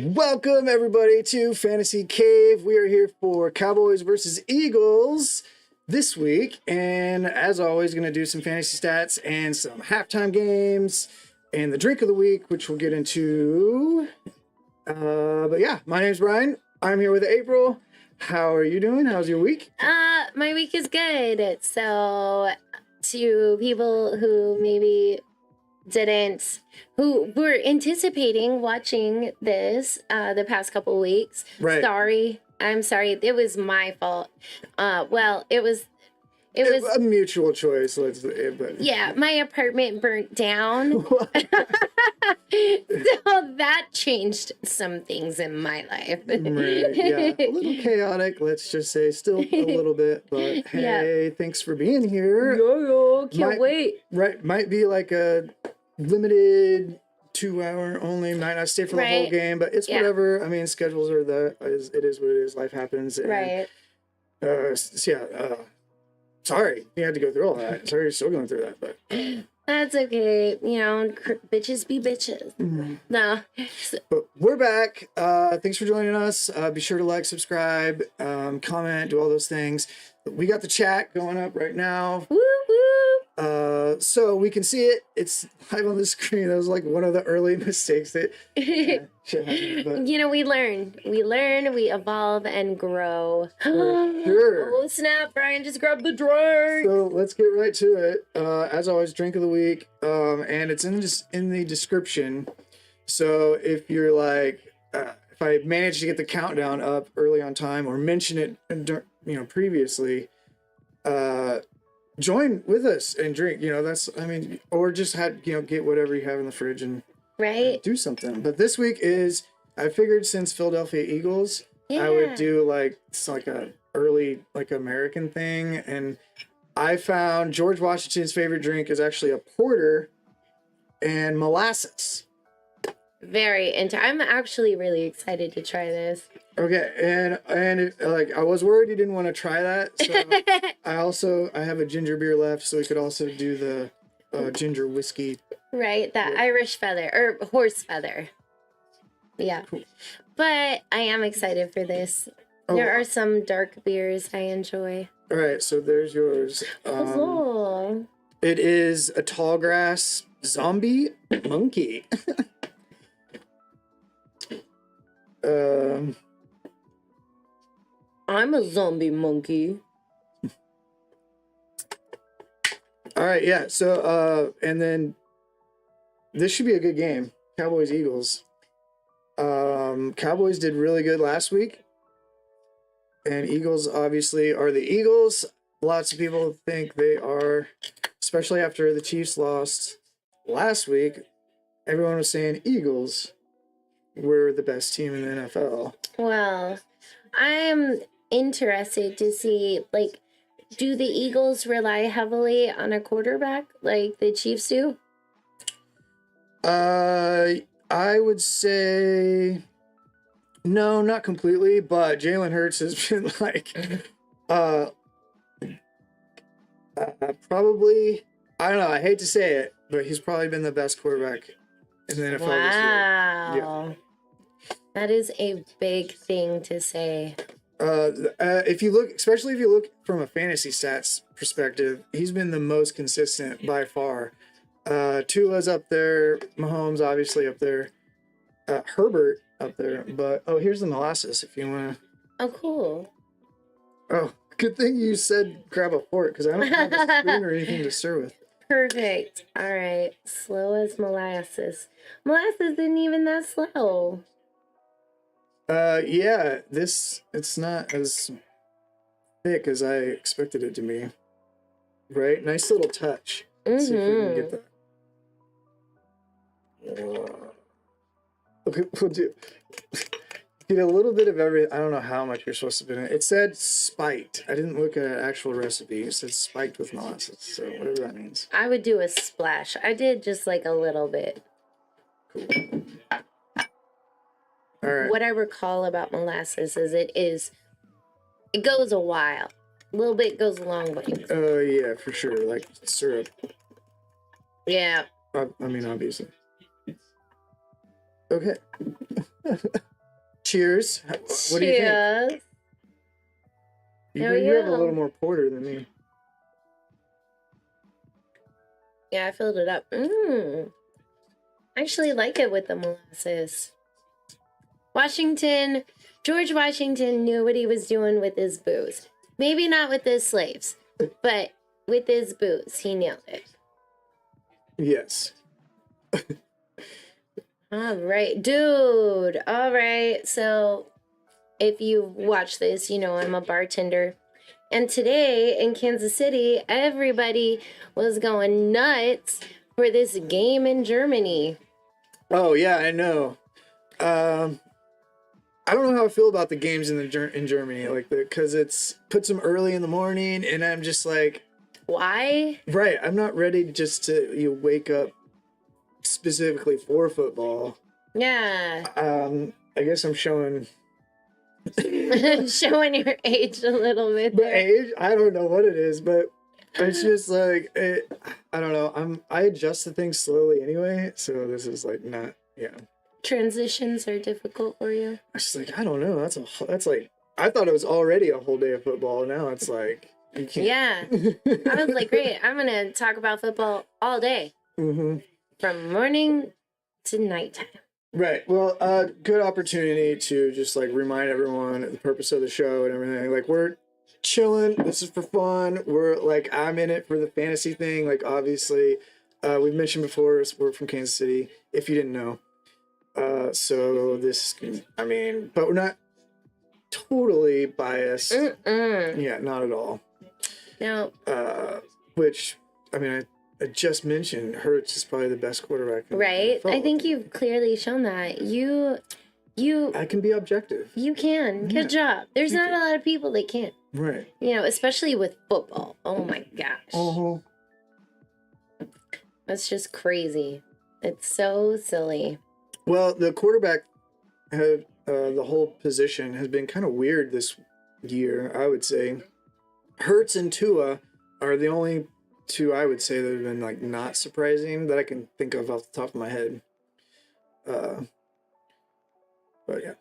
Welcome everybody to Fantasy Cave. We are here for Cowboys versus Eagles this week, and as always, going to do some fantasy stats and some halftime games and the drink of the week, which we'll get into. But yeah, my name's Bryan. I'm here with April. How are you doing? How's your week? My week is good. So, to people who maybe who were anticipating watching this the past couple weeks. Right. I'm sorry. It was my fault. Well, it was a mutual choice. Yeah, my apartment burnt down. So that changed some things in my life. Right, yeah. A little chaotic, let's just say, still a little bit, but hey, thanks for being here. Yo, can't wait. Right, might be like a limited 2 hour only, might not stay for the whole game, but it's whatever. I mean, schedules are it is what it is, life happens. And, sorry you had to go through all that. Sorry you're still going through that, but that's okay. You know, bitches be bitches. Mm-hmm. No. But we're back. Thanks for joining us. Be sure to like, subscribe, comment, do all those things. We got the chat going up right now. Woo woo. So we can see it. It's live on the screen. That was like one of the early mistakes that shit happened, but. You know, we learn, we evolve and grow. Sure. Oh snap, Bryan just grabbed the drink. So let's get right to it. As always, drink of the week. And it's in the description. So if you're like, if I manage to get the countdown up early on time or mention it, previously, join with us and drink. Or just get whatever you have in the fridge and do something. But this week I figured since Philadelphia Eagles, I would do it's like a early American thing, and I found George Washington's favorite drink is actually a porter and molasses. I'm actually really excited to try this. Okay, and I was worried you didn't want to try that, so I have a ginger beer left, so we could also do the ginger whiskey. Right, that Irish feather or horse feather. Yeah, cool. But I am excited for this. There are some dark beers I enjoy. All right, so there's yours. It is a tall grass zombie monkey. I'm a zombie monkey. All right, yeah. So, and then this should be a good game. Cowboys Eagles. Cowboys did really good last week, and Eagles obviously are the Eagles. Lots of people think they are, especially after the Chiefs lost last week. Everyone was saying Eagles were the best team in the NFL. Well, I'm interested to see, do the Eagles rely heavily on a quarterback like the Chiefs do? I would say no, not completely, but Jalen Hurts has been probably, I don't know, I hate to say it, but he's probably been the best quarterback in the NFL this year. Wow. That is a big thing to say. If you look from a fantasy stats perspective, he's been the most consistent by far. Tua's up there, Mahomes obviously up there, Herbert up there, but here's the molasses if you want to. Oh, cool. Oh, good thing you said grab a fork because I don't have a spoon or anything to stir with. Perfect. All right. Slow as molasses. Molasses isn't even that slow. Yeah, it's not as thick as I expected it to be. Right? Nice little touch. Let's see if we can get that. Okay, we'll do. Get a little bit of everything. I don't know how much you're supposed to put in it. It said spiked. I didn't look at an actual recipe. It said spiked with molasses, so whatever that means. I would do a splash. I did just a little bit. Cool. All right. What I recall about molasses is it goes a while. A little bit goes a long way. Oh, yeah, for sure. Like syrup. Yeah. I mean, obviously. Okay. Cheers. What do you think? You have a little more porter than me. Yeah, I filled it up. I actually like it with the molasses. George Washington knew what he was doing with his booze. Maybe not with his slaves, but with his booze, he nailed it. Yes. All right, dude. All right. So if you watch this, you know I'm a bartender. And today in Kansas City, everybody was going nuts for this game in Germany. Oh, yeah, I know. I don't know how I feel about the games in Germany, like because it's puts them early in the morning, and I'm just like, why? Right, I'm not ready just to wake up specifically for football. Yeah. I guess I'm showing showing your age a little bit. But age, I don't know what it is, but it's just like I don't know. I adjust to things slowly anyway, so this is like not Transitions are difficult for you. I was just like, I don't know. That's like I thought it was already a whole day of football. Now it's like you can't. Yeah, I was like, great. I'm gonna talk about football all day, from morning to nighttime. Right. Well, good opportunity to just like remind everyone the purpose of the show and everything. Like we're chilling. This is for fun. We're like I'm in it for the fantasy thing. Like obviously, we've mentioned before we're from Kansas City. If you didn't know. So this, I mean, but we're not totally biased. Yeah, not at all. No. Which, I mean, I just mentioned Hurts is probably the best quarterback. Right. I think you've clearly shown that. You. I can be objective. You can. Good job. There's not a lot of people that can. Right. You know, especially with football. Oh my gosh. That's just crazy. It's so silly. Well, the quarterback the whole position has been kind of weird this year, I would say. Hurts and Tua are the only two I would say that have been like not surprising that I can think of off the top of my head. But yeah.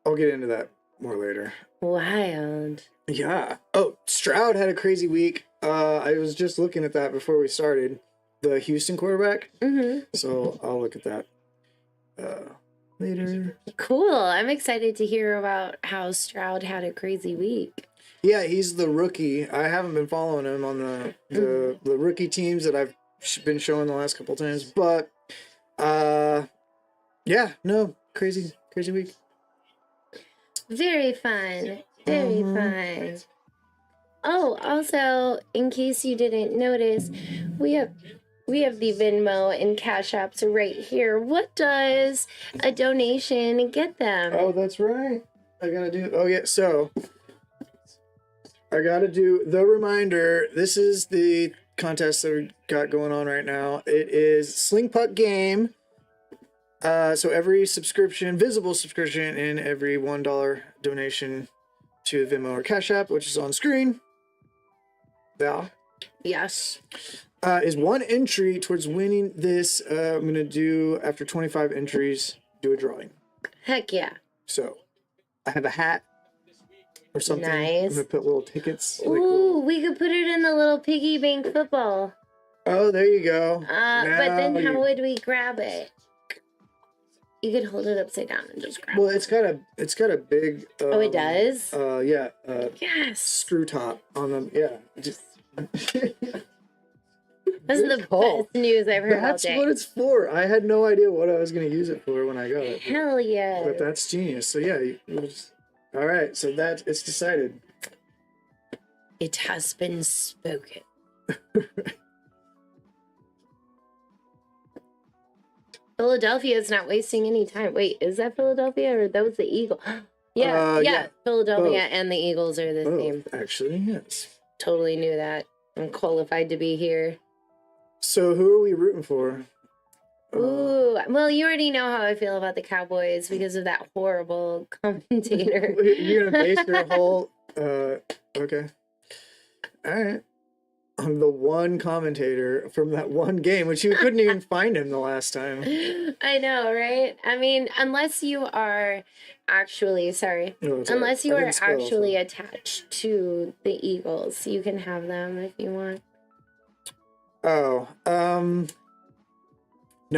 I'll get into that more later. Wild. Yeah. Oh, Stroud had a crazy week. I was just looking at that before we started. The Houston quarterback. So I'll look at that later. Cool. I'm excited to hear about how Stroud had a crazy week. Yeah, he's the rookie. I haven't been following him on the rookie teams that I've been showing the last couple times, but crazy week. Very fun. Very fun. Oh, also, in case you didn't notice, we have the Venmo and Cash Apps right here. What does a donation get them? Oh, that's right. I gotta do the reminder. This is the contest that we got going on right now. It is Sling Puck Game. So every visible subscription, and every $1 donation to Venmo or Cash App, which is on screen. Val? Yes. Is one entry towards winning this. I'm going to do, after 25 entries, do a drawing. Heck yeah. So, I have a hat or something. Nice. I'm going to put little tickets. Ooh, we could put it in the little piggy bank football. Oh, there you go. But then how would we grab it? You could hold it upside down and just grab it. Well, it's got a big... oh, it does? Yeah. Yes. Screw top on them. Yeah. Just... That's the best news I've heard all day. That's what it's for. I had no idea what I was going to use it for when I got it. Hell yeah. But that's genius. So yeah, all right. So it's decided. It has been spoken. Philadelphia is not wasting any time. Wait, is that Philadelphia or that was the Eagle? Yeah. Philadelphia and the Eagles are the same. Actually, yes. Totally knew that. I'm qualified to be here. So who are we rooting for? Ooh, well, you already know how I feel about the Cowboys because of that horrible commentator. You're gonna base your whole okay. All right. the one commentator from that one game, which you couldn't even find him the last time. I know, right? I mean, unless you are actually unless you are actually attached to the Eagles, you can have them if you want. Oh, no,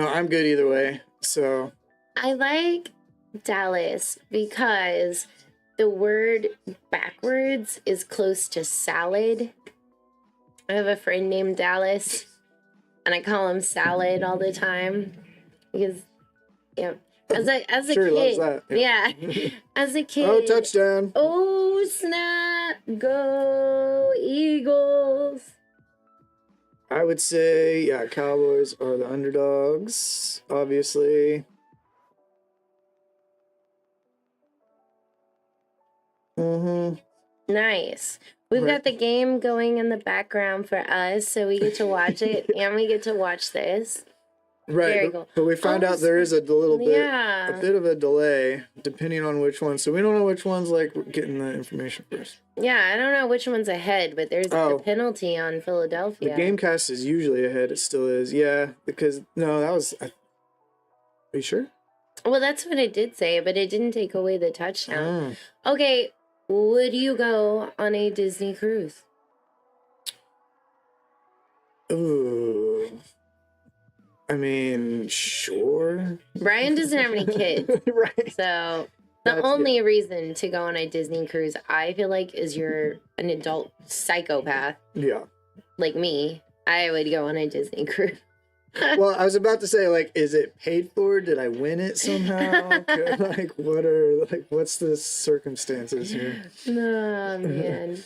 I'm good either way. So I like Dallas because the word backwards is close to salad. I have a friend named Dallas, and I call him Salad all the time because, as a sure kid, loves that. Yeah, as a kid. Oh, touchdown! Oh snap! Go Eagles! I would say, Cowboys are the underdogs, obviously. Nice. We've got the game going in the background for us, so we get to watch it and we get to watch this. Right. Very cool. But we found out there is a little bit, a bit of a delay depending on which one. So we don't know which one's like getting the information first. Yeah, I don't know which one's ahead, but there's a penalty on Philadelphia. The Gamecast is usually ahead. It still is. Yeah, because that was. Are you sure? Well, that's what it did say, but it didn't take away the touchdown. Okay, would you go on a Disney cruise? Ooh. I mean, sure. Brian doesn't have any kids. Right. So the only reason to go on a Disney cruise, I feel like, is you're an adult psychopath. Yeah. Like me. I would go on a Disney cruise. Well, I was about to say, like, is it paid for? Did I win it somehow? What's the circumstances here? Oh, man.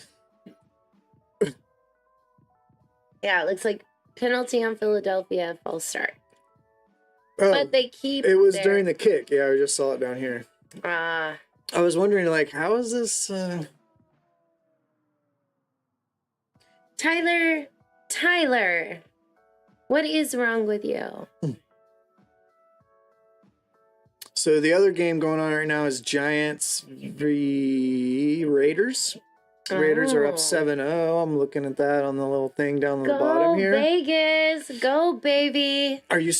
Yeah, it looks like penalty on Philadelphia, false start. Oh, but they keep it was during the kick. Yeah, I just saw it down here. I was wondering, like, how is this? Tyler, what is wrong with you? So the other game going on right now is Giants v Raiders. Raiders are up 7-0. I'm looking at that on the little thing down the bottom here. Go Vegas. Go, baby. Are you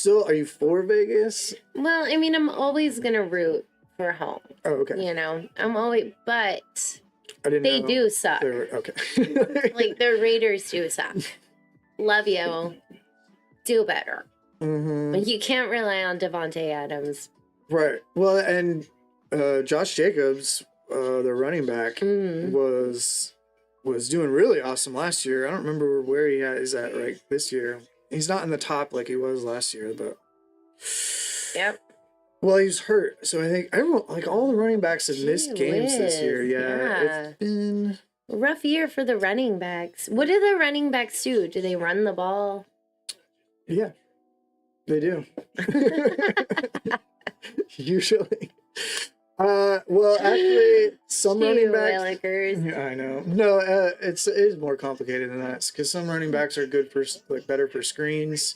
for Vegas? Well, I mean, I'm always going to root for home. Oh, okay. I'm always, but they do suck. Okay. Like, the Raiders do suck. Love you. Do better. Mm-hmm. You can't rely on Devontae Adams. Right. Well, and Josh Jacobs, the running back, was doing really awesome last year. I don't remember where he is at right this year. He's not in the top like he was last year, but yep. Well, he's hurt, so I think all the running backs have missed games this year. Yeah, it's been a rough year for the running backs. What do the running backs do? Do they run the ball? Yeah, they do. Usually. Well, actually, some running backs. Yeah, I know. No, it is more complicated than that because some running backs are good for better for screens.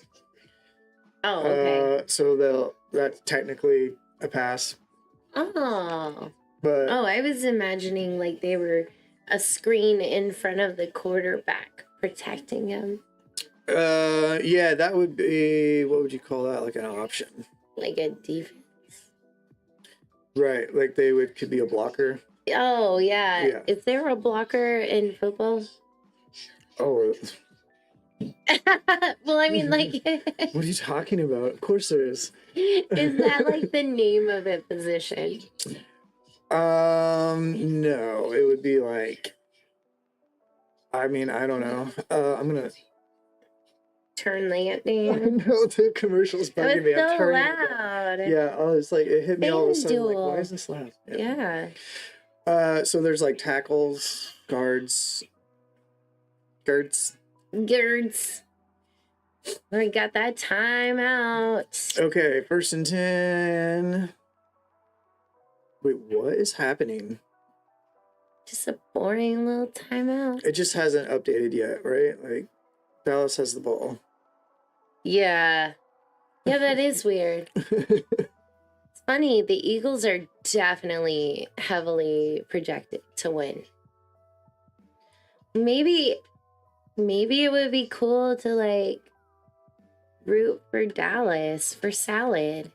Oh, okay. So that's technically a pass. Oh. But I was imagining like they were a screen in front of the quarterback protecting him. Yeah, that would be, what would you call that? Like an option. Like a defense. Right, like could be a blocker. Oh, yeah. Is there a blocker in football? Oh. Well, I mean, like... What are you talking about? Of course there is. Is that like the name of a position? No, it would be like... I mean, I don't know. I'm gonna... Turn landing. I know, the commercial's bugging me. It's so loud. Yeah, I was like, it hit me all of a sudden. Like, why is this loud? Yeah. So there's like tackles, guards. Girds. We got that timeout. Okay, 1st and 10. Wait, what is happening? Just a boring little timeout. It just hasn't updated yet, right? Like, Dallas has the ball. Yeah. Yeah, that is weird. It's funny. The Eagles are definitely heavily projected to win. Maybe Maybe it would be cool to like root for Dallas for salad.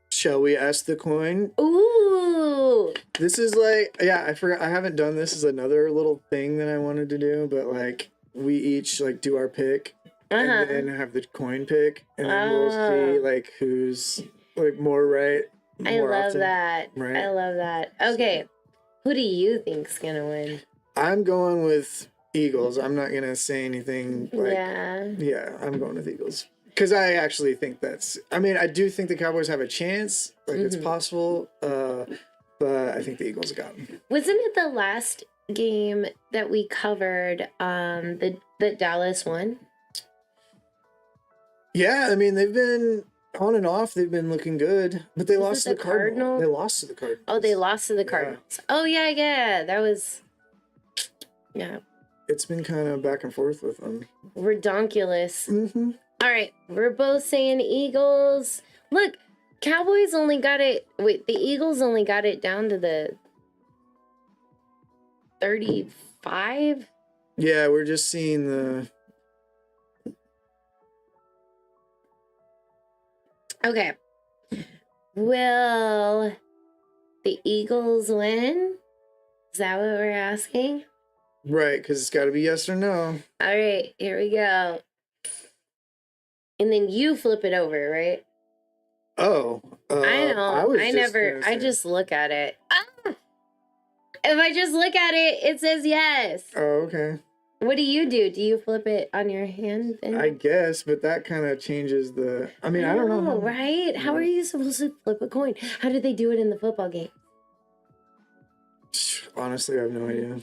Shall we ask the coin? Ooh. This is like, yeah, I forgot. I haven't done this as another little thing that I wanted to do, but like we each like do our pick and then have the coin pick, and then we'll see like who's like more right. I love often, that. right? I love that. Okay, who do you think's gonna win? I'm going with Eagles. I'm not gonna say anything. Like, yeah, I'm going with Eagles. Because I actually think I mean, I do think the Cowboys have a chance. Like, it's possible. But I think the Eagles got them. Wasn't it the last game that we covered the Dallas won? Yeah, I mean, they've been on and off. They've been looking good. But they lost to the Cardinals. They lost to the Cardinals. Oh, they lost to the Cardinals. Oh, yeah. That was... Yeah. It's been kind of back and forth with them. Redonkulous. All right, we're both saying Eagles. Look, Cowboys only got it. Wait, the Eagles only got it down to the 35. Yeah, we're just seeing the. Okay. Will the Eagles win? Is that what we're asking? Right, because it's got to be yes or no. All right, here we go. And then you flip it over, right? Oh. I know. I just look at it. Ah! If I just look at it, it says yes. Oh, okay. What do you do? Do you flip it on your hand? I guess, but that kind of changes the... I mean, I don't know. Right? How are you supposed to flip a coin? How did they do it in the football game? Honestly, I have no idea.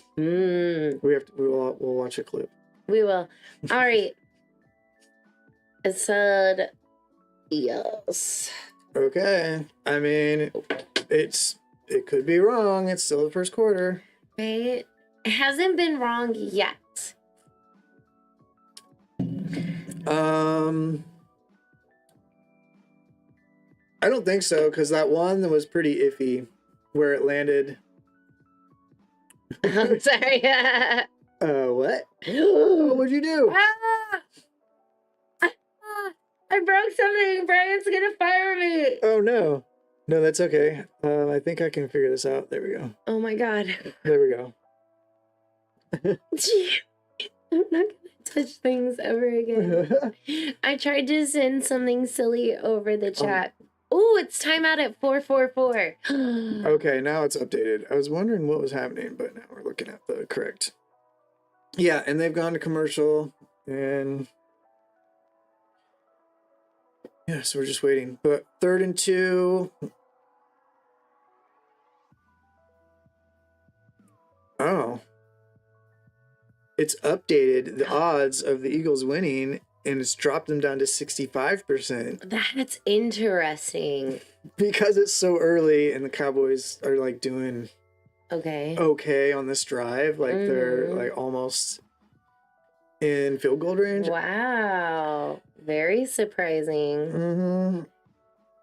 We'll watch a clip. We will. All right. It said yes. Okay. I mean, it could be wrong. It's still the first quarter. Right? It hasn't been wrong yet. I don't think so, because that one was pretty iffy where it landed. I'm sorry. What? What'd you do? I broke something. Brian's gonna fire me. Oh no. No, that's okay. I think I can figure this out. There we go. Oh my god. There we go. I'm not gonna touch things ever again. I tried to send something silly over the chat. Oh, it's timeout at 4:44. Okay, now it's updated. I was wondering what was happening, but now we're looking at the correct. Yeah, and they've gone to commercial, and yeah, so we're just waiting. But 3rd and 2. Oh. It's updated the odds of the Eagles winning, and it's dropped them down to 65%. That's interesting. Because it's so early and the Cowboys are like doing okay on this drive. Like they're like almost in field goal range. Wow. Very surprising.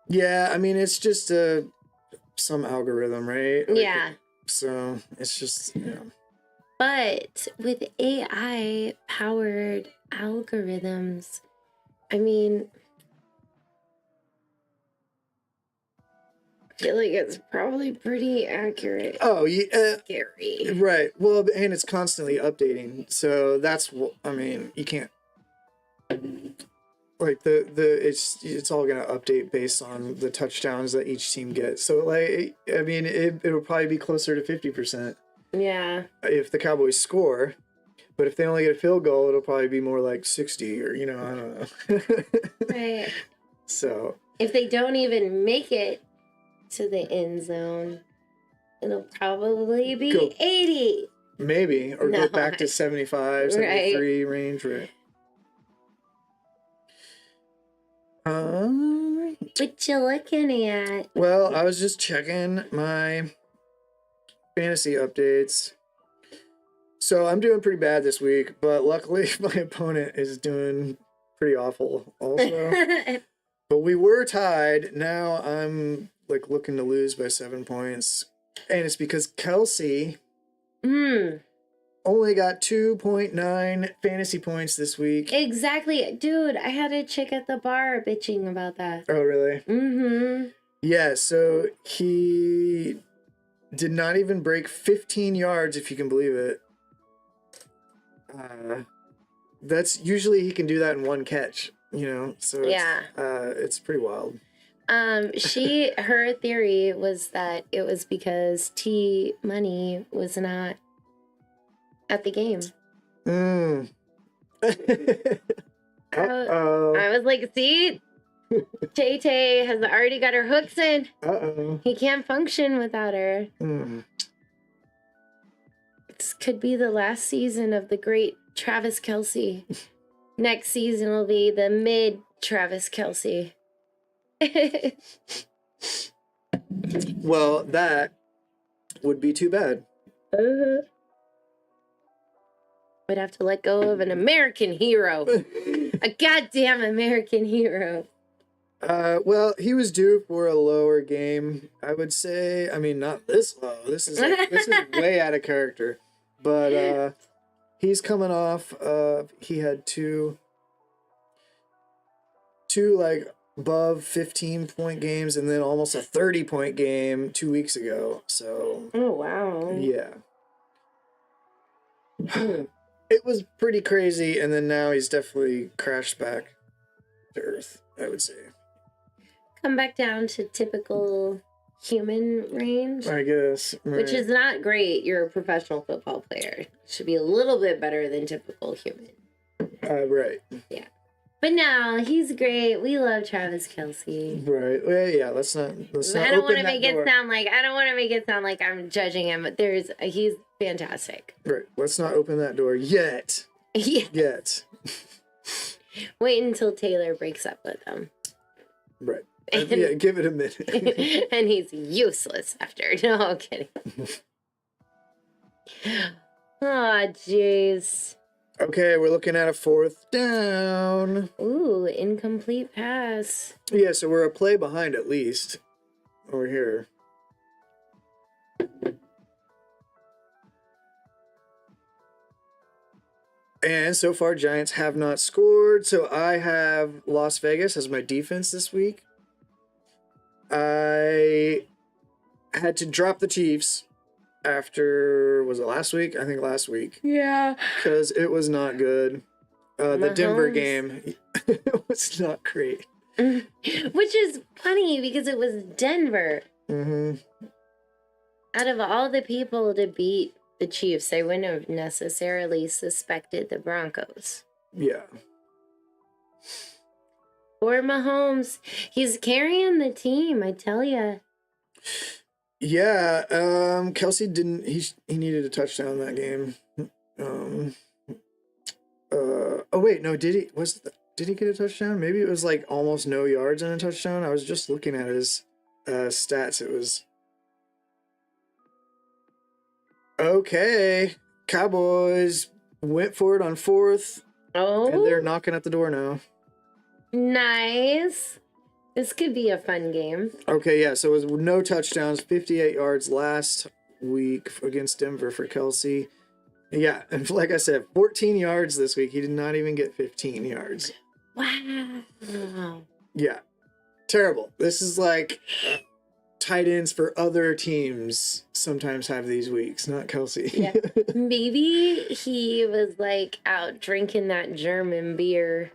Yeah, I mean, it's just some algorithm, right? Like, yeah. So it's just, But with AI-powered algorithms, I mean, I feel like it's probably pretty accurate. Oh, yeah. Scary. Right. Well, and it's constantly updating. So that's what, I mean, you can't, like it's all gonna update based on the touchdowns that each team gets. So like, I mean, it'll probably be closer to 50%. Yeah. If the Cowboys score, but if they only get a field goal, it'll probably be more like 60 or, I don't know. Right. So. If they don't even make it to the end zone, it'll probably be 80. Maybe. Or go back to 75, 73 range, right? What you looking at? Well, I was just checking my fantasy updates. So I'm doing pretty bad this week, but luckily my opponent is doing pretty awful also. But we were tied. Now I'm like looking to lose by 7 points. And it's because Kelsey only got 2.9 fantasy points this week. Exactly. Dude, I had a chick at the bar bitching about that. Oh, really? Mm-hmm. Yeah, so he did not even break 15 yards, if you can believe it. That's usually he can do that in one catch, so it's pretty wild. Her theory was that it was because T Money was not at the game. I was like, see, Tay Tay has already got her hooks in. He can't function without her. This could be the last season of the great Travis Kelce. Next season will be the mid Travis Kelce. Well, that would be too bad. Would have to let go of an American hero. A goddamn American hero. Well, he was due for a lower game, I would say. I mean, not this low. This is way out of character. But he's coming off he had two like above 15-point games and then almost a 30-point game 2 weeks ago. So oh wow. Yeah. It was pretty crazy, and then now he's definitely crashed back to earth, I would say. Come back down to typical human range, I guess. Right. Which is not great. You're a professional football player. Should be a little bit better than typical human. Right. Yeah. But no, he's great. We love Travis Kelce. Right. Well, yeah, let's not I don't want to make it sound like I'm judging him, but he's fantastic. Right. Let's not open that door yet. Yet. Wait until Taylor breaks up with him. Right. Yeah, give it a minute. And he's useless after. No, I'm kidding. Oh, jeez. Okay, we're looking at a 4th down. Ooh, incomplete pass. Yeah, so we're a play behind at least. Over here. And so far, Giants have not scored. So I have Las Vegas as my defense this week. I had to drop the Chiefs after, was it last week? I think last week. Yeah. Because it was not good. The Denver game was not great. Which is funny because it was Denver. Mm-hmm. Out of all the people to beat the Chiefs, they wouldn't have necessarily suspected the Broncos. Yeah. Or Mahomes. He's carrying the team, I tell you. Yeah, Kelce didn't. He needed a touchdown that game. Oh wait, no, did he? Did he get a touchdown? Maybe it was like almost no yards and a touchdown. I was just looking at his stats. It was okay. Cowboys went for it on 4th. Oh, and they're knocking at the door now. Nice. This could be a fun game. Okay, yeah, so it was no touchdowns, 58 yards last week against Denver for Kelce. Yeah, and like I said, 14 yards this week. He did not even get 15 yards. Wow. Yeah, terrible. This is like tight ends for other teams sometimes have these weeks, not Kelce. Yeah. Maybe he was like out drinking that German beer.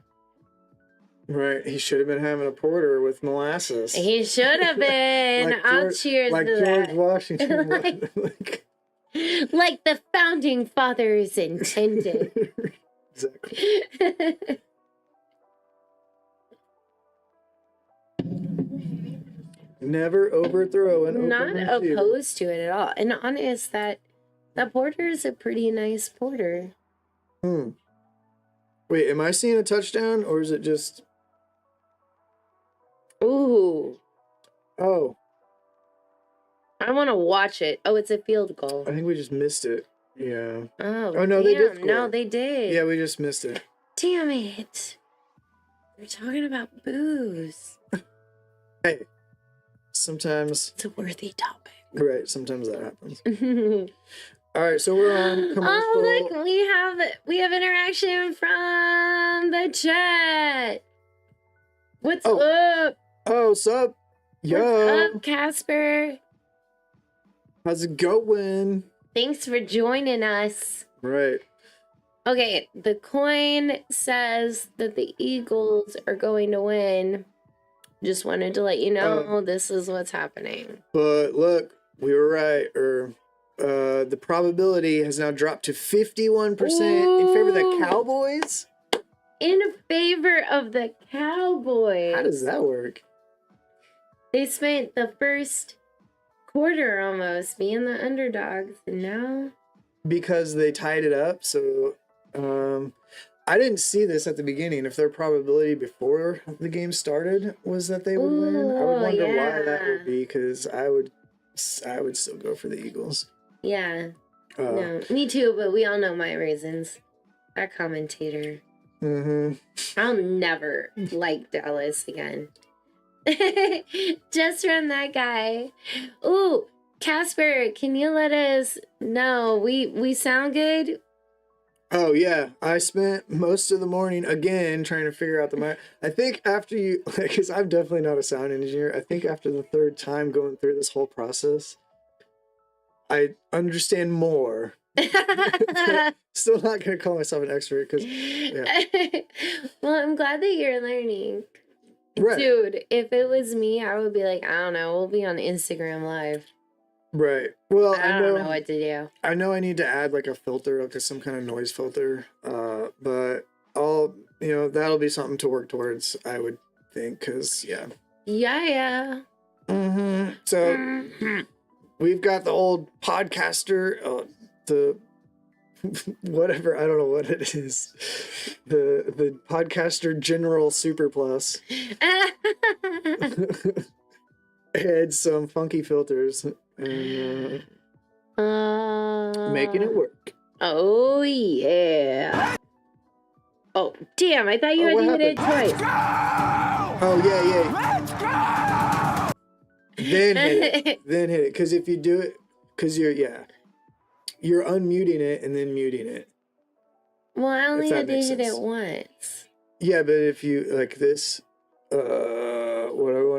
Right, he should have been having a porter with molasses. He should have been. I'll cheers like to George that. Washington. Like the founding fathers intended. Exactly. Never overthrow an open Not receiver. opposed to it at all. And honest, that porter is a pretty nice porter. Wait, am I seeing a touchdown or is it just... Ooh. Oh. I want to watch it. Oh, it's a field goal. I think we just missed it. Yeah. Oh, no, they did score. No, they did. Yeah, we just missed it. Damn it. We're talking about booze. Hey, sometimes... It's a worthy topic. Right, sometimes that happens. All right, so we're on commercial. Oh, look, we have interaction from the chat. What's up? Oh, sup? Yo. What's up, Casper? How's it going? Thanks for joining us. Right. Okay, the coin says that the Eagles are going to win. Just wanted to let you know this is what's happening. But look, we were right. The probability has now dropped to 51% in favor of the Cowboys. In favor of the Cowboys. How does that work? They spent the first quarter almost being the underdogs, and now because they tied it up. So I didn't see this at the beginning. If their probability before the game started was that they would win, I would wonder why that would be, because I would still go for the Eagles. Yeah. No, me too, but we all know my reasons. That commentator. I'll never like Dallas again. Just from that guy. Ooh, Casper, can you let us know we sound good? Oh yeah, I spent most of the morning again trying to figure out the mic. I think after you, because I'm definitely not a sound engineer. I think after the third time going through this whole process, I understand more. Still not gonna call myself an expert because, yeah. Well, I'm glad that you're learning. Right. Dude, if it was me, I would be like, I don't know, we'll be on Instagram Live. Right. Well, I don't know what to do. I know I need to add like a filter, like some kind of noise filter. But that'll be something to work towards, I would think, because yeah. Yeah. So we've got the old podcaster, the whatever, I don't know what it is. The podcaster general super plus. Had some funky filters and making it work. Oh yeah. Oh damn! I thought you had to hit it twice. Oh yeah. Then hit it. Because if you do it, because you're unmuting it and then muting it. Well, I only had to hit it once. Yeah, but if you like this, what do I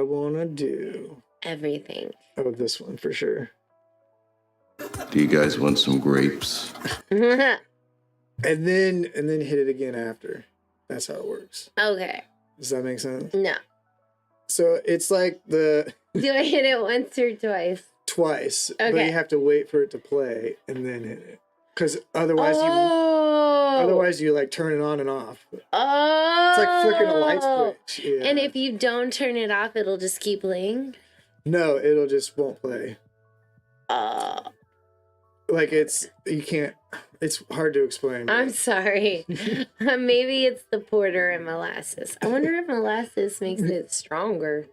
want to do? Everything. Oh, this one for sure. Do you guys want some grapes? and then hit it again after. That's how it works. Okay. Does that make sense? No. So it's like the... Do I hit it once or twice? Twice. Okay. But you have to wait for it to play and then hit it. Because otherwise you like turn it on and off. Oh. It's like flicking a light switch. Yeah. And if you don't turn it off, it'll just keep playing? No, it'll just won't play. Like it's hard to explain. I'm sorry. Maybe it's the porter and molasses. I wonder if molasses makes it stronger.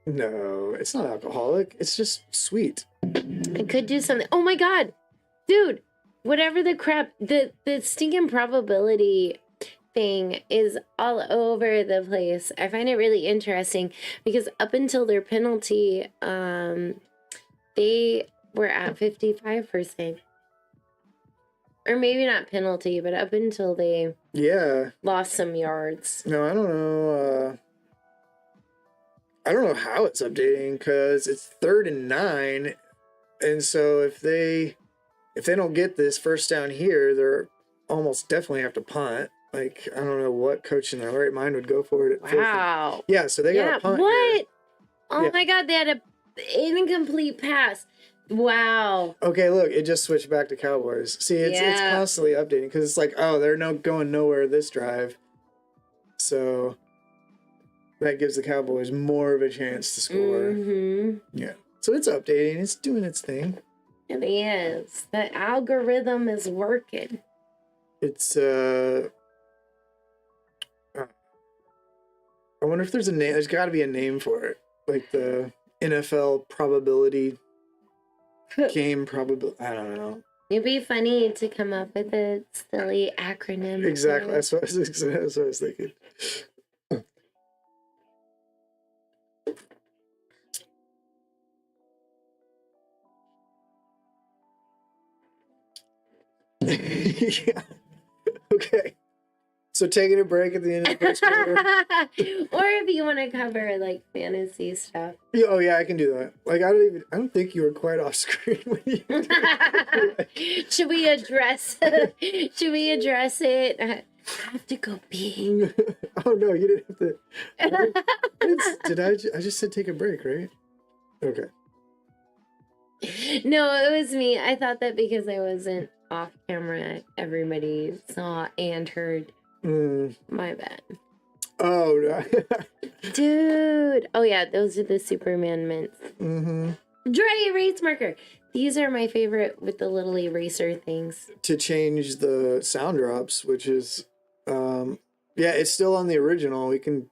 No, it's not alcoholic. It's just sweet. It could do something. Oh my God. Dude, whatever the crap, the stinking probability thing is all over the place. I find it really interesting because up until their penalty, they were at 55%. Or maybe not penalty, but up until they lost some yards. No, I don't know. I don't know how it's updating because it's 3rd and 9, and so if they don't get this first down here, they're almost definitely have to punt. Like I don't know what coach in their right mind would go for it. Wow. Yeah, so they got a punt. What? Here. Oh my God, they had an incomplete pass. Wow. Okay, look, it just switched back to Cowboys. See, it's constantly updating because it's like, oh, they're going nowhere this drive, so that gives the Cowboys more of a chance to score. Yeah, so it's updating. It's doing its thing. It is. The algorithm is working. It's I wonder if there's a name. There's got to be a name for it, like the NFL probability. Game probability. I don't know. It'd be funny to come up with a silly acronym. Exactly. That's what I was thinking. Yeah. Okay. So taking a break at the end of the first quarter. Or if you want to cover like fantasy stuff. Yeah, oh yeah, I can do that. Like I don't think you were quite off screen when you Should we address it? I have to go pee. Oh no, you didn't have to. Did I just said take a break, right? Okay. No, it was me. I thought that because I wasn't off camera, everybody saw and heard. My bad. Oh, no. Dude. Oh, yeah. Those are the Superman mints. Dry erase marker. These are my favorite with the little eraser things. To change the sound drops, which is, yeah, it's still on the original. We can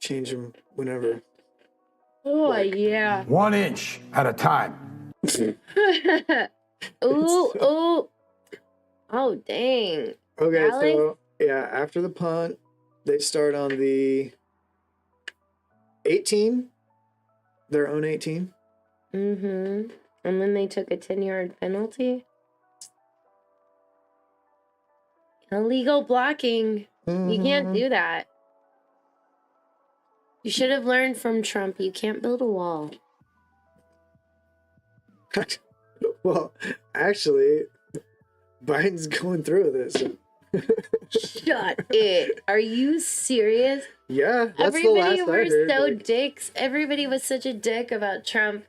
change them whenever. Oh, yeah. 1 inch at a time. Ooh. Oh, dang. Okay, Alex? So, yeah, after the punt, they start on the 18, their own 18. And then they took a 10-yard penalty. Illegal blocking. You can't do that. You should have learned from Trump. You can't build a wall. Well, actually, Biden's going through this. Shut it. Are you serious? Yeah, that's Everybody the last were I heard, so like... dicks. Everybody was such a dick about Trump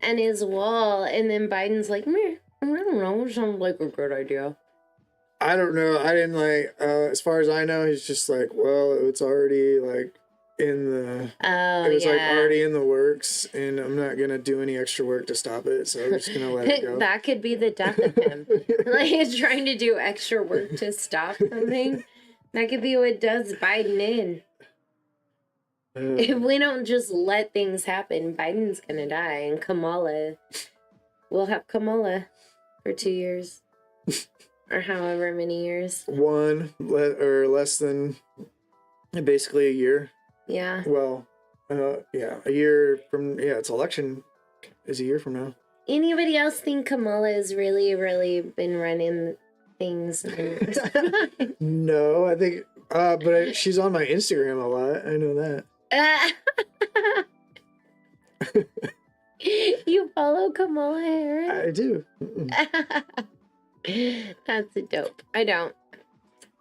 and his wall. And then Biden's like, meh, I don't know. Sounds like a good idea. I don't know. I didn't like, as far as I know, he's just like, well, it's already like in the, it was like already in the works, and I'm not going to do any extra work to stop it. So I'm just going to let it go. That could be the death of him. Like he's trying to do extra work to stop something. That could be what does Biden in. If we don't just let things happen, Biden's going to die. And Kamala, we'll have Kamala for 2 years. Or however many years. Or less than basically a year. Yeah. Well, yeah, a year from, it's election is a year from now. Anybody else think Kamala has really, really been running things? No, I think, but she's on my Instagram a lot. I know that. You follow Kamala Harris? I do. That's a dope. I don't.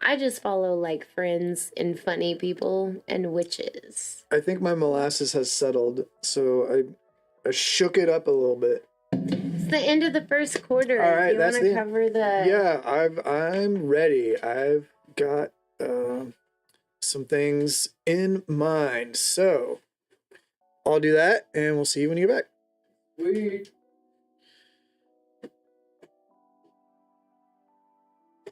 I just follow like friends and funny people and witches. I think my molasses has settled, so I shook it up a little bit. It's the end of the first quarter. All right, you want to cover the? Yeah, I'm ready. I've got some things in mind, so I'll do that, and we'll see you when you get back. Sweet.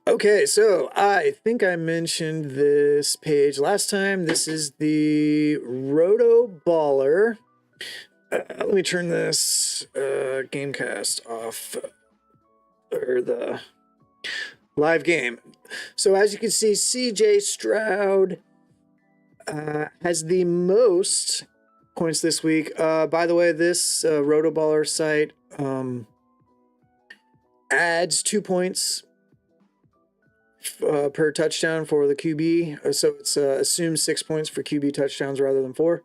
Okay, so I think I mentioned this page last time. This is the Roto Baller. Let me turn this Gamecast off, or the live game. So as you can see, CJ Stroud has the most points this week. By the way, this Roto Baller site adds 2 points per touchdown for the QB. So it's assumed 6 points for QB touchdowns rather than 4.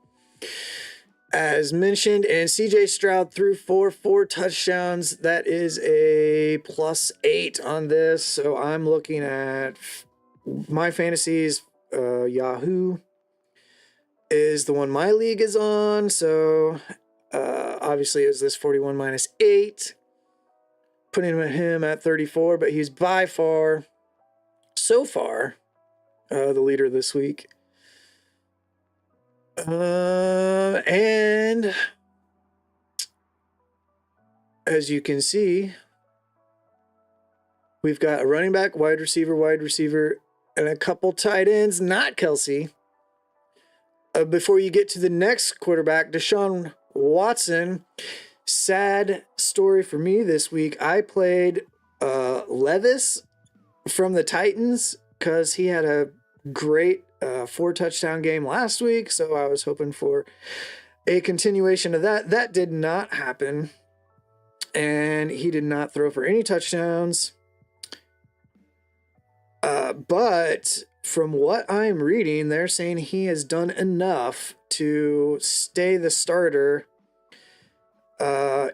As mentioned, and CJ Stroud threw 4 touchdowns. That is a +8 on this. So I'm looking at my fantasies. Yahoo is the one my league is on. So obviously is this 41 -8. Putting him at 34, but he's by far, so far, the leader this week. And as you can see, we've got a running back, wide receiver, and a couple tight ends, not Kelsey. Before you get to the next quarterback, Deshaun Watson. Sad story for me this week. I played Levis from the Titans because he had a great 4-touchdown game last week, so I was hoping for a continuation of that. That did not happen. and he did not throw for any touchdowns. But from what I'm reading, they're saying he has done enough to stay the starter,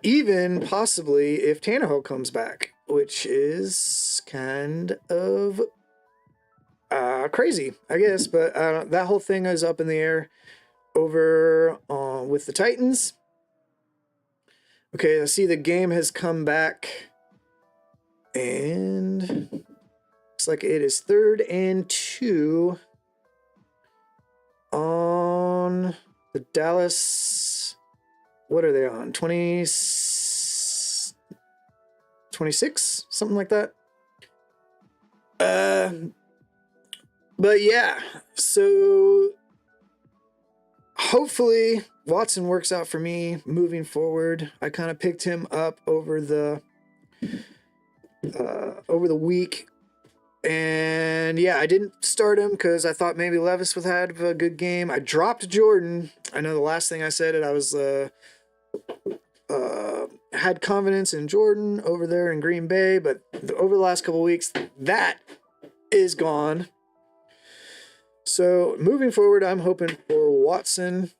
even possibly if Tannehill comes back, which is kind of crazy, I guess. But that whole thing is up in the air over with the Titans. Okay, I see the game has come back, and looks like it is 3rd and 2 on the Dallas. What are they on? 26, something like that. But yeah, so hopefully Watson works out for me moving forward. I kind of picked him up over the week. And yeah, I didn't start him because I thought maybe Levis would have a good game. I dropped Jordan. I know the last thing I said, I was had confidence in Jordan over there in Green Bay, but over the last couple of weeks, that is gone. So moving forward, I'm hoping for Watson.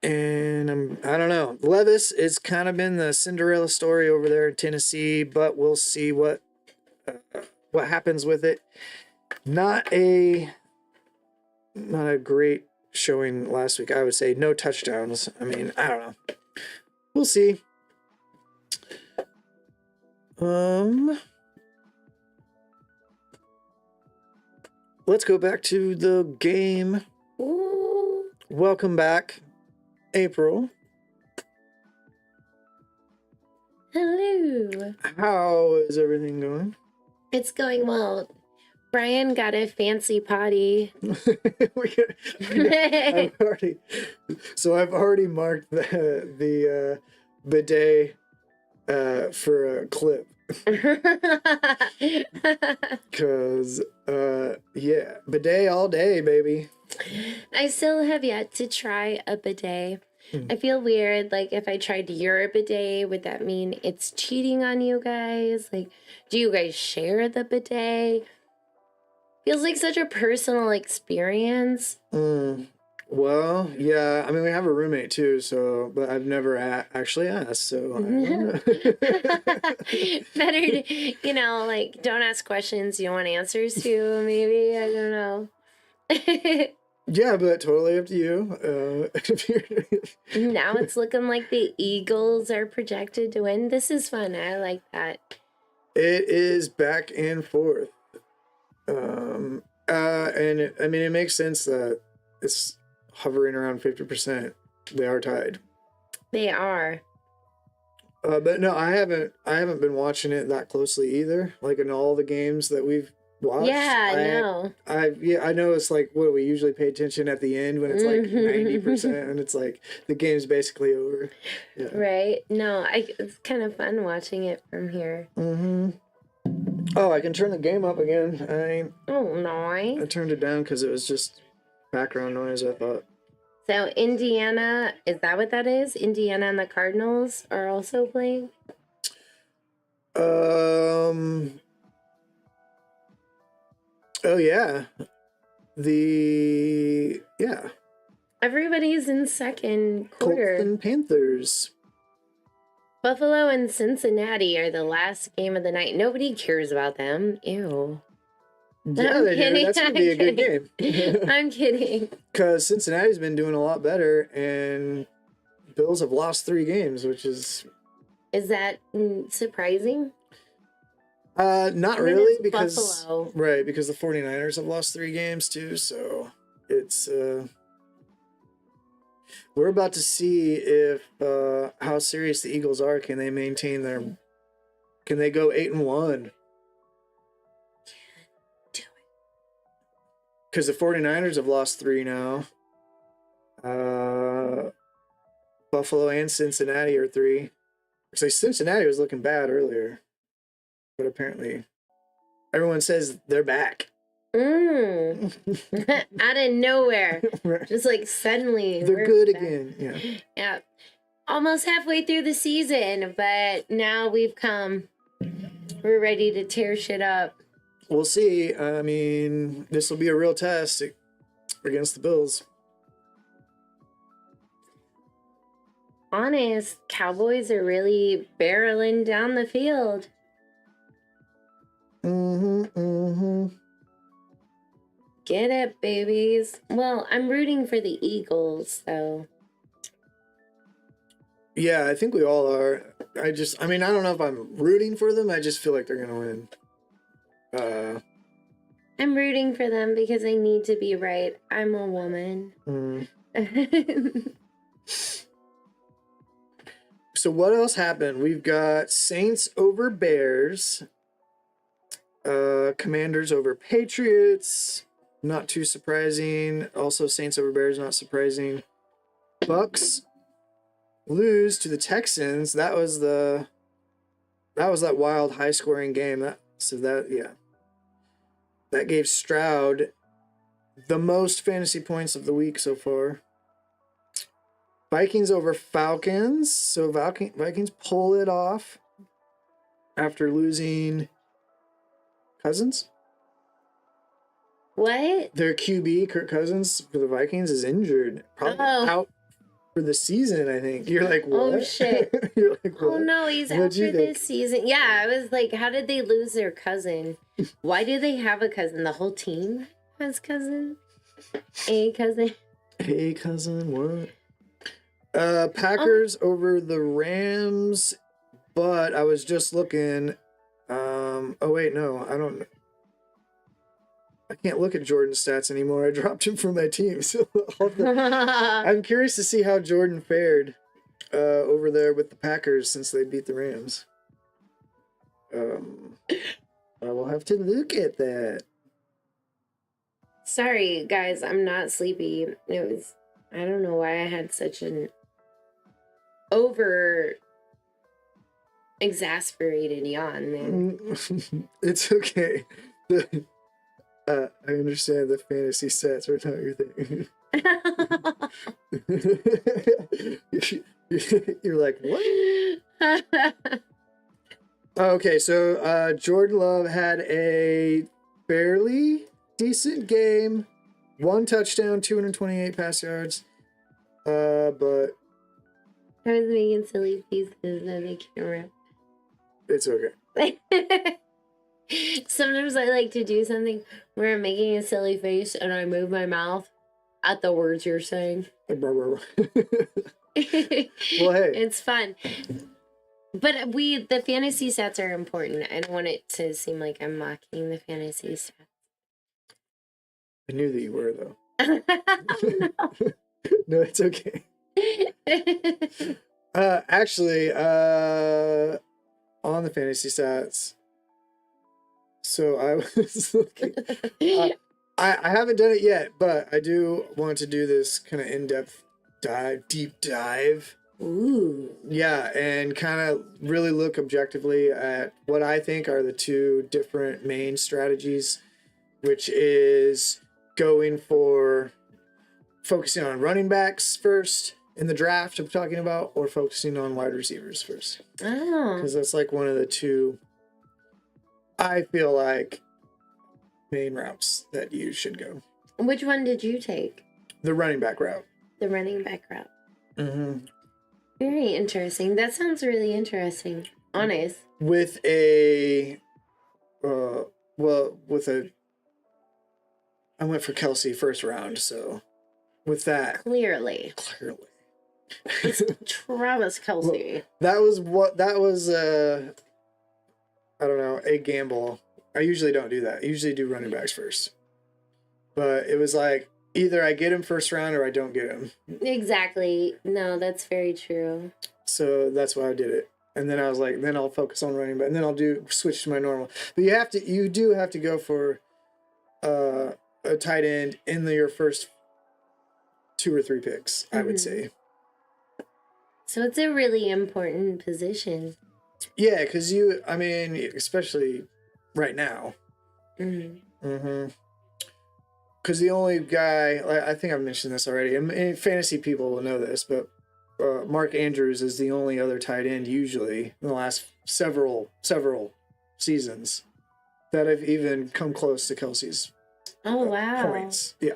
And I don't know. Levis has kind of been the Cinderella story over there in Tennessee, but we'll see what happens with it. Not a great showing last week. I would say no touchdowns. I mean, I don't know. We'll see. Let's go back to the game. Ooh. Welcome back, April. Hello. How is everything going? It's going well. Bryan got a fancy potty. I've already marked the bidet for a clip. Because, yeah, bidet all day, baby. I still have yet to try a bidet. I feel weird. Like, if I tried your bidet, would that mean it's cheating on you guys? Like, do you guys share the bidet? Feels like such a personal experience. Well, yeah. I mean, we have a roommate too, so, but I've never actually asked, so I don't know. Better to, like, don't ask questions you don't want answers to, maybe. I don't know. Yeah, but totally up to you. Now it's looking like the Eagles are projected to win. This is fun. I like that. It is back and forth. And it makes sense that it's hovering around 50%. They are tied. They are. But no, I haven't been watching it that closely either. Like in all the games that we've watched. Yeah, I know. I know it's like what we usually pay attention at the end when it's like 90% and it's like the game's basically over. Yeah. Right? No, it's kind of fun watching it from here. Oh, I can turn the game up again. Oh, nice. I turned it down because it was just background noise, I thought. So Indiana, is that what that is? Indiana and the Cardinals are also playing? Oh yeah. Everybody's in second quarter. Colts and Panthers. Buffalo and Cincinnati are the last game of the night. Nobody cares about them. Ew. Yeah, they do. That's going to be a good game. I'm kidding. Because Cincinnati's been doing a lot better, and Bills have lost 3 games, which is... Is that surprising? Not really, because... Buffalo. Right, because the 49ers have lost 3 games, too, so it's... We're about to see if how serious the Eagles are. Can they maintain their... Can they go 8-1? Because the 49ers have lost 3 now. Buffalo and Cincinnati are 3. So Cincinnati was looking bad earlier. But apparently everyone says they're back. Out of nowhere. Right. Just like suddenly. They're good back again. Yeah. Yeah. almost halfway through the season, but now we've come. We're ready to tear shit up. We'll see. I mean, this will be a real test against the Bills. Honest, Cowboys are really barreling down the field. Get it, babies. Well, I'm rooting for the Eagles, so. Yeah, I think we all are. I don't know if I'm rooting for them. I just feel like they're going to win. I'm rooting for them because I need to be right. I'm a woman. So what else happened? We've got Saints over Bears. Commanders over Patriots. Not too surprising. Also Saints over Bears, not surprising. Bucks lose to the Texans. That was that wild high scoring game. That gave Stroud the most fantasy points of the week so far. Vikings over Falcons. So Vikings pull it off after losing Cousins. What? Their QB, Kirk Cousins, for the Vikings is injured. Probably out for the season, I think. You're like, what? Oh, shit. You're like, what? Oh, no, he's out for this season. Yeah, I was like, how did they lose their cousin? Why do they have a cousin? The whole team has cousin? A cousin? Hey, cousin, what? Packers over the Rams, but I was just looking. Oh, wait, no, I can't look at Jordan's stats anymore. I dropped him from my team. So I'm curious to see how Jordan fared over there with the Packers since they beat the Rams. I will have to look at that. Sorry, guys, I'm not sleepy. I don't know why I had such an exasperated yawn there. It's okay. I understand the fantasy stats are not your thing. You're like, what? Okay, so Jordan Love had a fairly decent game. 1 touchdown, 228 pass yards. But I was making silly faces at the camera. It's okay. Sometimes I like to do something where I'm making a silly face and I move my mouth at the words you're saying. Well, hey. It's fun. But the fantasy stats are important. I don't want it to seem like I'm mocking the fantasy stats. I knew that you were, though. No. No, it's okay. Actually, on the fantasy stats, so I was looking. I haven't done it yet, but I do want to do this kind of in-depth deep dive. Ooh. Yeah, and kind of really look objectively at what I think are the two different main strategies, which is focusing on running backs first in the draft I'm talking about, or focusing on wide receivers first. Oh. Because that's like one of the two, I feel like, main routes that you should go. Which one did you take? The running back route. The running back route. Mm-hmm. Very interesting. That sounds really interesting. Honest. With I went for Kelsey first round, so with that. Clearly. It's Travis Kelsey. Well, that was I don't know, a gamble. I usually don't do that. I usually do running backs first. But it was like, either I get him first round or I don't get him. Exactly. No, that's very true. So that's why I did it. And then I was like, then I'll focus on running back. And then I'll switch to my normal. But you do have to go for a tight end in your first 2 or 3 picks, I would say. So it's a really important position. Yeah, because especially right now. Because the only guy, I think I've mentioned this already, and fantasy people will know this, but Mark Andrews is the only other tight end usually in the last several seasons that have even come close to Kelsey's points. Yeah.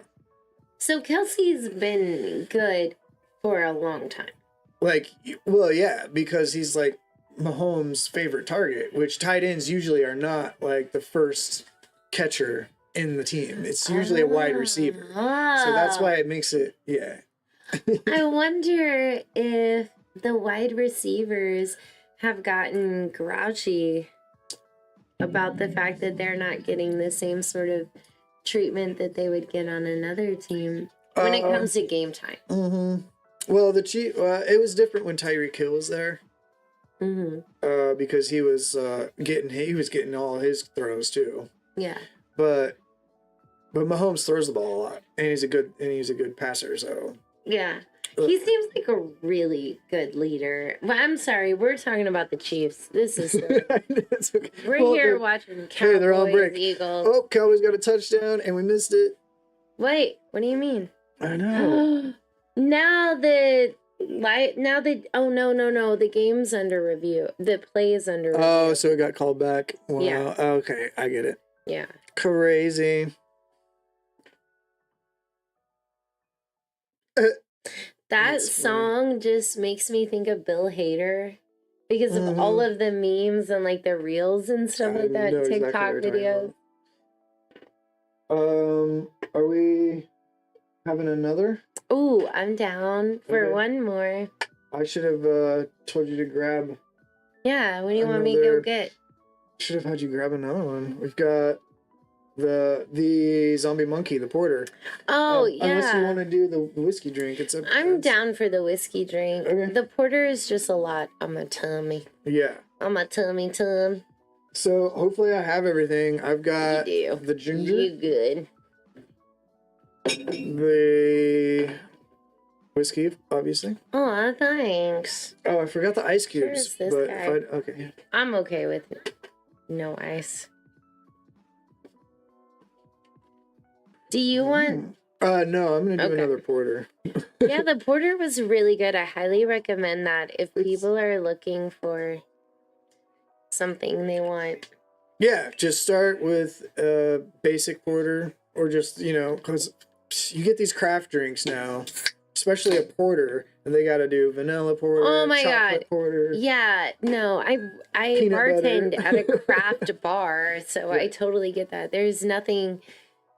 So Kelsey's been good for a long time. Like, well, yeah, because he's like Mahomes' favorite target, which tight ends usually are not like the first catcher in the team. It's usually a wide receiver. So that's why it makes it, yeah. I wonder if the wide receivers have gotten grouchy about the fact that they're not getting the same sort of treatment that they would get on another team when it comes to game time. Mm-hmm. Well, it was different when Tyreek Hill was there. Mm-hmm. Because he was getting all his throws too. Yeah. But Mahomes throws the ball a lot, and he's a good passer. So yeah, he seems like a really good leader. Well, I'm sorry, we're talking about the Chiefs. This is That's okay. We're here watching Cowboys they're on break. Eagles. Oh, Cowboys got a touchdown, and we missed it. Wait, what do you mean? I know. Now oh no, the game's under review. The play is under review. Oh, so it got called back. Wow. Yeah. Okay, I get it. Yeah. Crazy. That song just makes me think of Bill Hader because of all of the memes and like the reels and stuff like that, TikTok videos. Are we having another? Ooh, I'm down for one more. I should have told you to grab. Yeah, what do you want me to go get? Should have had you grab another one. We've got the zombie monkey, the porter. Oh, yeah. Unless you want to do the whiskey drink. I'm down for the whiskey drink. Okay. The porter is just a lot on my tummy. Yeah. On my tummy. So hopefully I have everything. I've got you do. The ginger. You good. The whiskey, obviously. Oh, thanks. Oh, I forgot the ice cubes. This but guy. Okay. I'm okay with no ice. Do you want? No, I'm gonna do another porter. Yeah, the porter was really good. I highly recommend that if people are looking for something they want. Yeah, just start with a basic porter, or just because you get these craft drinks now, especially a porter, and they got to do vanilla porter. Oh my chocolate porter. Yeah, no, I bartend at a craft bar, so I totally get that. There's nothing.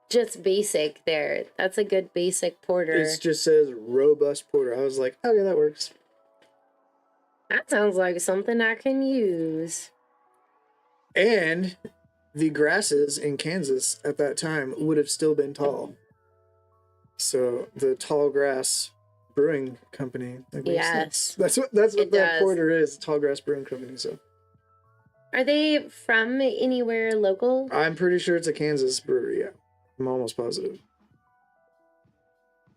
Just basic there. That's a good basic porter. It just says robust porter. I was like, okay, that works. That sounds like something I can use. And the grasses in Kansas at that time would have still been tall. So the Tall Grass Brewing Company. Yes. That's what that porter is, Tall Grass Brewing Company. So are they from anywhere local? I'm pretty sure it's a Kansas brewery, yeah. I'm almost positive.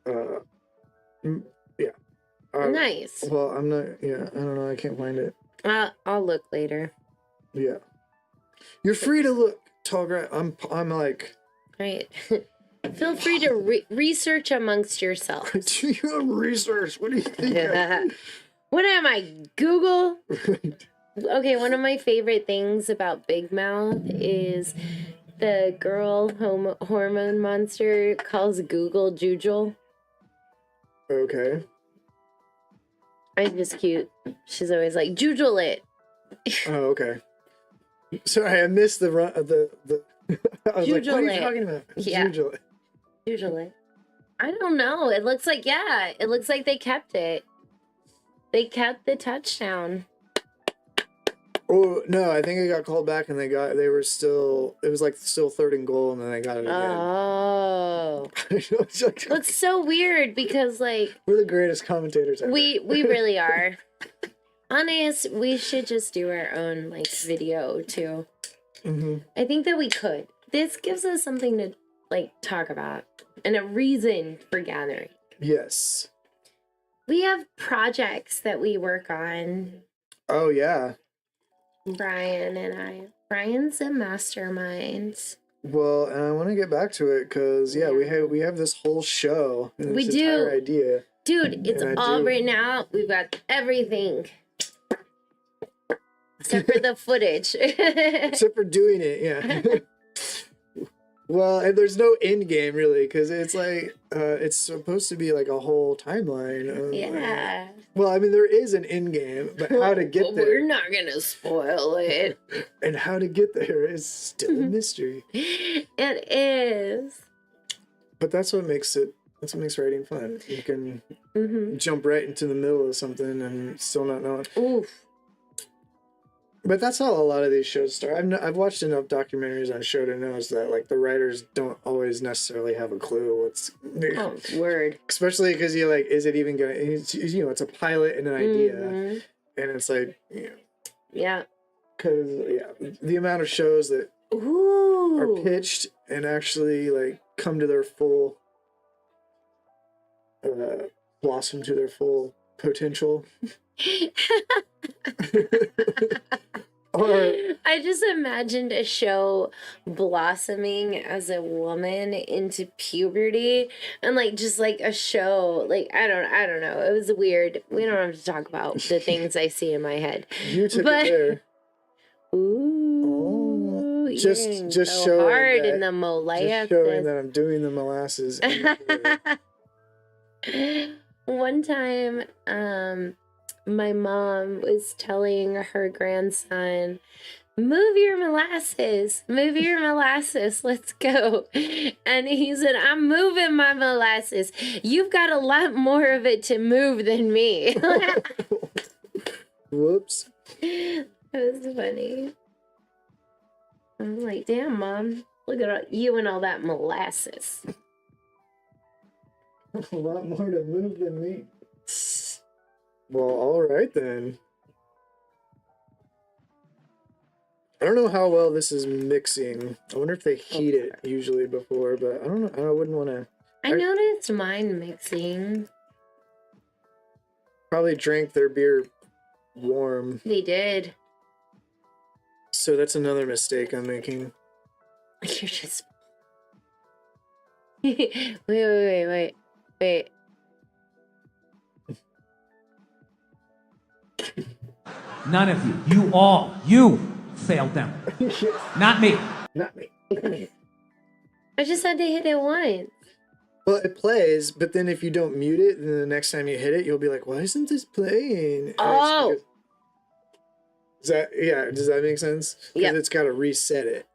Yeah. Nice. Well, I'm not. Yeah, I don't know. I can't find it. I'll look later. Yeah. You're free to look. Tall grass. I'm like. Right. Feel free to research amongst yourself. Do you have research? What do you think? What am I? Google. Okay. One of my favorite things about Big Mouth is. The girl hormone monster calls Google Jujul. Okay. I'm just cute. She's always like, Jujul it. Oh, okay. Sorry, I missed the run of the I was like, what are you talking about? Yeah. Jujul it. I don't know. It looks like they kept it. They kept the touchdown. Oh no! I think it got called back, and it was still third and goal, and then they got it again. Oh, looks so weird because like we're the greatest commentators ever. We really are. Honest, we should just do our own like video too. Mm-hmm. I think that we could. This gives us something to like talk about and a reason for gathering. Yes. We have projects that we work on. Oh yeah. Bryan and I. Bryan's a mastermind. Well, and I want to get back to it because we have this whole show. And this entire idea. Dude, it's all written out. We've got everything. Except for the footage. Except for doing it, yeah. Well, and there's no end game really, because it's like it's supposed to be like a whole timeline. Yeah. Well, I mean, there is an end game, but how to get there? We're not gonna spoil it. And how to get there is still a mystery. It is. But that's what makes writing fun. You can jump right into the middle of something and still not know it. Oof. But that's how a lot of these shows start. I've watched enough documentaries on show to know that like the writers don't always necessarily have a clue what's. Oh, word. Especially because you're like, is it even gonna? It's a pilot and an idea, and it's like, yeah. Because the amount of shows that are pitched and actually like come to their full, blossom to their full potential. I just imagined a show blossoming as a woman into puberty, and like just like a show, like I don't know. It was weird. We don't have to talk about the things I see in my head. You took it there. Ooh, just so showing hard that, in the molasses. Just showing that I'm doing the molasses. One time, my mom was telling her grandson, move your molasses, let's go. And he said, I'm moving my molasses. You've got a lot more of it to move than me. Whoops. It was funny. I'm like, damn, Mom, look at you and all that molasses. A lot more to move than me. Well, all right then. I don't know how well this is mixing. I wonder if they heat it usually before, but I don't know. I wouldn't want to. I noticed mine mixing. Probably drank their beer warm. They did. So that's another mistake I'm making. You're just. Wait. None of you. You failed them. Not me. Not me. I just had to hit it once. Well, it plays, but then if you don't mute it, then the next time you hit it, you'll be like, why isn't this playing? Oh! Does that make sense? Because it's got to reset it.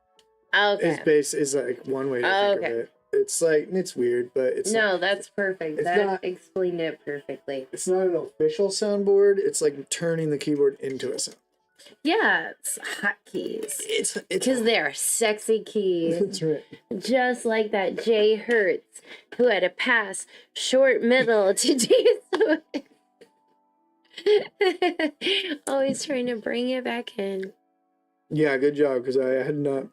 Okay. Is like one way to think of it. It's like, it's weird, but it's that's perfect. That explained it perfectly. It's not an official soundboard. It's like turning the keyboard into a sound. Yeah, it's hotkeys. It's because they're sexy keys. That's right. Just like that Jay Hertz, who had to pass short middle to do so. Always trying to bring it back in. Yeah, good job, because I had not.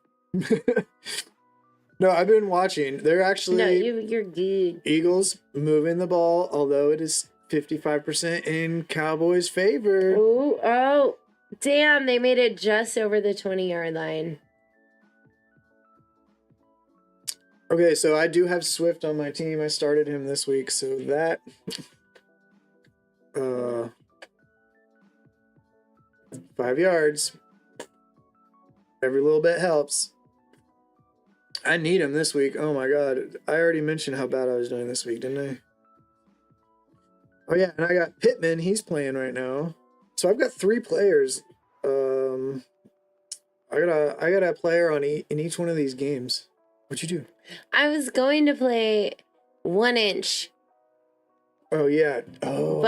No, I've been watching. They're actually. No, you're good. Eagles moving the ball, although it is 55% in Cowboys' favor. Oh, damn! They made it just over the 20-yard line. Okay, so I do have Swift on my team. I started him this week, so that. 5 yards. Every little bit helps. I need him this week. Oh my god. I already mentioned how bad I was doing this week, didn't I? Oh yeah, and I got Pittman. He's playing right now. So I've got 3 players. I got a player in each one of these games. What'd you do? I was going to play 1 inch. Oh yeah. Oh.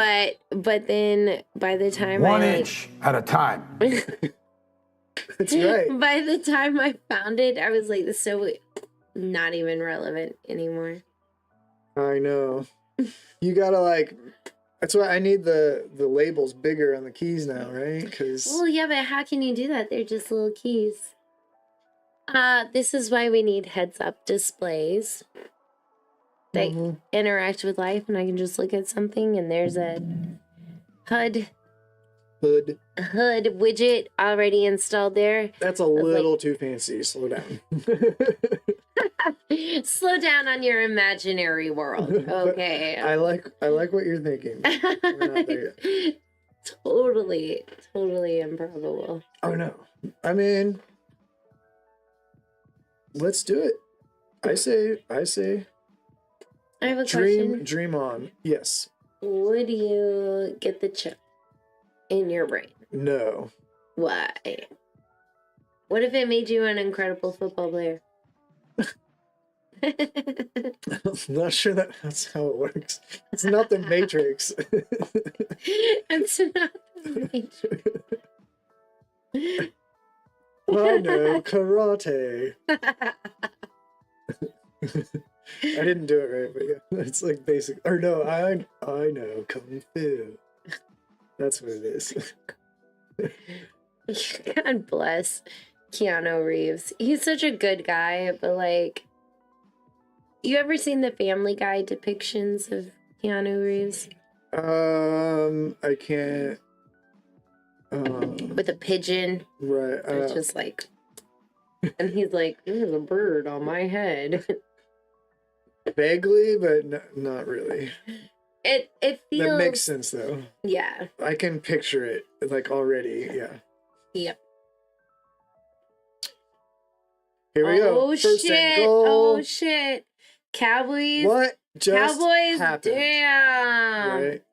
But then by the time 1 inch at a time. That's right. By the time I found it, I was like, this is so not even relevant anymore. I know. You gotta that's why I need the labels bigger on the keys now, right? Well, yeah, but how can you do that? They're just little keys. This is why we need heads-up displays that interact with life, and I can just look at something, and there's a HUD widget already installed there. That's a little too fancy. Slow down. Slow down on your imaginary world. Okay. I like what you're thinking. We're not there yet. Totally improbable. Oh no. I mean, let's do it. I say I have a question. Dream on. Yes. Would you get the chip in your brain? No. Why? What if it made you an incredible football player? I'm not sure that's how it works. It's not the Matrix. It's not the Matrix. Oh no, karate. I didn't do it right, but yeah, it's like basic. Or no, I know kung fu. That's what it is. God bless Keanu Reeves. He's such a good guy, but like, you ever seen the Family Guy depictions of Keanu Reeves? I can't. With a pigeon, Right. it's just like, and he's like, "There's a bird on my head." Vaguely, but not really. It feels. That makes sense though. Yeah. I can picture it like already. Yeah. Yep. Here we go. Oh shit! Oh shit! Cowboys. What just Cowboys? happened? Damn. Right.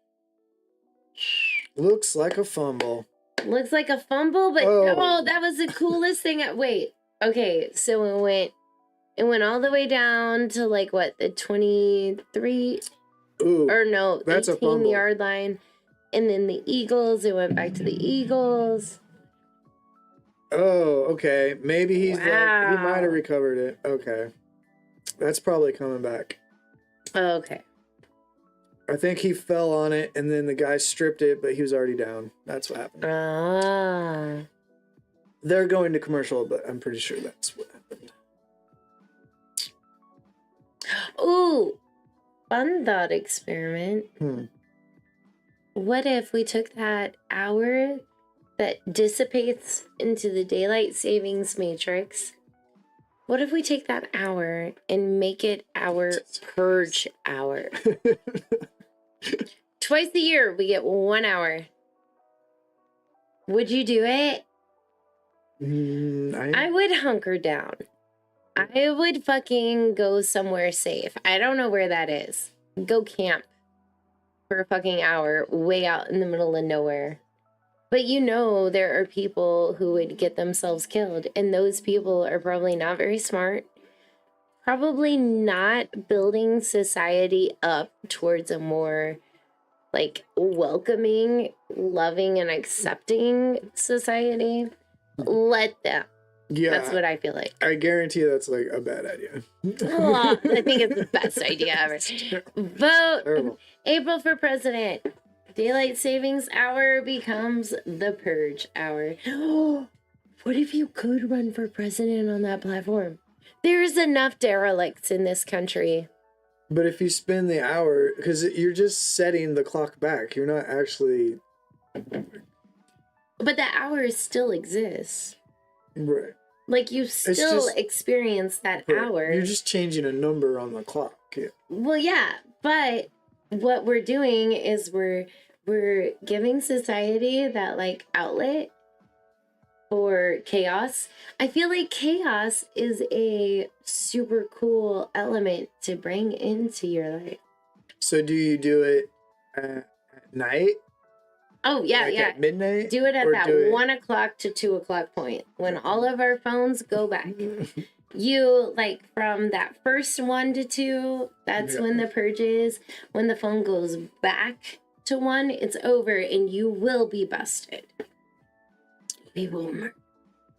Looks like a fumble. Looks like a fumble, but oh, that was the coolest thing. Wait. Okay, so it went all the way down to like what, the 23? Ooh, or no, that's 18-yard line. And then the Eagles, it went back to the Eagles. Oh, okay. Maybe he's like, he might have recovered it. Okay. That's probably coming back. Okay. I think he fell on it and then the guy stripped it, but he was already down. That's what happened. They're going to commercial, but I'm pretty sure that's what happened. Ooh, fun thought experiment. What if we took that hour that dissipates into the daylight savings matrix? What if we take that hour and make it our purge hour? Twice a year, we get 1 hour. Would you do it? I would hunker down. I would fucking go somewhere safe. I don't know where that is. Go camp for a fucking hour way out in the middle of nowhere. But you know there are people who would get themselves killed, and those people are probably not very smart. Probably not building society up towards a more like welcoming, loving, and accepting society. Let them. Yeah, that's what I feel like. I guarantee that's like a bad idea. Oh, I think it's the best idea ever. Vote Terrible. April for president. Daylight savings hour becomes the purge hour. What if you could run for president on that platform? There's enough derelicts in this country. But if you spend the hour, because you're just setting the clock back, you're not actually. But the hour still exists. Right. Like you still experience that hour. You're just changing a number on the clock. Yeah. Well, yeah, but what we're doing is we're giving society that like outlet for chaos. I feel like chaos is a super cool element to bring into your life. So do you do it at night? Oh, yeah, like yeah. At midnight? Do it at that 1 o'clock to 2 o'clock point when all of our phones go back. You, like, from that first 1 to 2, that's when the purge is. When the phone goes back to 1, it's over and you will be busted. We will.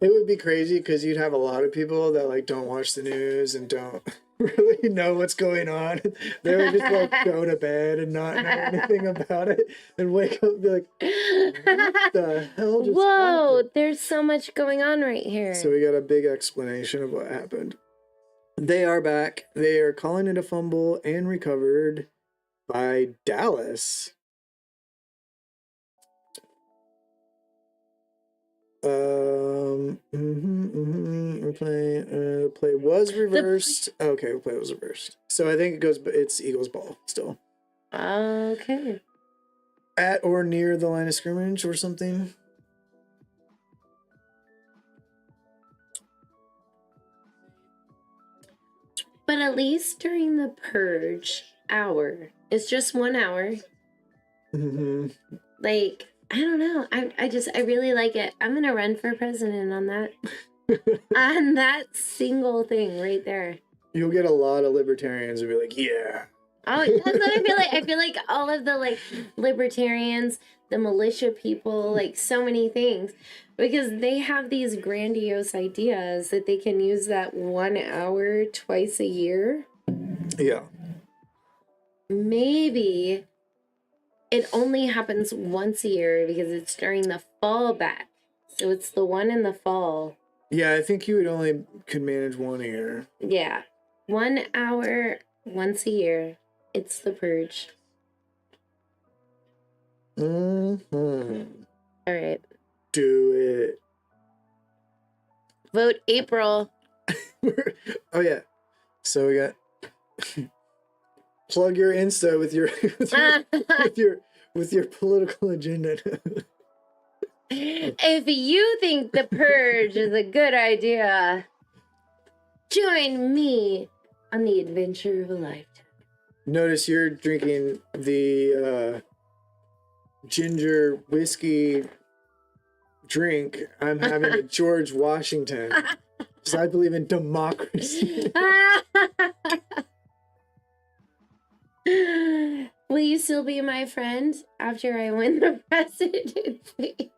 It would be crazy because you'd have a lot of people that, like, don't watch the news and don't really know what's going on. They would just like go to bed and not know anything about it and wake up and be like, what the hell just happened? There's so much going on right here. So we got a big explanation of what happened. They are back. They are calling it a fumble and recovered by Dallas. Play was reversed. Okay, play was reversed. So I think it's Eagles ball still. Okay. At or near the line of scrimmage or something. But at least during the purge hour, it's just 1 hour. Like, I don't know. I really like it. I'm gonna run for president on that. On that single thing right there. You'll get a lot of libertarians who be like, yeah. Oh, that's what I feel like. I feel like all of the like libertarians, the militia people, like so many things, because they have these grandiose ideas that they can use that 1 hour twice a year. Yeah. Maybe it only happens once a year because it's during the fall back. So it's the one in the fall. Yeah, I think you could manage 1 year. Yeah. 1 hour once a year. It's the purge. All right. Do it. Vote April. Oh yeah. So we got plug your Insta with your with your political agenda. If you think the purge is a good idea, join me on the adventure of a lifetime. Notice you're drinking the ginger whiskey drink. I'm having a George Washington. Because I believe in democracy. Will you still be my friend after I win the presidency?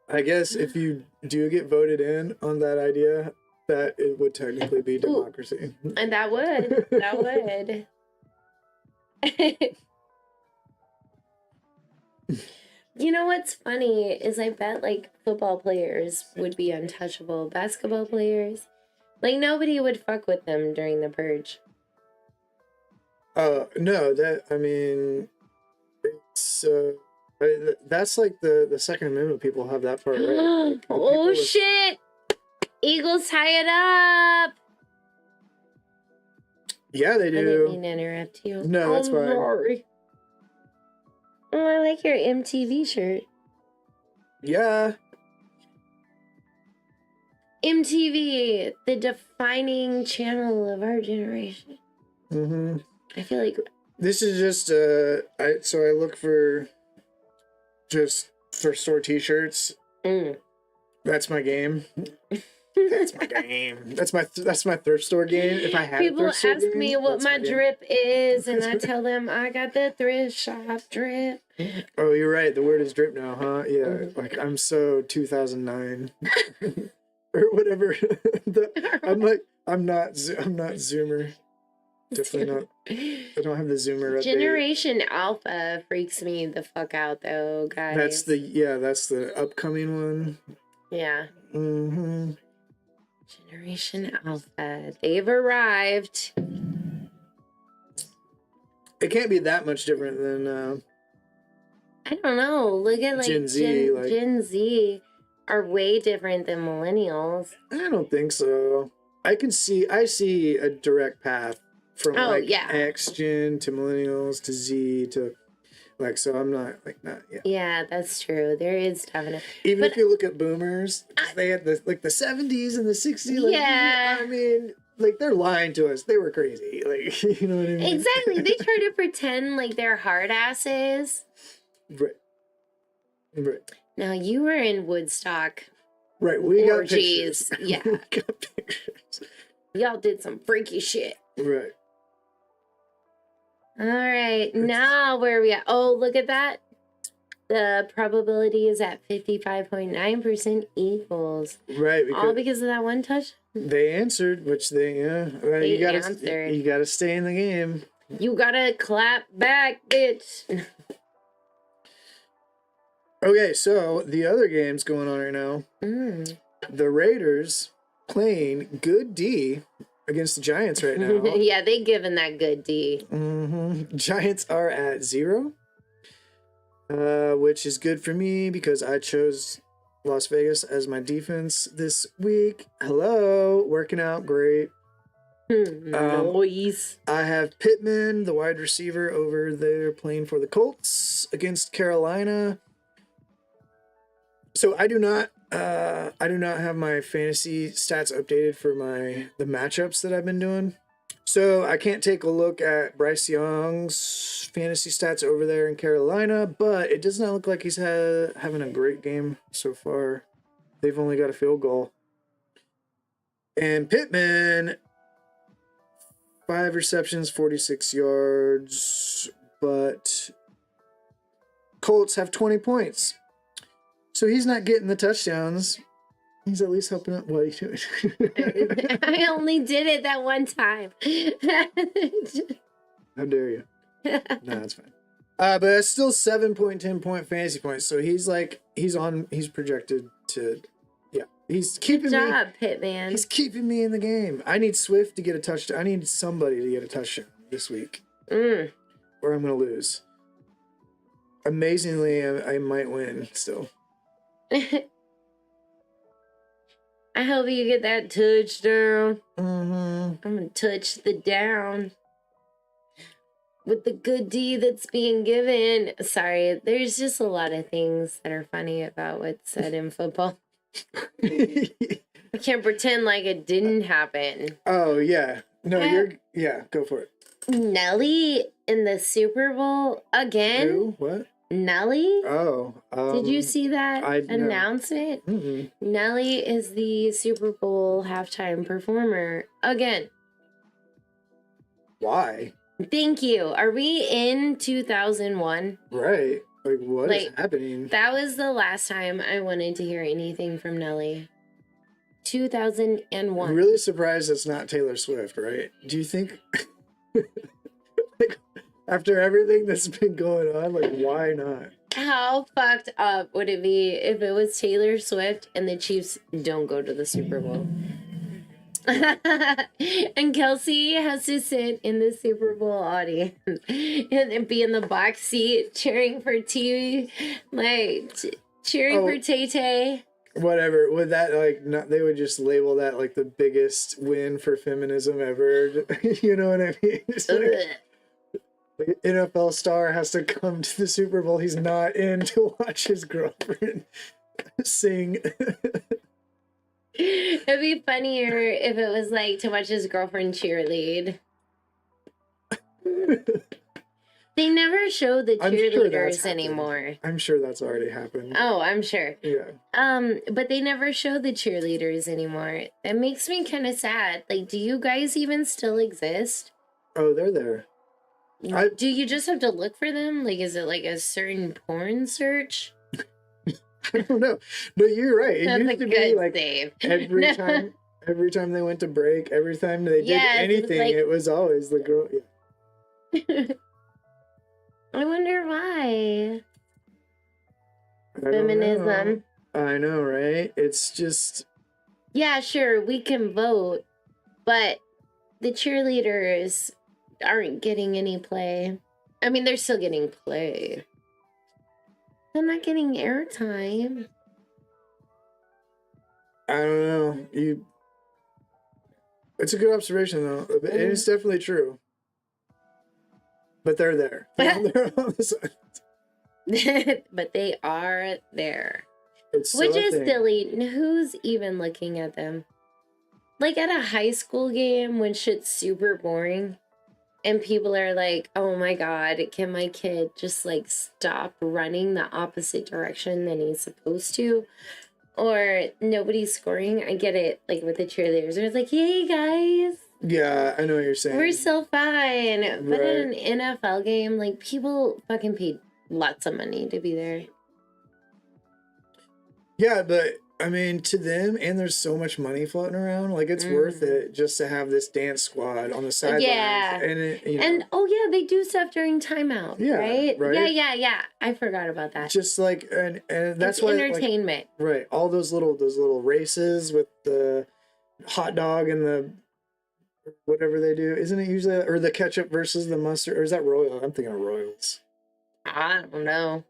I guess if you do get voted in on that idea, that it would technically be democracy. Ooh, and that would. That would. You know what's funny is I bet like football players would be untouchable. Basketball players, like nobody would fuck with them during the purge. No, it's that's like the Second Amendment people have that part right. Like, oh shit! Eagles tie it up. Yeah, they do. I didn't mean to interrupt you. No, that's fine. Sorry. Oh, I like your MTV shirt. Yeah. MTV, the defining channel of our generation. Mm-hmm. I feel like this is just I look for just thrift store t-shirts. That's my game. That's my game. That's my thrift store game. If I had people a thrift store ask game, me what my drip is, and I tell them I got the thrift shop drip. Oh, you're right. The word is drip now, huh? Yeah. Like I'm so 2009 or whatever. I'm not Zoomer. Definitely not. I don't have the Zoomer. Generation Alpha freaks me the fuck out, though, guys. That's the upcoming one. Yeah. Mm-hmm. Generation Alpha. They've arrived. It can't be that much different than I don't know. Look at like Gen Z. Gen Z are way different than millennials. I don't think so. I see a direct path from X Gen to millennials to Z to so I'm not yeah. Yeah, that's true. There is definitely. If you look at boomers, they had the 70s and the 60s. Yeah. I mean, they're lying to us. They were crazy. You know what I mean? Exactly. They try to pretend like they're hard asses. Right. Now you were in Woodstock. Right. We got orgies. pictures. Yeah. We got pictures. Y'all did some freaky shit. Right. All right. Now where are we at? Oh, look at that. The probability is at 55.9% Eagles. Right. All because of that one touch? They answered, which you gotta stay in the game. You gotta clap back, bitch. Okay, so the other game's going on right now. The Raiders playing good D against the Giants right now. Yeah, they giving that good D. Giants are at 0. which is good for me because I chose Las Vegas as my defense this week. Hello, working out great. Noise. I have Pittman, the wide receiver, over there playing for the Colts against Carolina. So I do not have my fantasy stats updated for the matchups that I've been doing. So I can't take a look at Bryce Young's fantasy stats over there in Carolina, but it does not look like he's having a great game so far. They've only got a field goal. And Pittman, 5 receptions, 46 yards, but Colts have 20 points. So he's not getting the touchdowns. He's at least helping out. What are you doing? I only did it that one time. How dare you? No, that's fine. But it's still 7.10 point fantasy points. So he's projected to, he's keeping Good job, Pittman. He's keeping me in the game. I need Swift to get a touchdown. I need somebody to get a touchdown this week. Or I'm going to lose. Amazingly, I might win still. I hope you get that touchdown. Mm-hmm. I'm going to touch the down with the good D that's being given. Sorry, there's just a lot of things that are funny about what's said in football. I can't pretend like it didn't happen. Oh, yeah. No, go for it. Nelly in the Super Bowl again? Who? What? Nelly? Oh. Did you see that announcement? Mm-mm. Nelly is the Super Bowl halftime performer again. Why? Thank you. Are we in 2001? Right. Like, what is happening? That was the last time I wanted to hear anything from Nelly. 2001. I'm really surprised it's not Taylor Swift, right? Do you think... like, after everything that's been going on, like, why not? How fucked up would it be if it was Taylor Swift and the Chiefs don't go to the Super Bowl? And Kelsey has to sit in the Super Bowl audience and be in the box seat cheering for TV, cheering for Tay-Tay. Whatever. Would that, they would just label that, like, the biggest win for feminism ever. You know what I mean? It's like, the NFL star has to come to the Super Bowl. He's not in to watch his girlfriend sing. It'd be funnier if it was like to watch his girlfriend cheerlead. They never show the cheerleaders anymore. I'm sure that's already happened. Oh, I'm sure. Yeah. But they never show the cheerleaders anymore. It makes me kind of sad. Like, do you guys even still exist? Oh, they're there. Do you just have to look for them? Like, is it like a certain porn search? I don't know. No, you're right. It That's used a to good be like save. every time they went to break, every time they did anything, it was always the girl. Yeah. I wonder why. Feminism. I know, right? It's just... Yeah, sure, we can vote, but the cheerleaders aren't getting any play. I mean, they're still getting play. They're not getting airtime. I don't know. It's a good observation, though. And it's definitely true. But they're there. They're on the side. But they are there. It's Which is silly. Who's even looking at them? Like at a high school game when shit's super boring and people are like, oh my God, can my kid just like stop running the opposite direction than he's supposed to? Or nobody's scoring. I get it. Like with the cheerleaders, they're like, hey guys. Yeah, I know what you're saying. We're so fine. But in an NFL game, like people fucking paid lots of money to be there. Yeah, but I mean, to them, and there's so much money floating around, like it's worth it just to have this dance squad on the sidelines. Yeah. And oh yeah, they do stuff during timeout. Yeah, right? Yeah. I forgot about that. Just like and that's it's why entertainment. Like, right. All those little races with the hot dog and the whatever they do. Isn't it usually or the ketchup versus the mustard, or is that Royal? I'm thinking of Royals. I don't know.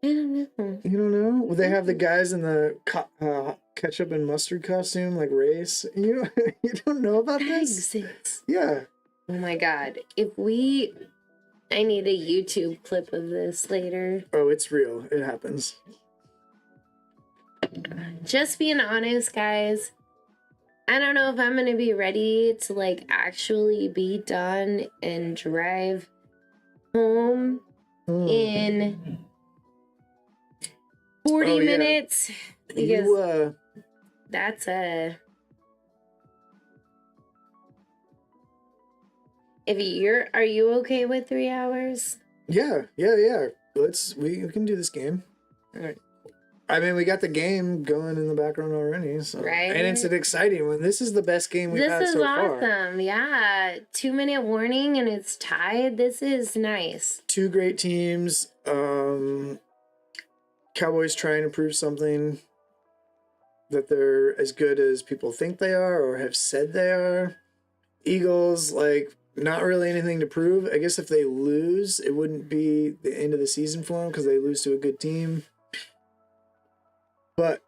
I don't know. You don't know? Well, they have the guys in the ketchup and mustard costume, like race. You don't know about this? Yeah. Oh my god. I need a YouTube clip of this later. Oh, it's real. It happens. Just being honest, guys. I don't know if I'm going to be ready to like actually be done and drive home in 40 minutes. Because that's a... Are you okay with 3 hours? Yeah. We can do this game. All right. I mean, we got the game going in the background already, so. Right. And it's an exciting one. This is the best game we've had so far. This is awesome. Yeah. 2-minute warning and it's tied. This is nice. 2 great teams. Cowboys trying to prove something that they're as good as people think they are or have said they are. Eagles, like, not really anything to prove. I guess if they lose, it wouldn't be the end of the season for them because they lose to a good team. But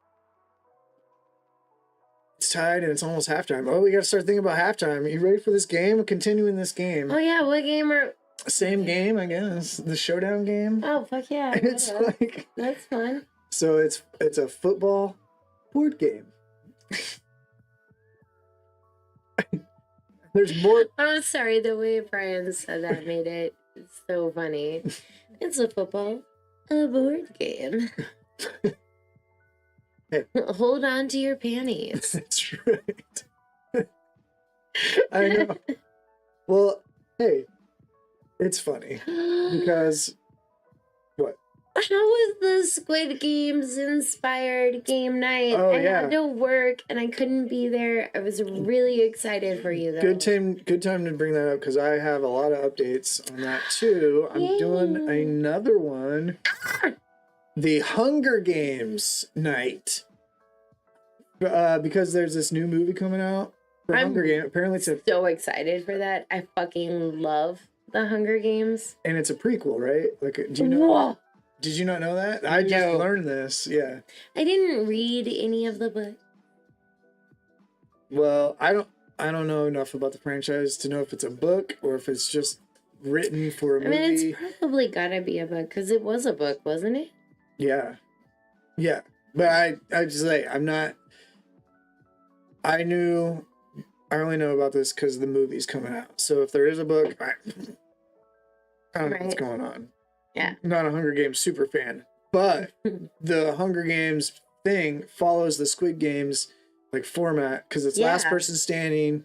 it's tied and it's almost halftime. Oh, we got to start thinking about halftime. Are you ready for this game? We're continuing this game. Oh, yeah. What game are... Same game, I guess. The showdown game. Oh, fuck yeah. It's like... That's fun. So it's a football board game. There's more... I'm sorry. The way Brian said that made it so funny. It's a football board game. Hey. Hold on to your panties. That's right. I know. Well, hey, it's funny because what? How was the Squid Games inspired game night? Oh, I had to work and I couldn't be there. I was really excited for you though. Good time to bring that up because I have a lot of updates on that too. I'm doing another one. The Hunger Games night. Because there's this new movie coming out for Hunger Games. Apparently it's so excited for that. I fucking love the Hunger Games. And it's a prequel, right? Like, do you know? Whoa. Did you not know that? I just learned this. Yeah. I didn't read any of the book. Well, I don't know enough about the franchise to know if it's a book or if it's just written for a movie. I mean, it's probably gotta be a book because it was a book, wasn't it? Yeah. Yeah. But I just say, I'm not... I only know about this because the movie's coming out. So if there is a book, I don't know what's going on. Yeah. I'm not a Hunger Games super fan. But the Hunger Games thing follows the Squid Games like format because it's last person standing.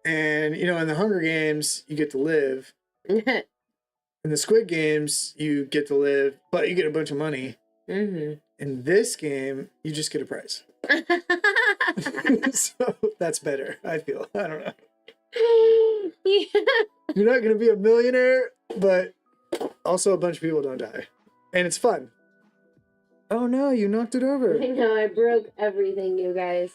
And, in the Hunger Games, you get to live. In the Squid Games, you get to live, but you get a bunch of money. Mm-hmm. In this game, you just get a prize. So that's better, I feel. I don't know. You're not going to be a millionaire, but also a bunch of people don't die. And it's fun. Oh no, you knocked it over. I know, I broke everything, you guys.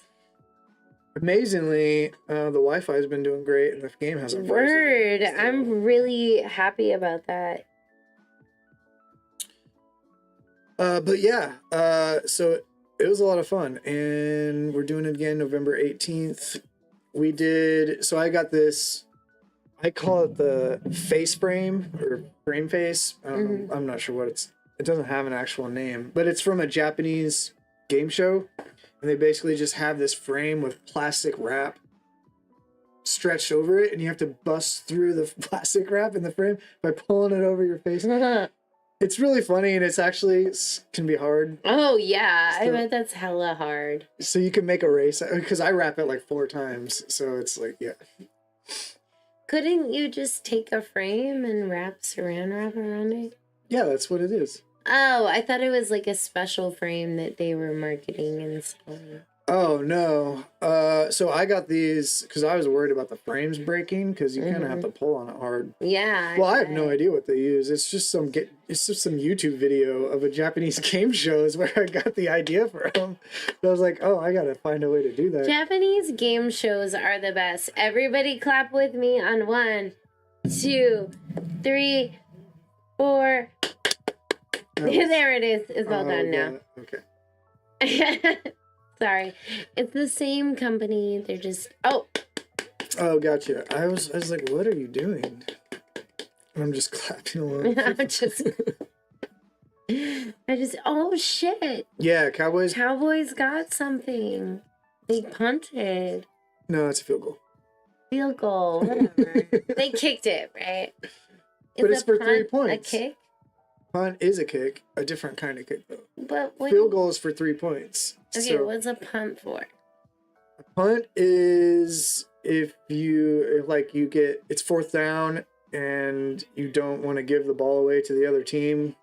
Amazingly, the Wi-Fi has been doing great and the game hasn't frozen. Word. So. I'm really happy about that. But yeah, so it was a lot of fun and we're doing it again November 18th. So I got this, I call it the face frame or frame face. I'm not sure it doesn't have an actual name, but it's from a Japanese game show. And they basically just have this frame with plastic wrap stretched over it, and you have to bust through the plastic wrap in the frame by pulling it over your face. It's really funny, and it's actually can be hard. Oh, yeah. I bet that's hella hard. So you can make a race, because I wrap it like 4 times, so it's like, yeah. Couldn't you just take a frame and wrap around it? Yeah, that's what it is. Oh, I thought it was like a special frame that they were marketing and selling. Oh, no. So I got these because I was worried about the frames breaking because you kind of have to pull on it hard. Yeah. Well, I have no idea what they use. It's just some YouTube video of a Japanese game show is where I got the idea from. I was like, oh, I got to find a way to do that. Japanese game shows are the best. Everybody clap with me on 1, 2, 3, 4... There it is. It's all done now. Okay. Sorry. It's the same company. They're just... Oh, gotcha. I was like, what are you doing? And I'm just clapping along. Oh, shit. Yeah, Cowboys. Cowboys got something. They punted. No, it's a field goal. Field goal. Whatever. They kicked it, right? But it's for 3 points. A kick? Punt is a kick. A different kind of kick, though. But field goal is for 3 points. Okay, so, what's a punt for? A punt is if you get, it's 4th down and you don't want to give the ball away to the other team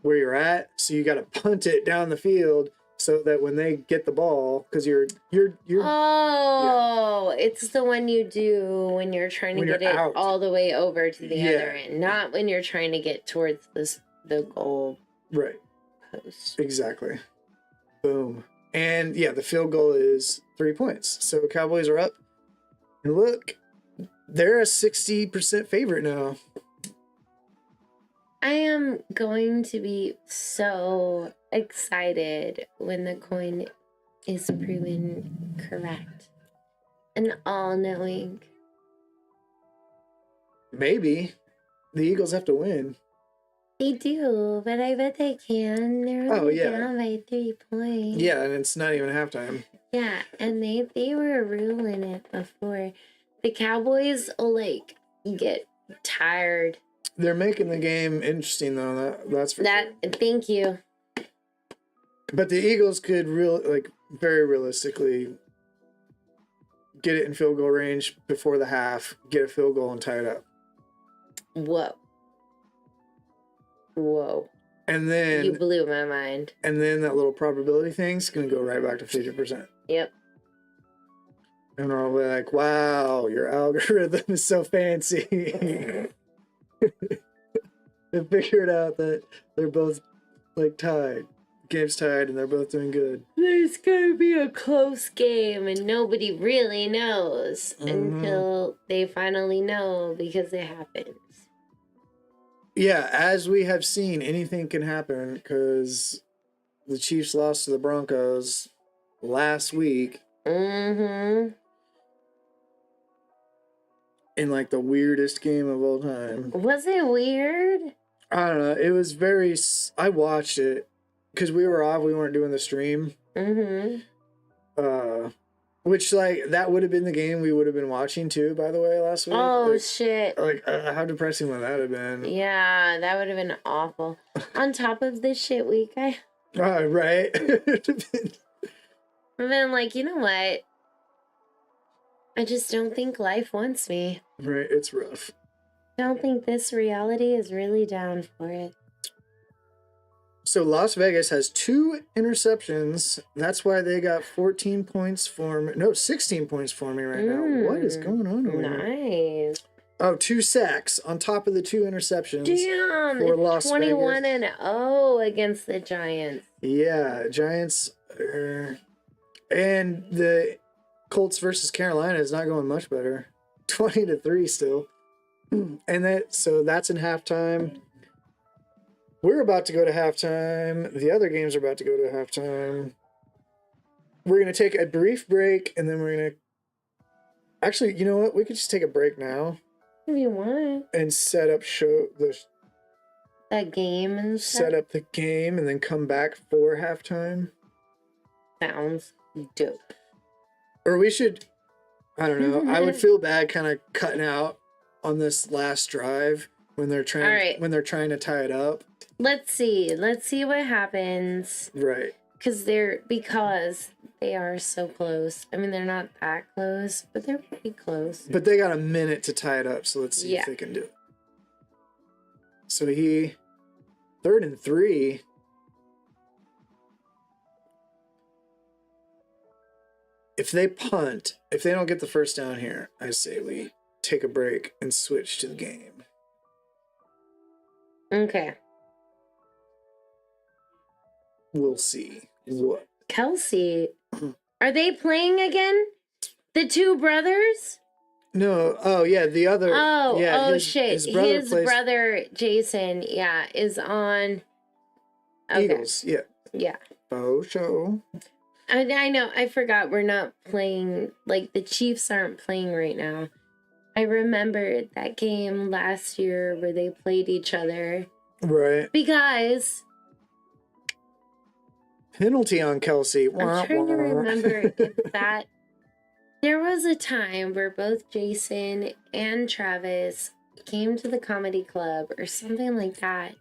where you're at, so you got to punt it down the field so that when they get the ball, because you're it's the one you do when you're trying to get it out all the way over to the other end, not when you're trying to get towards the goal post. Exactly. Boom. And yeah, the field goal is 3 points, so Cowboys are up. And look, they're a 60% favorite now. I am going to be so excited when the coin is proven correct and all-knowing. Maybe. The Eagles have to win. They do, but I bet they can. They're only down by 3 points. Yeah, and it's not even halftime. Yeah, and they were ruling it before. The Cowboys will, get tired. They're making the game interesting, though. That's for sure. Thank you. But the Eagles could very realistically get it in field goal range before the half, get a field goal and tie it up. Whoa. And then... You blew my mind. And then that little probability thing's going to go right back to 50%. Yep. And I'll be like, wow, your algorithm is so fancy. They figured out that they're both tied. Game's tied and they're both doing good. There's gonna be a close game and nobody really knows until they finally know, because it happens. Yeah, as we have seen, anything can happen because the Chiefs lost to the Broncos last week. In the weirdest game of all time. Was it weird? I don't know. It was I watched it because we were off. We weren't doing the stream. Which that would have been the game we would have been watching too, by the way, last week. Oh, shit. How depressing would that have been? Yeah, that would have been awful. On top of this shit week, right. I've been like, you know what? I just don't think life wants me. Right, it's rough. I don't think this reality is really down for it. So Las Vegas has 2 interceptions. That's why they got 16 points for me right now. What is going on over here? Nice. Oh, 2 sacks on top of the 2 interceptions. Damn, for Las 21 Vegas. and 0 against the Giants. Yeah, Giants. And the Colts versus Carolina is not going much better. 20-3 still. And that's in halftime. We're about to go to halftime. The other games are about to go to halftime. We're going to take a brief break, and then we're going to... Actually, you know what? We could just take a break now. If you want. And set up that game and stuff. Set up the game, and then come back for halftime. Sounds dope. Or we should... I don't know. I would feel bad kind of cutting out on this last drive when they're trying to tie it up. Let's see what happens. Right. Because they are so close. I mean, they're not that close, but they're pretty close. But they got a minute to tie it up, so let's see if they can do it. So 3rd and 3. If they punt, if they don't get the first down here, I say we take a break and switch to the game. Okay. We'll see. What? Kelsey, are they playing again? The 2 brothers? No. Oh, yeah. The other. Shit. His brother, Jason, is on Okay. Eagles, yeah. Yeah. Oh, show. I know. I forgot we're not playing. Like, the Chiefs aren't playing right now. I remember that game last year where they played each other. Right. Because... penalty on Kelsey. I'm trying to remember if that... There was a time where both Jason and Travis came to the comedy club or something like that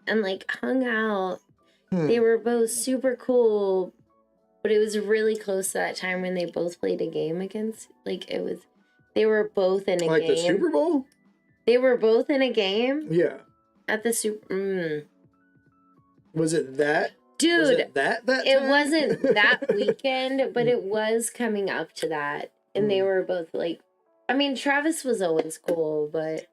and, like, hung out. They were both super cool, but it was really close to that time when they both played a game against... Like, it was... They were both in a game. Like the Super Bowl? They were both in a game? Yeah. At the Super... Was it that? Dude, was it that time? It wasn't that weekend, but it was coming up to that. And they were both like, I mean, Travis was always cool, but.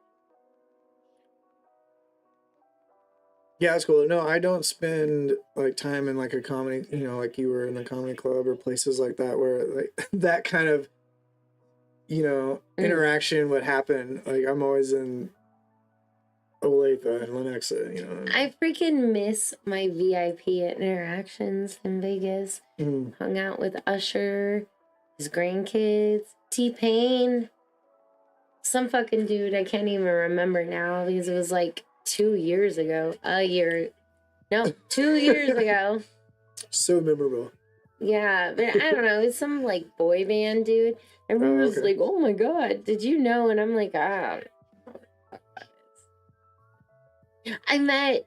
Yeah, it's cool. No, I don't spend like time in like a comedy, like you were in the comedy club or places like that where like that kind of, interaction would happen. Like I'm always in Olathe and Lenexa, I freaking miss my VIP interactions in Vegas. Hung out with Usher, his grandkids, T-Pain, some fucking dude I can't even remember now because it was like 2 years ago. 2 years ago. So memorable. Yeah, but I don't know. It's some like boy band dude. Everyone was like, "Oh my god, did you know?" And I'm like, "Ah." I met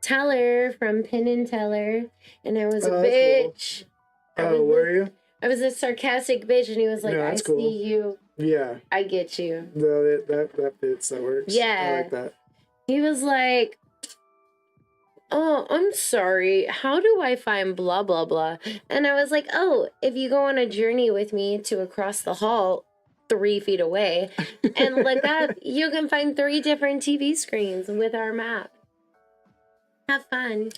Teller from Penn and Teller, and I was a bitch. Cool. Were you? I was a sarcastic bitch, and he was like, "I cool. see you. Yeah. I get you." No, that fits. That works. Yeah. I like that. He was like, "Oh, I'm sorry. How do I find blah, blah, blah?" And I was like, "Oh, if you go on a journey with me to across the hall 3 feet away and look up, you can find 3 different TV screens with our map. Have fun."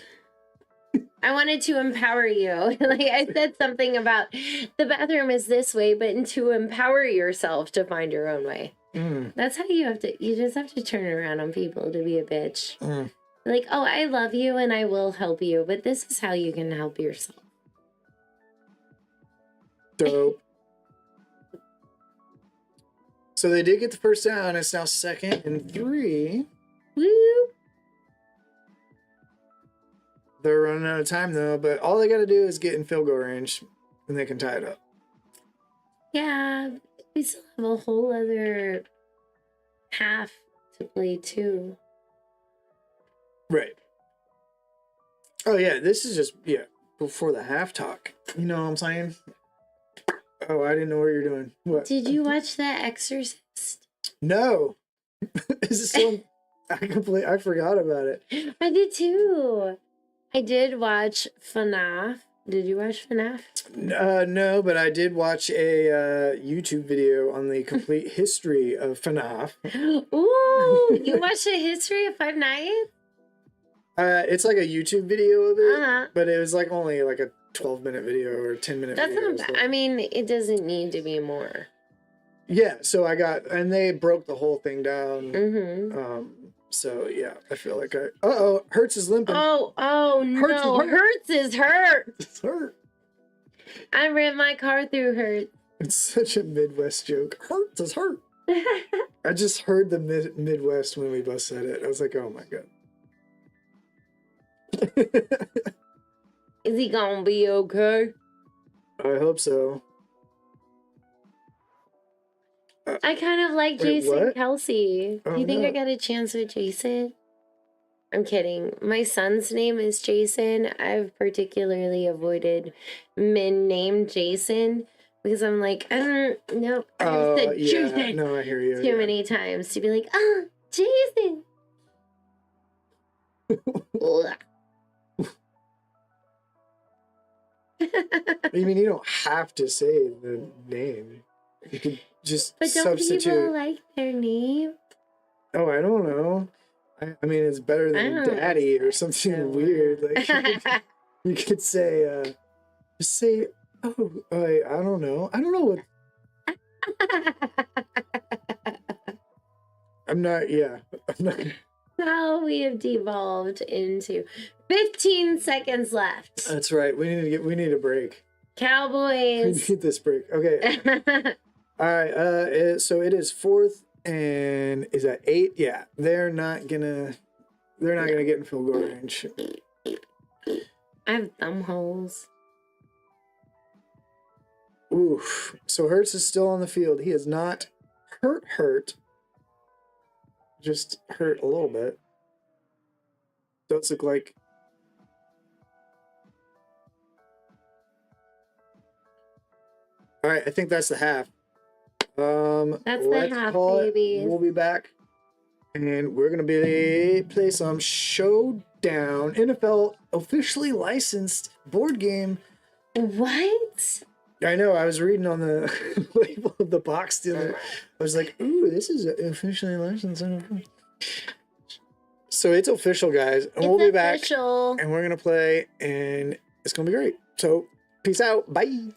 I wanted to empower you. Like I said something about the bathroom is this way, but to empower yourself to find your own way. That's how you just have to turn around on people to be a bitch. Like, "Oh, I love you and I will help you, but this is how you can help yourself." Dope. So they did get the first down. It's now 2nd and 3. Woo! They're running out of time though, but all they got to do is get in field goal range, and they can tie it up. Yeah, we still have a whole other half to play too. Right. Oh yeah, this is just before the half talk. You know what I'm saying? Oh, I didn't know what you're doing. What? Did you watch The Exorcist? No. Is it still? I forgot about it. I did too. I did watch FNAF. Did you watch FNAF? No, but I did watch a YouTube video on the complete history of FNAF. Ooh, you watched a history of Five Nights? It's like a YouTube video of it, Uh-huh. but it was like only like a 12-minute video or 10-minute That's video. not bad. I mean, it doesn't need to be more. Yeah, so and they broke the whole thing down. Mm-hmm. So yeah, I feel like Hertz is limping. Oh no, Hertz is hurt. It's hurt. I ran my car through Hertz. It's such a Midwest joke. Hertz is hurt. I just heard the Midwest when we both said it. I was like, oh my god. Is he gonna be okay? I hope so. I kind of like Jason Kelsey. Oh, Do you think no. I got a chance with Jason? I'm kidding. My son's name is Jason. I've particularly avoided men named Jason because I'm like, I don't know. I've said Jason no, I hear you. too many times to be like, Jason. I mean, you don't have to say the name. You could just But don't substitute. people like their name? Oh, I don't know. I mean, it's better than daddy or something weird. Like you could say, just say, I don't know. I don't know what. I'm not. How we have devolved into 15 seconds left. That's right. We need a break. We Cowboys. need this break. Okay. All right. So it is 4th and is that 8? Yeah. They're not gonna get in field goal range. I have thumb holes. Oof. So Hurts is still on the field. He is not hurt. Just hurt a little bit. Does look like. All right, I think that's the half. That's the half, baby. We'll be back, and we're gonna play some Showdown NFL officially licensed board game. What? I know. I was reading on the label of the box the other. I was like, "Ooh, this is officially licensed." So it's official, guys, and we'll be back, and we're gonna play, and it's gonna be great. So, peace out. Bye.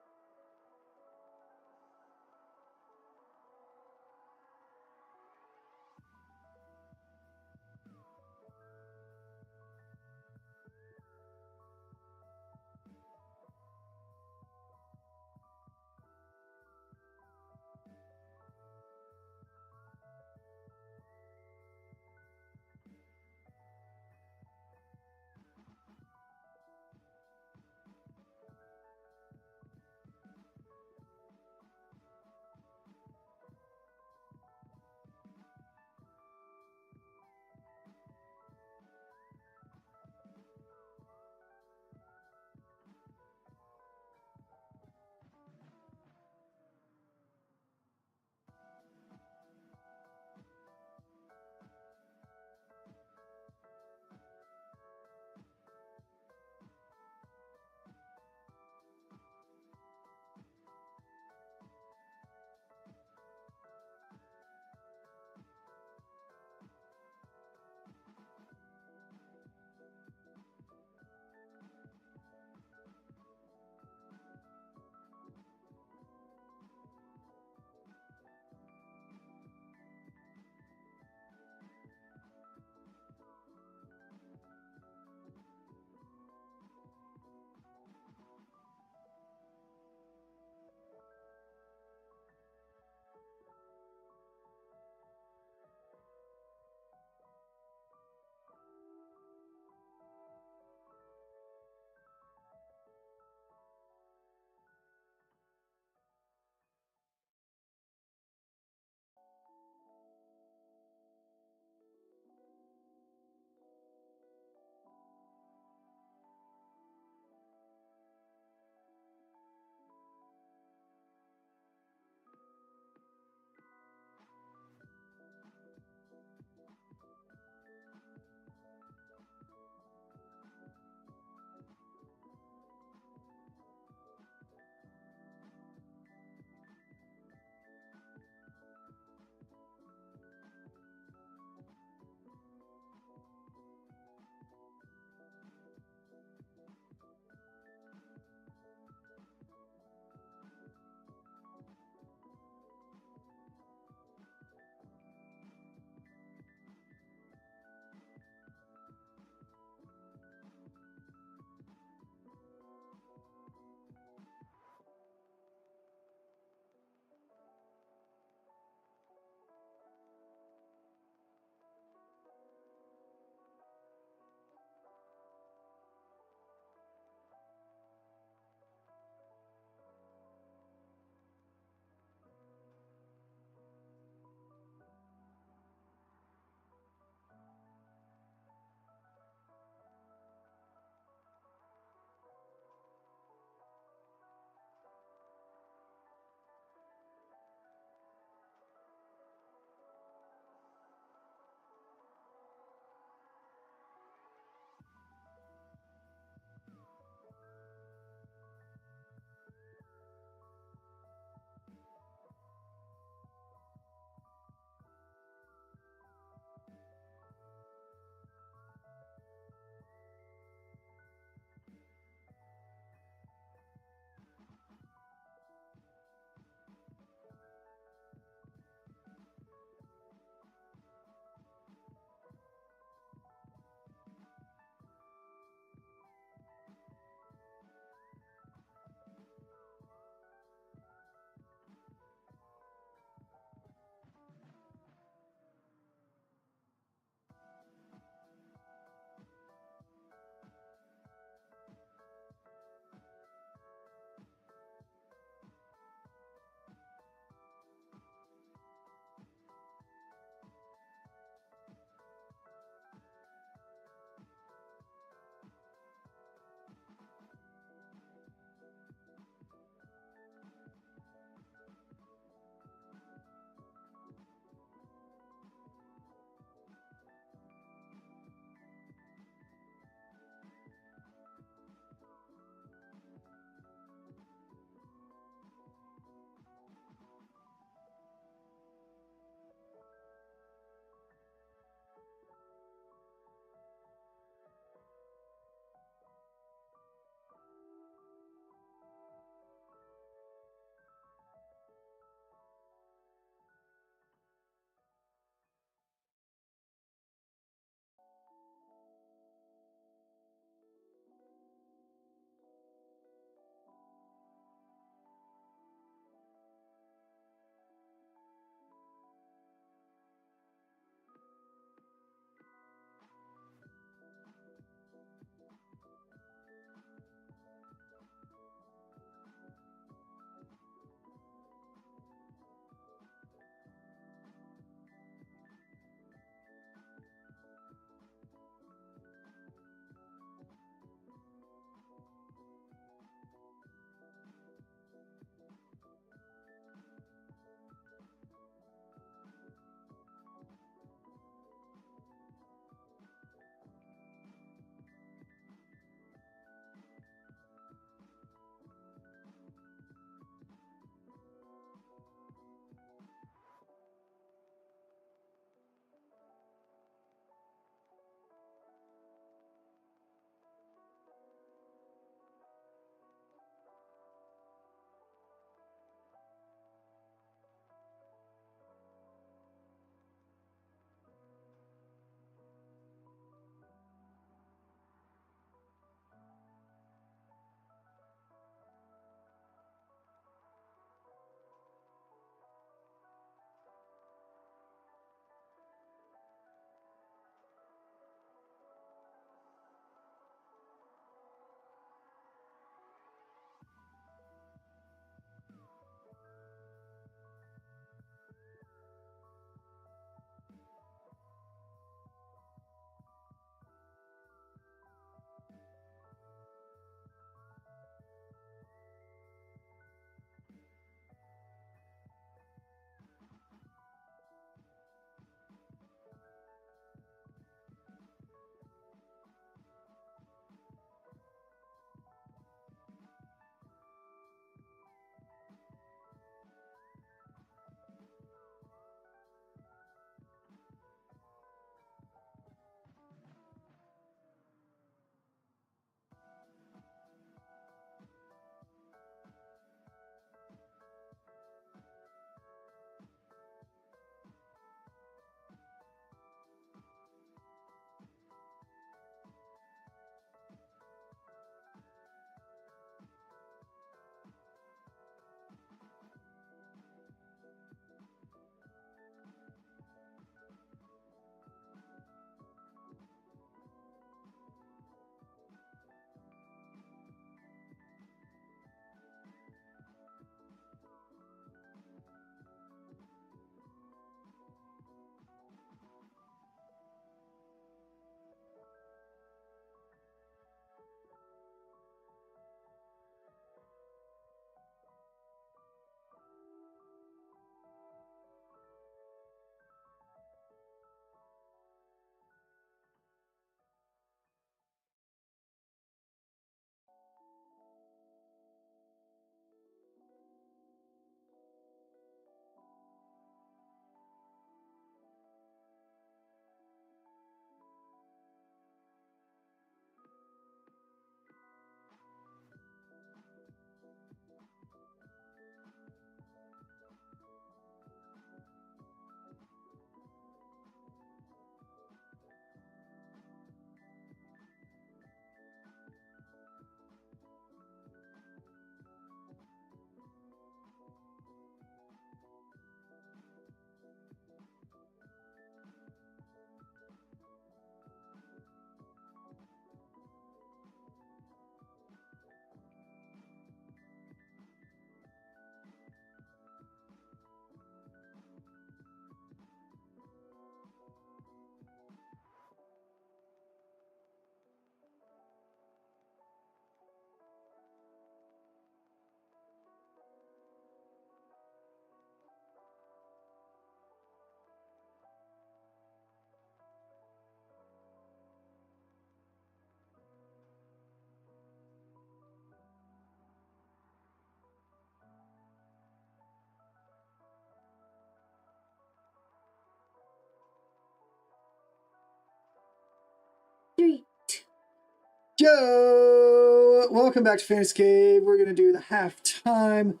Yo! Welcome back to Fantasy Cave. We're going to do the halftime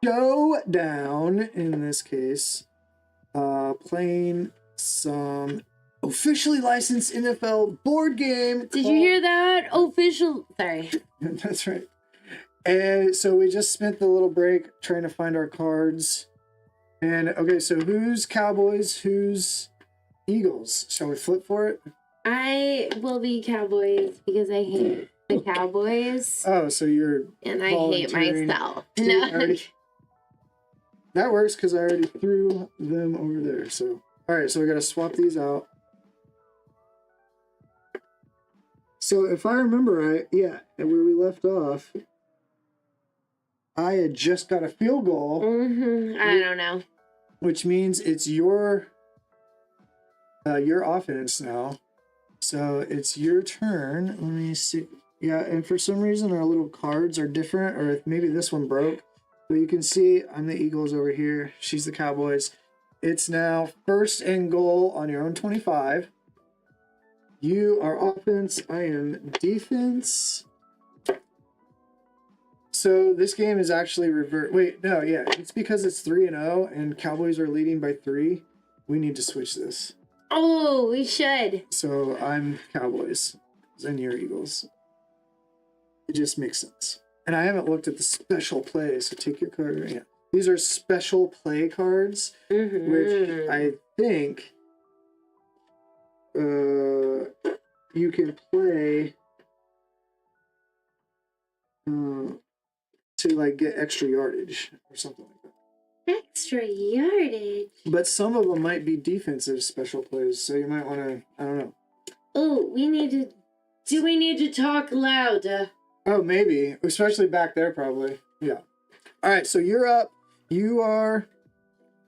showdown. In this case, playing some officially licensed NFL board game. Did you hear that? Official. Sorry. That's right. And so we just spent the little break trying to find our cards. And okay, so who's Cowboys? Who's Eagles? Shall we flip for it? I will be Cowboys because I hate the Cowboys. Oh, so you're and I hate myself. No. That works because I already threw them over there. So, all right, so we got to swap these out. So if I remember right, yeah, and where we left off, I had just got a field goal. Mm-hmm. I don't know. Which means it's your offense now. So it's your turn. Let me see. Yeah, and for some reason our little cards are different, or maybe this one broke. But you can see I'm the Eagles over here. She's the Cowboys. It's now 1st and goal on your own 25. You are offense. I am defense. So this game is actually Wait, no, yeah. It's because it's 3-0 and Cowboys are leading by 3. We need to switch this. Oh, we should. So I'm Cowboys and you're Eagles. It just makes sense. And I haven't looked at the special plays, so take your card. Yeah. These are special play cards, which I think you can play to like get extra yardage or something like that. Extra yardage. But some of them might be defensive special plays, so you might want to, I don't know. Oh, do we need to talk louder? Oh, maybe. Especially back there, probably. Yeah. All right, so you're up. You are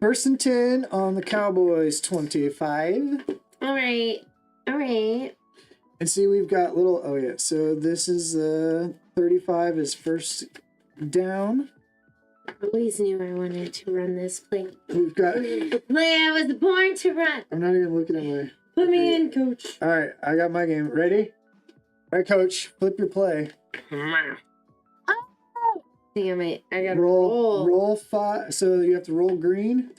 1st and 10 on the Cowboys 25. All right. And see, we've got little, oh yeah, so this is 35 is first down. I always knew I wanted to run this play. We've got... Play I was born to run. I'm not even looking at my... Put me in, coach. All right, I got my game. Ready? All right, coach, flip your play. Oh, damn it. I got to Roll 5. So you have to roll green,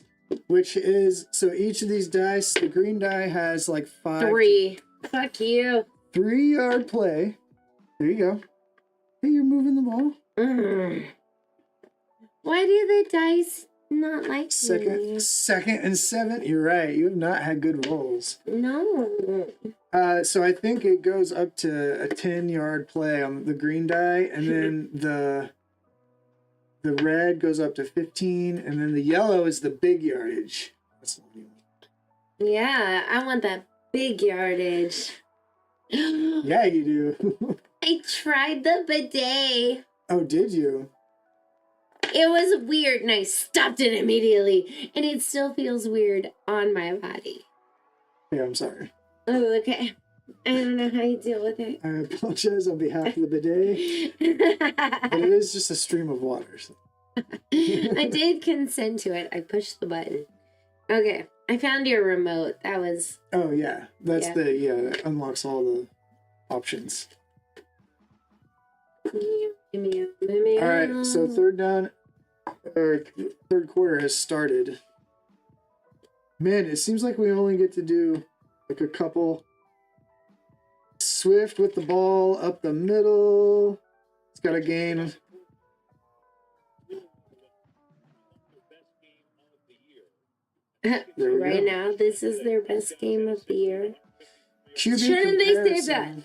which is... So each of these dice, the green die has like 5... 3. Fuck you. 3-yard play. There you go. Hey, you're moving the ball. Why do the dice not like me? Second and 7. You're right. You have not had good rolls. No. So I think it goes up to a 10-yard play on the green die, and then the red goes up to 15, and then the yellow is the big yardage. That's the one you want. Yeah, I want that big yardage. Yeah, you do. I tried the bidet. Oh, did you? It was weird, and I stopped it immediately, and it still feels weird on my body. Yeah, I'm sorry. Oh, okay. I don't know how you deal with it. I apologize on behalf of the bidet, but it is just a stream of water. So. I did consent to it. I pushed the button. Okay, I found your remote. That was... Oh, yeah. That's that unlocks all the options. All right, so third quarter has started. Man, it seems like we only get to do like a couple. Swift with the ball up the middle. It's got a gain. Right now, this is their best game of the year. QB Shouldn't they say that?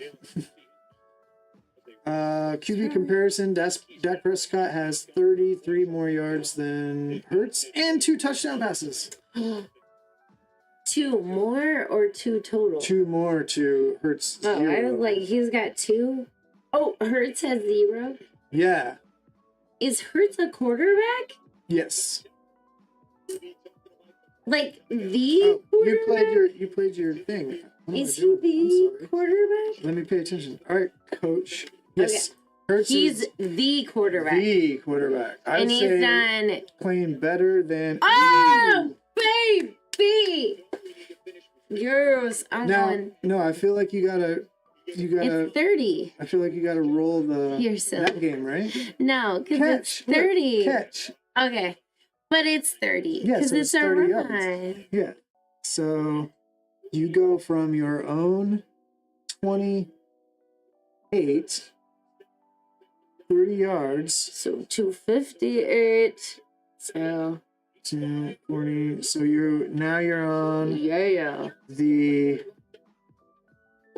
QB comparison, Dak Prescott has 33 more yards than Hurts and 2 touchdown passes. 2 more or 2 total? 2 more to Hurts. Oh, 0. I was like, he's got 2? Oh, Hurts has 0? Yeah. Is Hurts a quarterback? Yes. Like the quarterback? You played your thing. Is he the quarterback? Let me pay attention. All right, coach. Yes. Okay. Hurts He's the quarterback. The quarterback. And he's done playing better than. Oh, baby! Yours. I'm going. No, I feel like you gotta You gotta. It's 30. I feel like you gotta roll that game, right? No, because it's 30. Look, catch. Okay. But it's 30. Yeah, Because so it's a 30 run. yards. Yeah. So you go from your own 28, 30 yards. So 258. So 240. So you're on yeah. the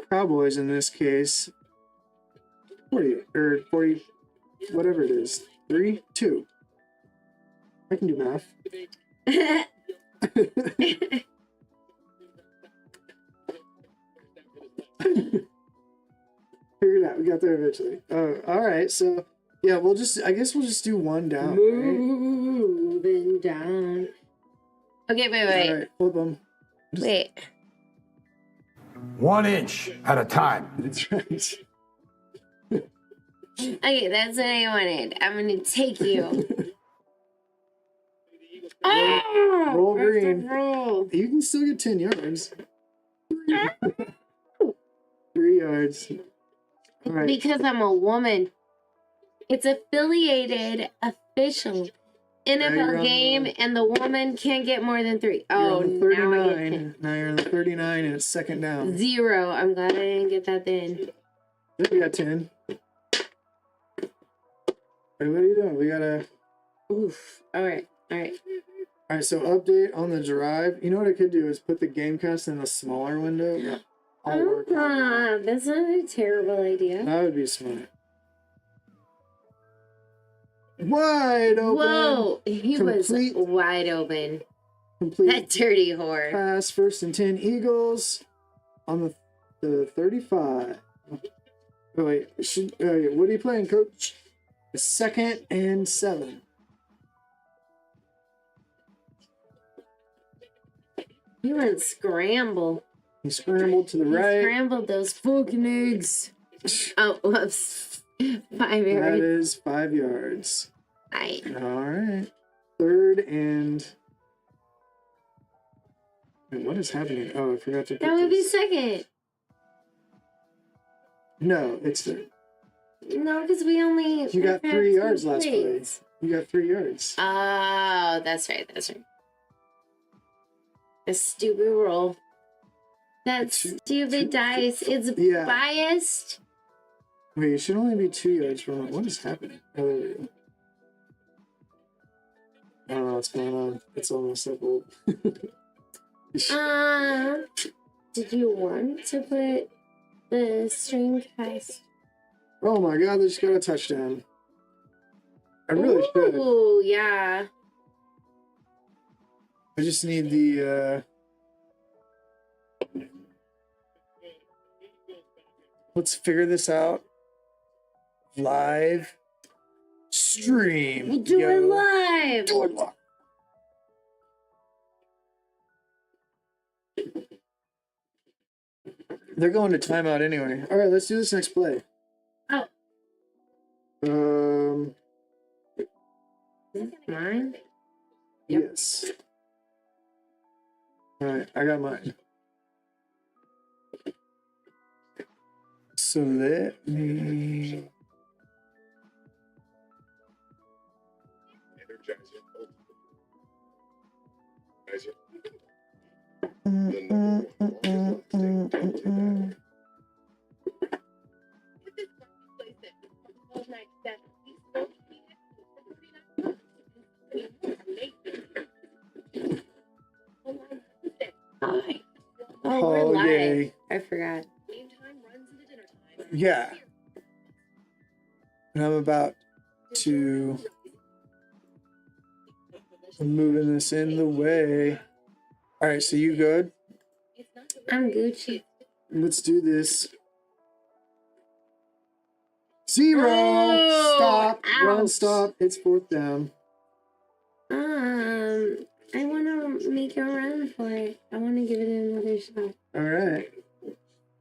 Cowboys in this case. 40 or 40, whatever it is. 3, 2. I can do math. Figured it out. We got there eventually. All right. So yeah, I guess we'll just do one down. Moving down. Okay, wait. All right, flip them. Wait. 1 inch at a time. That's right. Okay, that's what I wanted. I'm gonna take you. Oh, Roll green. Roll. You can still get 10 yards. 3 yards. All right. Because I'm a woman. It's affiliated official NFL game, and the woman can't get more than 3. You're on the now I get 39. Now you're on the 39, and it's second down. 0. I'm glad I didn't get that then. We got 10. Wait, what are you doing? We gotta. Oof. All right. All right, so update on the drive. You know what I could do is put the Gamecast in a smaller window. Yeah, I'll work. That's not a terrible idea. That would be smart. Wide open. Whoa, he Complete. was wide open. Complete That dirty whore. pass. 1st and 10 Eagles on the 35. Oh wait, what are you playing, Coach? 2nd and 7. He went scramble. He scrambled to the right. Scrambled those fucking eggs. Oh, whoops. 5 yards. That is 5 yards. Right. All right. 3rd and. Wait, what is happening? Oh, I forgot to. That would be 2nd. No, it's 3rd. No, because we only. You got 3 yards last play. You got 3 yards. Oh, that's right. A stupid roll. That stupid dice. It's biased. Wait, you should only be 2 yards from it. What is happening? Oh, there we go. I don't know what's going on. It's almost up old. Did you want to put the string cast? Oh my god, they just got a touchdown. I really should. Oh, yeah. I just need the let's figure this out. Live stream. We'll do it live. Do it live. They're going to timeout anyway. All right, let's do this next play. Oh. Is it mine? Yep. Yes. All right, I got mine. So let me. Oh, we're live. Yay. I forgot. Yeah. And I'm about to. I'm moving this in the way. All right, so you good? I'm Gucci. Let's do this. 0. Oh, Stop. Run, ouch. stop. It's 4th down. I want to make a run for it. I want to give it another shot. All right.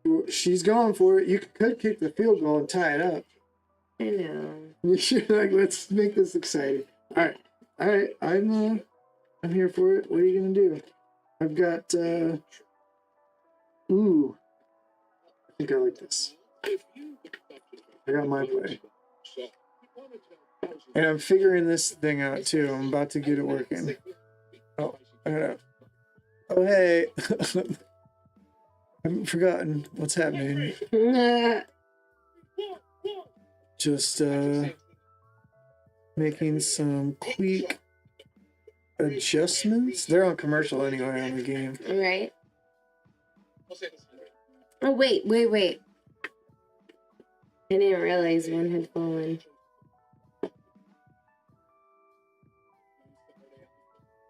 Well, she's going for it. You could kick the field goal and tie it up. I know. You should let's make this exciting. All right. I'm here for it. What are you gonna do? I've got. I think I like this. I got my play. And I'm figuring this thing out too. I'm about to get it working. Oh, I gotta. Oh, hey. I haven't forgotten what's happening. Just making some quick adjustments. They're on commercial anyway on the game. Right. Oh, wait. I didn't realize one had fallen.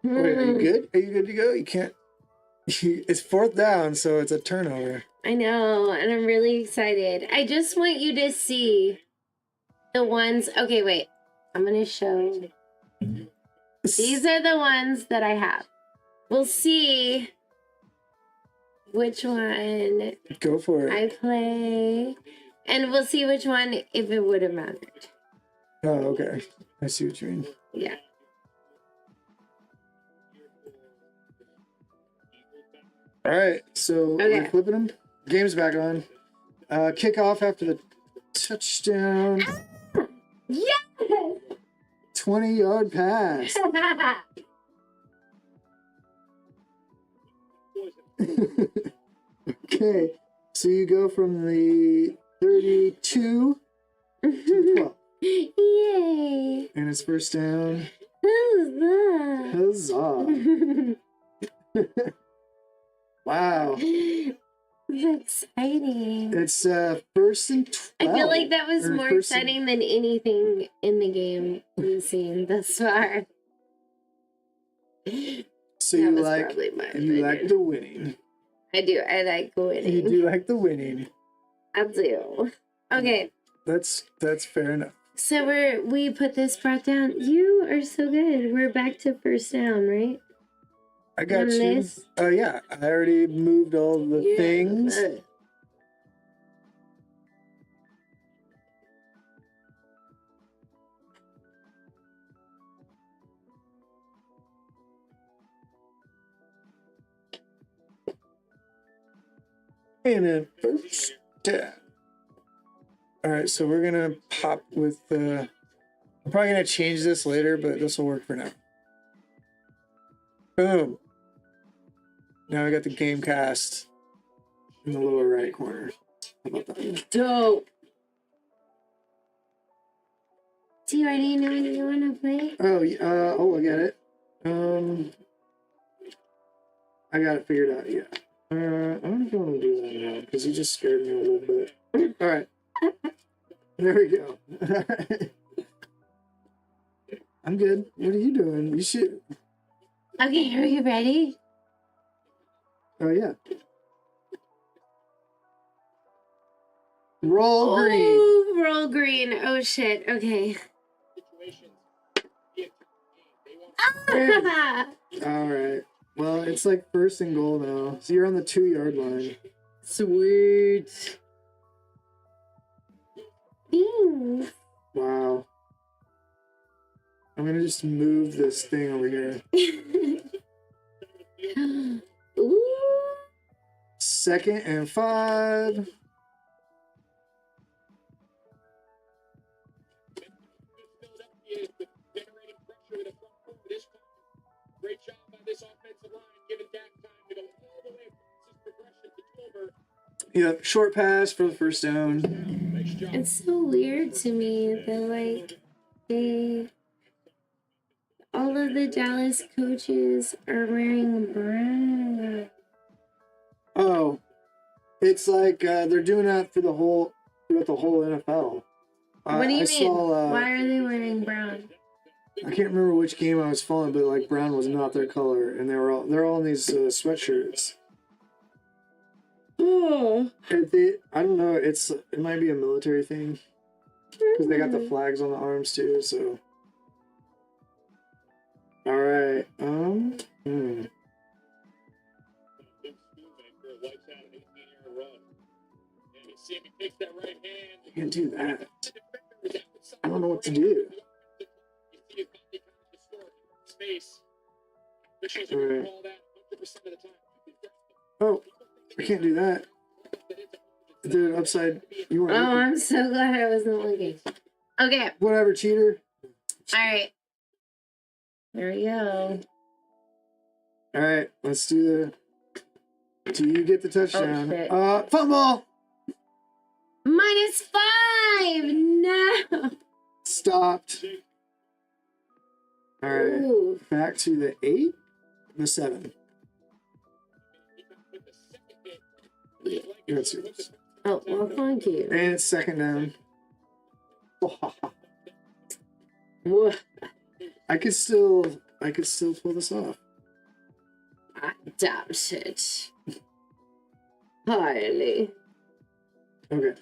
Wait, are you good? Are you good to go? You can't. It's 4th down, so it's a turnover. I know, and I'm really excited. I just want you to see the ones. Okay, wait. I'm going to show. These are the ones that I have. We'll see which one Go for it. I play, and we'll see which one if it would have mattered. Oh, okay. I see what you mean. Yeah. All right, so we're flipping them. Game's back on. Kickoff after the touchdown. Yes! 20-yard pass. Okay, so you go from the 32 to 12. Yay! And it's first down. Huzzah! Huzzah. Wow. That's exciting. It's first and 12. I feel like that was more exciting than anything in the game we've seen thus far. So you like the winning. I do. I like winning. You do like the winning. I do. Okay. That's fair enough. So we put this brought down. You are so good. We're back to first down, right? I got you. Oh yeah, I already moved all the things. And then first down. All right, so we're gonna pop with the. I'm probably gonna change this later, but this will work for now. Boom. Now I got the Gamecast in the lower right corner. How about that? Dope. Do you already know what you want to play? I'll look at it. I got it figured out, yeah. I'm going to do that now because you just scared me a little bit. All right. There we go. All right. I'm good. What are you doing? You should. Okay, are you ready? Oh, yeah. Roll green. Oh, roll green. Oh, shit. Okay. All right. Well, it's like first and goal now. So you're on the 2-yard line. Sweet. Thanks. Wow. I'm going to just move this thing over here. Ooh. 2nd and 5. Great job by this offensive line, giving Dak time to go all the way from progression to 12. Yep, short pass for the first down. It's so weird to me that all of the Dallas coaches are wearing brown. Oh, it's like they're doing that for throughout the whole NFL. What do you mean? Why are they wearing brown? I can't remember which game I was following, but like brown was not their color, and they're all in these sweatshirts. Oh, I don't know. It might be a military thing because they got the flags on the arms too. So, all right. You can't do that. I don't know what to do. All right. Oh, I can't do that. The upside. You Oh, weren't looking. I'm so glad I wasn't looking. Okay. Whatever, cheater. All right. There we go. All right, let's do the. Do you get the touchdown? shit. Fumble. -5. No. Stopped. All right. Ooh. Back to the 8, the 7. That's yours. Oh, well, thank you. And it's second down. I could still pull this off. I doubt it. Highly. Okay.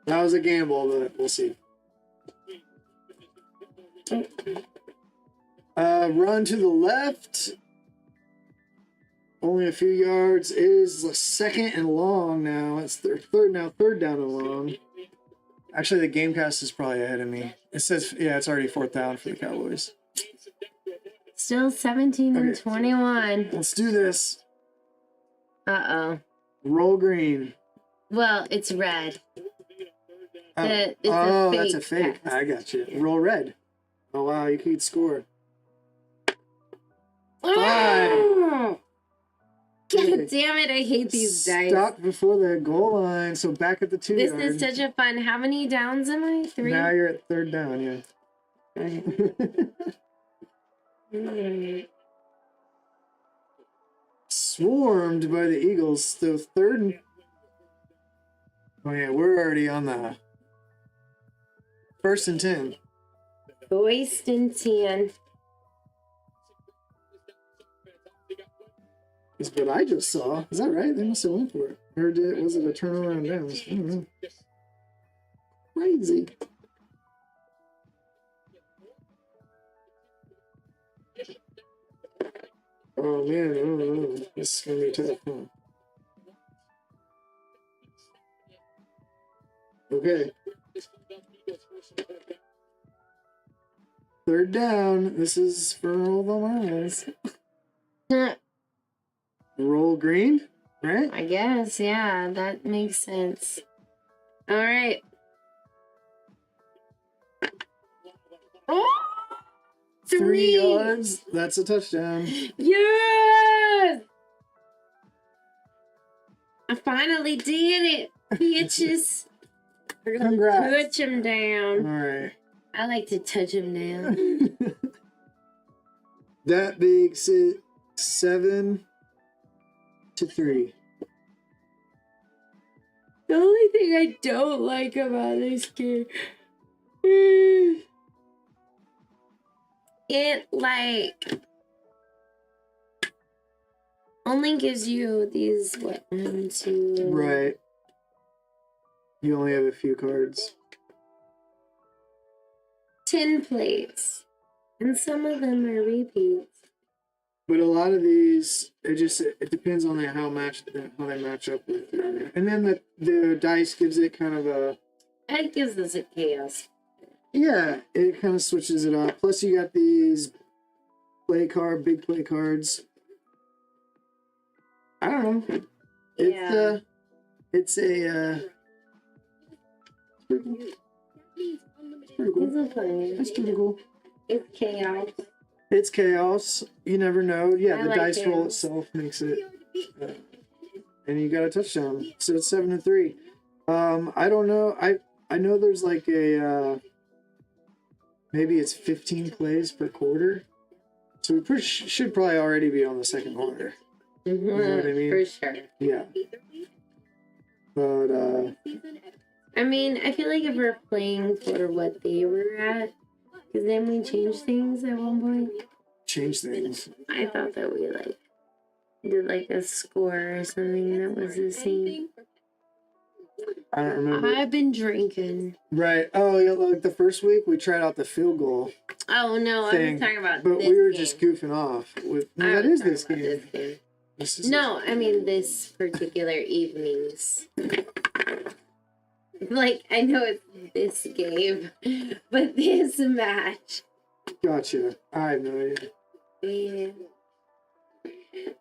That was a gamble, but we'll see. Run to the left. Only a few yards. It is the second and long now. It's third down and long. Actually, the Gamecast is probably ahead of me. It says, yeah, it's already 4th down for the Cowboys. Still 17 and Okay. 21. Let's do this. Uh-oh. Roll green. Well, it's red. Oh, It's a that's a fake fake. pass. I got you. Roll red. Oh, wow, you could score. 5. Oh! God damn it, I hate these dice. Stop before the goal line, so back at the 2 This yard. is such a fun. How many downs am I? 3? Now you're at third down, yeah. Swarmed by the Eagles. So third. Oh yeah, we're already on the 1st and 10. Boyst and 10. Is what I just saw. Is that right? They must have went for it. Or was it a turnaround downs? I don't know. Crazy. Oh man, I don't know. This is gonna be tough, huh? Okay. Third down. This is for all the lines. Roll green, right? I guess, yeah, that makes sense. All right. Oh! 3 yards. That's a touchdown. Yes! I finally did it, bitches. We're gonna Congrats. touch him down. All right. I like to touch him down. That makes it 7-3. The only thing I don't like about this game it like only gives you these 1, 2. Right. You only have a few cards. 10 plays, and some of them are repeats. But a lot of these, it depends on how they match up with it. And then the dice gives it kind of a. It gives us a chaos. Yeah, it kind of switches it up. Plus, you got these big play cards. I don't know. Yeah. It's pretty cool. It's pretty cool. It's fun. That's pretty cool. It's chaos. It's chaos. You never know. Yeah, I the like dice roll chaos. itself makes it. And you got a touchdown. So it's 7-3. I don't know. I know there's like a maybe it's 15 plays per quarter. So we should probably already be on the second quarter. Mm-hmm. You know what I mean? For sure. Yeah. But I mean, I feel like if we're playing for what they were at, because then we changed things at one point. change things. I thought that we like did like a score or something that was the same. I don't remember. I've been drinking. Right. Oh, yeah, like the first week we tried out the field goal Oh no, I thing, was talking about but this we were game. just goofing off with. I No, that was is talking this about game. this game. This is No, I mean this particular evenings. Like, I know it's this game, but this match. Gotcha. I have no idea. Yeah.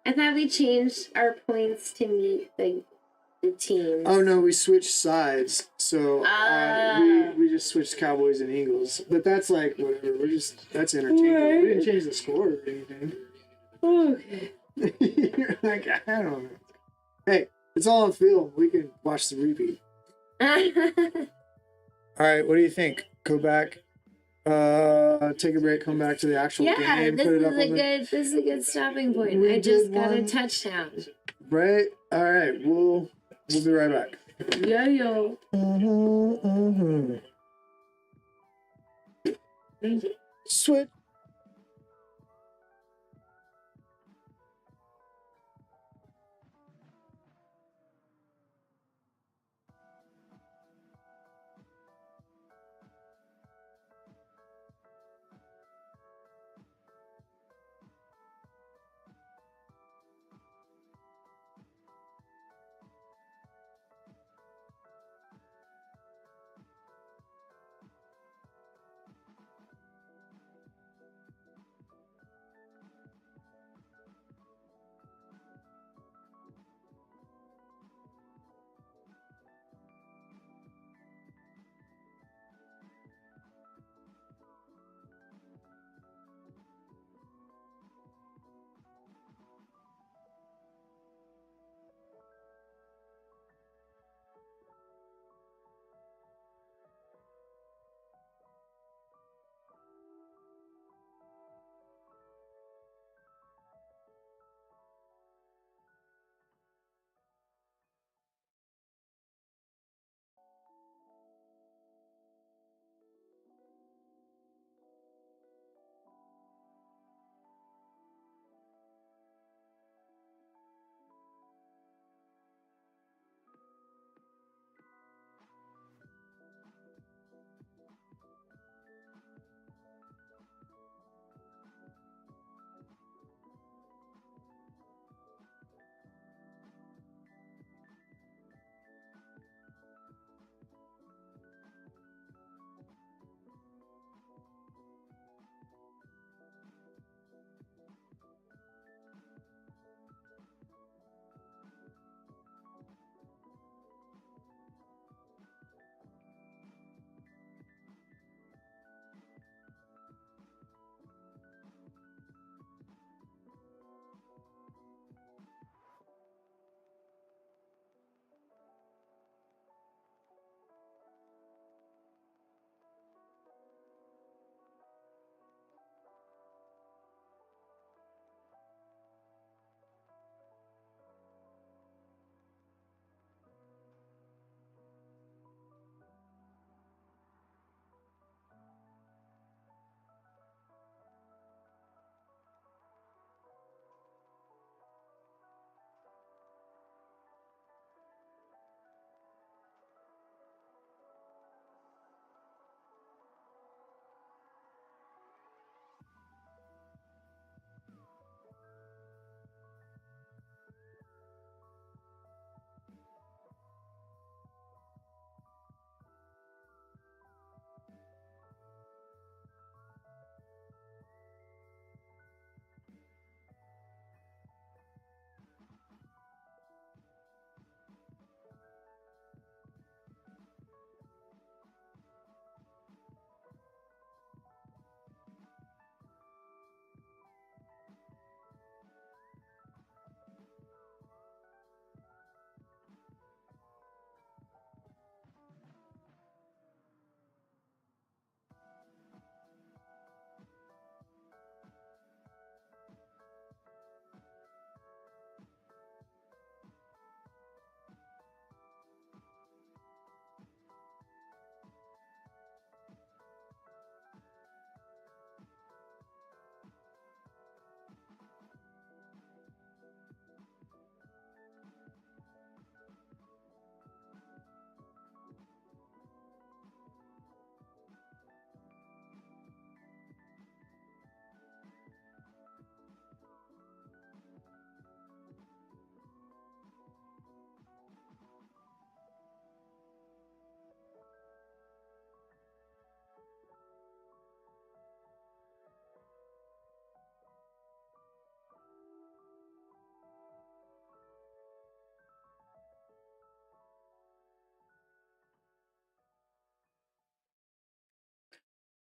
I thought we changed our points to meet the the teams. Oh no, we switched sides. So we just switched Cowboys and Eagles. But that's like whatever. That's interchangeable. We didn't change the score or anything. Okay. You're like, I don't know. Hey, it's all on film. We can watch the repeat. All right, what do you think? Go back, take a break, come back to the actual game. This is a good stopping point. I just got a touchdown. Right? All right, we'll be right back. Yo. Switch.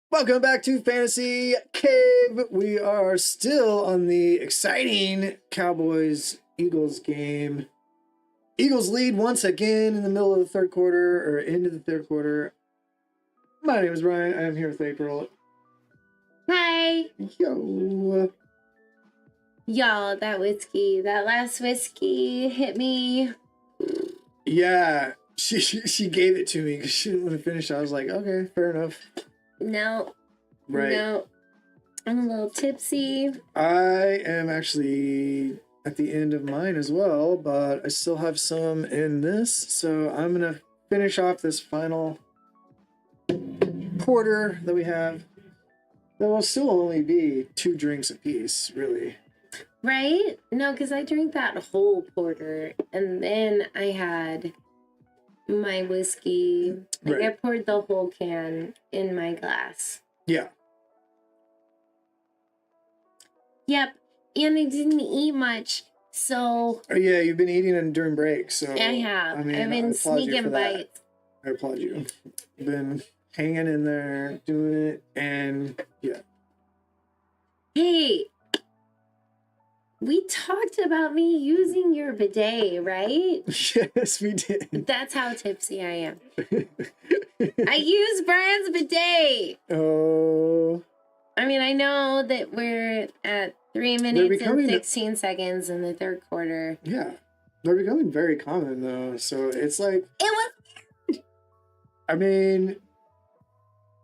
Welcome back to Fantasy Cave. We are still on the exciting Cowboys Eagles game. Eagles lead once again in the middle of the third quarter, or into the third quarter. My name is Bryan. I am here with April. Hi. Yo. Y'all, that last whiskey hit me. Yeah, she gave it to me because she didn't want to finish. I was like, okay, fair enough. No. Right. No. I'm a little tipsy. I am actually at the end of mine as well, but I still have some in this. So I'm going to finish off this final porter that we have. There will still only be 2 drinks apiece, really. Right? No, because I drank that whole porter and then I had my whiskey. Like, I poured the whole can in my glass. Yeah. Yep. And I didn't eat much, so... Oh, yeah, you've been eating during break, so... I have. I mean, I've been sneaking bites. I applaud you. You've been hanging in there, doing it, and yeah. Hey! We talked about me using your bidet, right? Yes, we did. That's how tipsy I am. I use Bryan's bidet. Oh. I mean, I know that we're at 3 minutes and 16 seconds in the third quarter. Yeah. They're becoming very common, though. So it's like... It was... I mean,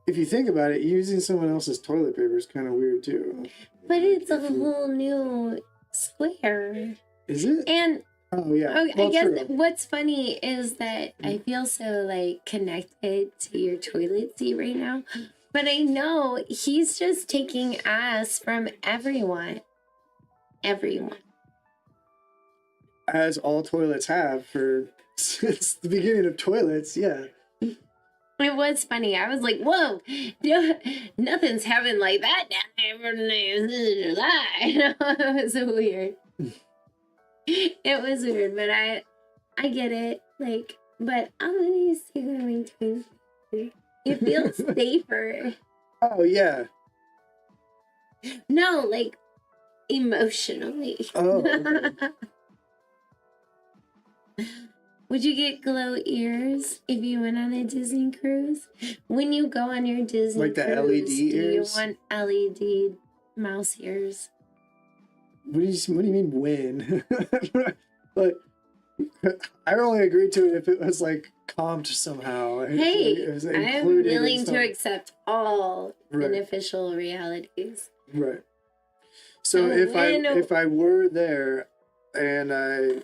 if you think about it, using someone else's toilet paper is kind of weird, too. But it's a whole new square. Is it? And... Oh, yeah. I guess what's funny is that I feel so, like, connected to your toilet seat right now. But I know he's just taking ass from everyone. Everyone. As all toilets have since the beginning of toilets, yeah. It was funny. I was like, whoa, no, nothing's happened like that down there for July. It was weird. It was weird, but I get it. Like, but I'm gonna use my toilet. It feels safer. Oh, yeah. No, like, emotionally. Oh, okay. Would you get glow ears if you went on a Disney cruise? When you go on your Disney like the cruise, LED do ears? you want LED mouse ears? What do you mean when? Like, I only agreed to it if it was like comped somehow. Hey, I'm willing to accept all Right. beneficial realities. Right. So if I were there and I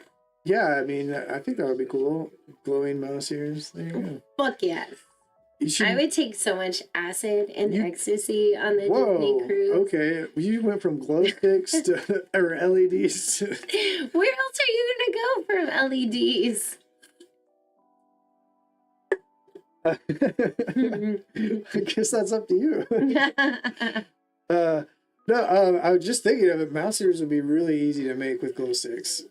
mean, I think that would be cool. Glowing mouse ears. There you go. Fuck yes. You should... I would take so much acid and ecstasy on the Disney cruise. Okay. You went from glow sticks to or LEDs to... Where else are you gonna go from LEDs? I guess that's up to you. I was just thinking of it. Mouse ears would be really easy to make with glow sticks.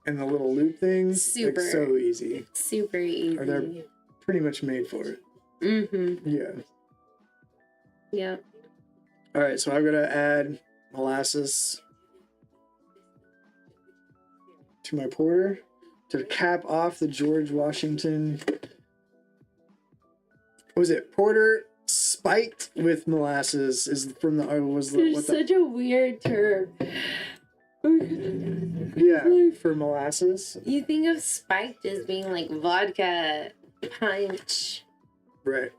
And the little loop things, Super. like, so easy. Super easy. Or they're pretty much made for it. Mm-hmm. Yeah. Yep. All right, so I'm gonna add molasses to my porter to cap off the George Washington. What was it? Porter spiked with molasses is from the Such a weird term. Yeah, for molasses. You think of spiked as being like vodka punch. Right.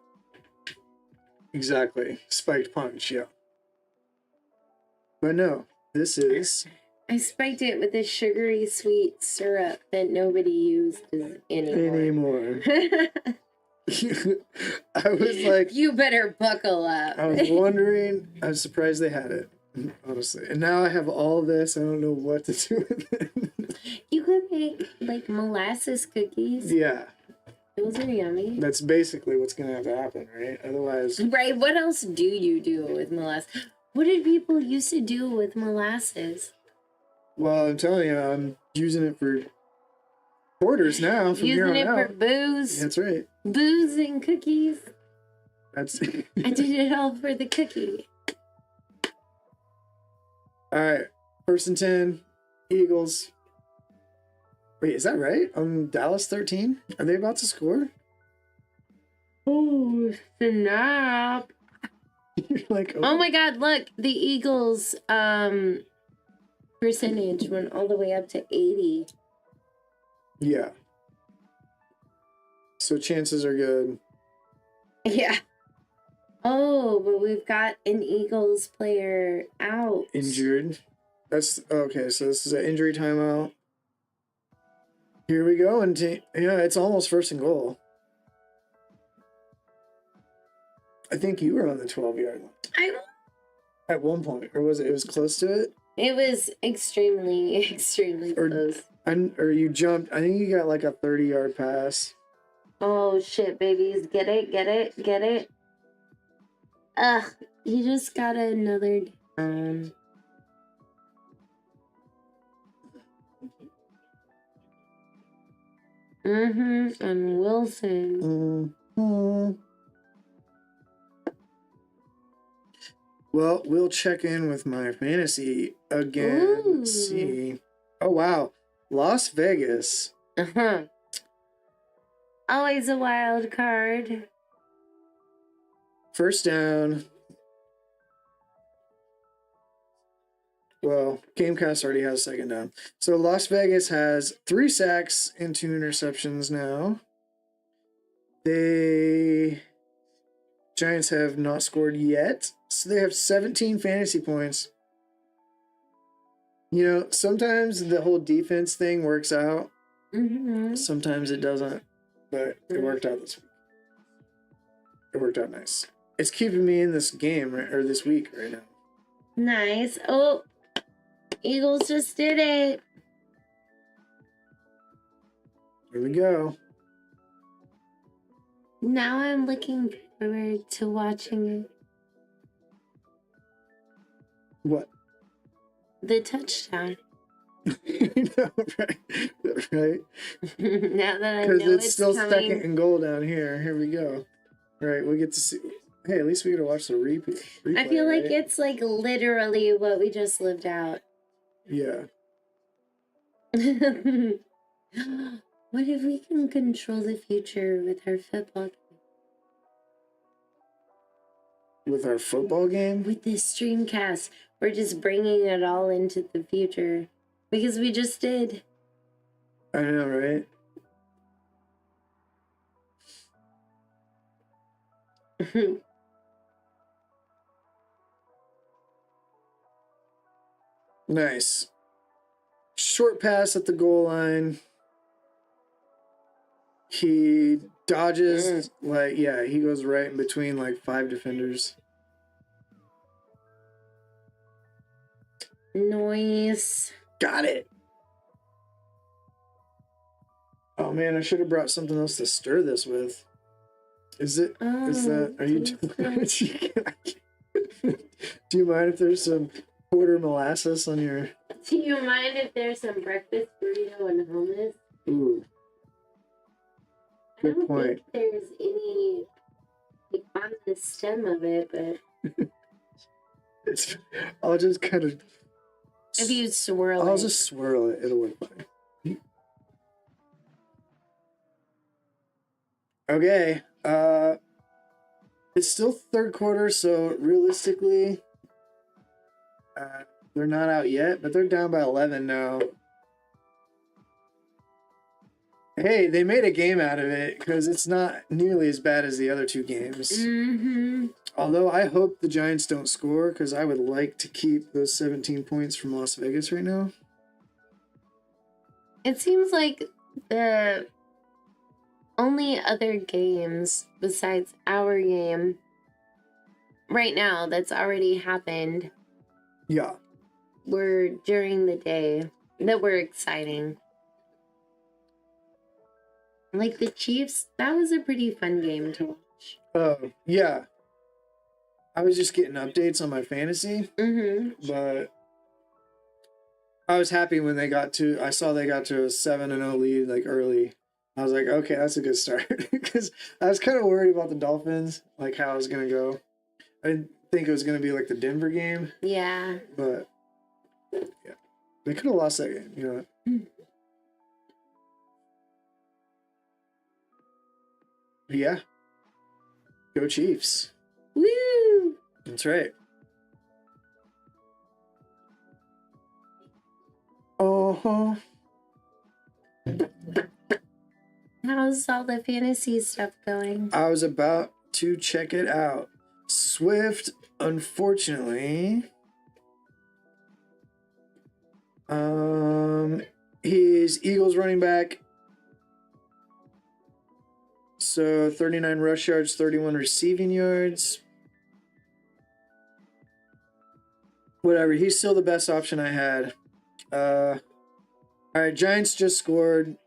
Exactly. Spiked punch, yeah. But no, this is... I spiked it with a sugary sweet syrup that nobody used anymore. I was like... You better buckle up. I was wondering... I was surprised they had it, honestly. And now I have all this. I don't know what to do with it. You could make, like, molasses cookies. Yeah. Those are yummy. That's basically what's going to have to happen, right? Otherwise... Right, what else do you do with molasses? What did people used to do with molasses? Well, I'm telling you, I'm using it for porters now. From Using here on it out. for booze. That's right. Booze and cookies. That's I did it all for the cookie. all right. 1st and 10, Eagles. Wait, is that right? Dallas 13? Are they about to score? Oh, snap. You're like, Oh my God, look, the Eagles percentage went all the way up to 80. Yeah. So chances are good. Yeah. Oh, but we've got an Eagles player out. Injured. That's okay. So this is an injury timeout. Here we go. And yeah, it's almost 1st and goal. I think you were on the 12-yard line at one point, or was it? It was close to it. It was extremely close. Or you jumped. I think you got like a 30-yard pass. Oh shit, babies! Get it. Ugh, he just got another down. And Wilson. Well, we'll check in with my fantasy again. Ooh. Let's see. Oh wow, Las Vegas. Always a wild card. 1st down. Well, Gamecast already has 2nd down. So Las Vegas has 3 sacks and 2 interceptions now. Giants have not scored yet. So they have 17 fantasy points. You know, sometimes the whole defense thing works out. Sometimes it doesn't. But it worked out this week. It worked out nice. It's keeping me in this game, or this week right now. Nice. Oh, Eagles just did it. Here we go. Now I'm looking forward to watching it. What? The touchdown. No, right? Now that I Because know it's still coming. 2nd and goal down here. Here we go. All right, we get to see. Hey, at least we get to watch the replay. I feel like right? it's like literally what we just lived out. Yeah. What if we can control the future with our football game? With our football game? With this streamcast, we're just bringing it all into the future. Because we just did. I know, right? Nice. Short pass at the goal line. He dodges, he goes right in between like 5 defenders. Nice. Got it. Oh man, I should have brought something else to stir this with. Is that, are you do you mind if there's some quarter molasses on your... Do you mind if there's some breakfast burrito and hummus? Ooh. Good point. I don't think there's any on the stem of it, but... I'll just kind of... If you swirl it. I'll just swirl it. It'll work fine. Okay. It's still 3rd quarter, so realistically, they're not out yet, but they're down by 11 now. Hey, they made a game out of it because it's not nearly as bad as the other 2 games. Although I hope the Giants don't score because I would like to keep those 17 points from Las Vegas right now. It seems like the only other games besides our game right now that's already happened. Yeah. Were during the day that were exciting. Like the Chiefs, that was a pretty fun game to watch. Oh, yeah. I was just getting updates on my fantasy, but I was happy when I saw they got to a 7-0 lead like early. I was like, okay, that's a good start. Because I was kind of worried about the Dolphins, like how it was going to go. I didn't think it was going to be like the Denver game. Yeah. But, yeah. They could have lost that game, you know. But yeah. Go Chiefs. Woo! That's right. Uh-huh. How's all the fantasy stuff going? I was about to check it out. Swift, unfortunately, his Eagles running back. So 39 rush yards, 31 receiving yards. Whatever. He's still the best option I had. All right, Giants just scored.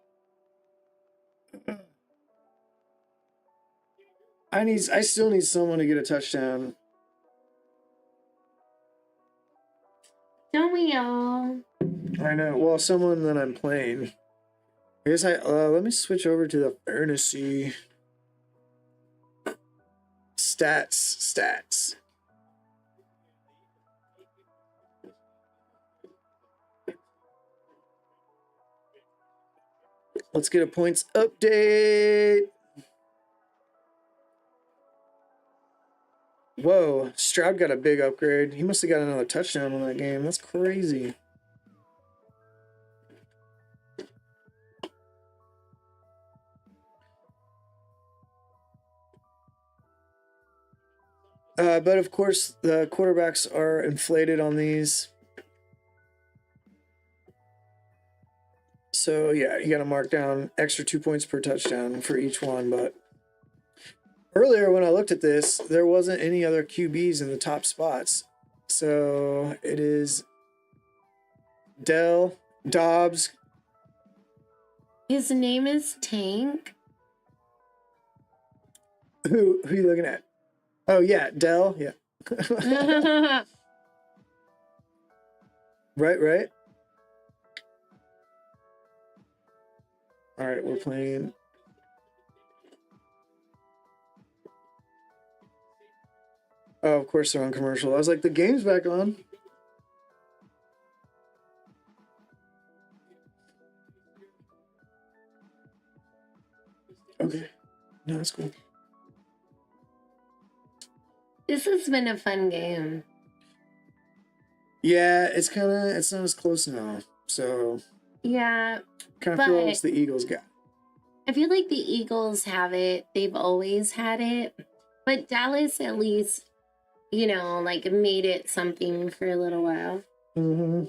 I still need someone to get a touchdown. Don't we all? I know. Well, someone that I'm playing. I guess let me switch over to the fantasy stats. Let's get a points update. Whoa, Stroud got a big upgrade. He must have got another touchdown in that game. That's crazy. But of course, the quarterbacks are inflated on these. So yeah, you got to mark down extra 2 points per touchdown for each one. But earlier when I looked at this, there wasn't any other QBs in the top spots. So it is Dell, Dobbs. His name is Tank. Who are you looking at? Oh yeah, Dell. Yeah. Right. All right, we're playing. Oh, of course they're on commercial. I was like, the game's back on. Okay. No, that's cool. This has been a fun game. Yeah, it's not as close now. So yeah, kind of feel it's the Eagles got. I feel like the Eagles have it. They've always had it. But Dallas at least, like made it something for a little while. Mm-hmm.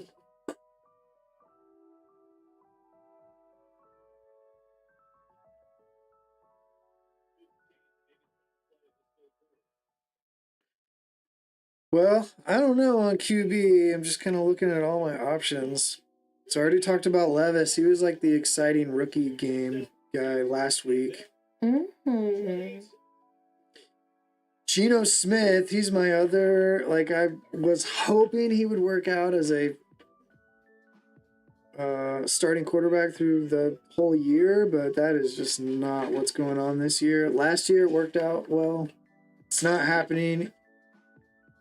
Well, I don't know on QB. I'm just kind of looking at all my options. So I already talked about Levis. He was like the exciting rookie game guy last week. Mm-hmm. Geno Smith, he's my other, like I was hoping he would work out as a starting quarterback through the whole year, but that is just not what's going on this year. Last year it worked out well. It's not happening.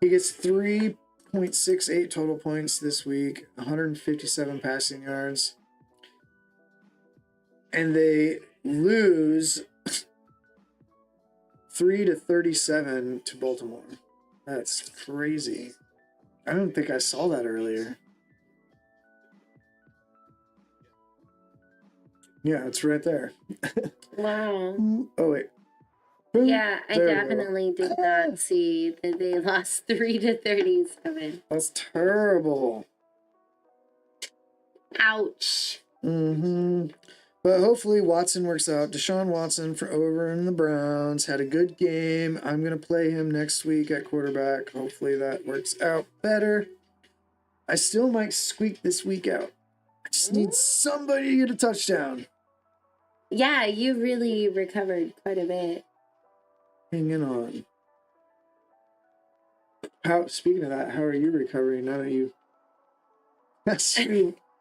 He gets 3.68 total points this week, 157 passing yards. And they lose 3-37 to Baltimore. That's crazy. I don't think I saw that earlier. Yeah, it's right there. Wow. Oh, wait. Yeah, I definitely did not see that they lost 3-37. That's terrible. Ouch. Mm-hmm. But hopefully Watson works out. Deshaun Watson for over in the Browns had a good game. I'm going to play him next week at quarterback. Hopefully that works out better. I still might squeak this week out. I just need somebody to get a touchdown. Yeah, you really recovered quite a bit. Hanging on. Speaking of that, how are you recovering now that you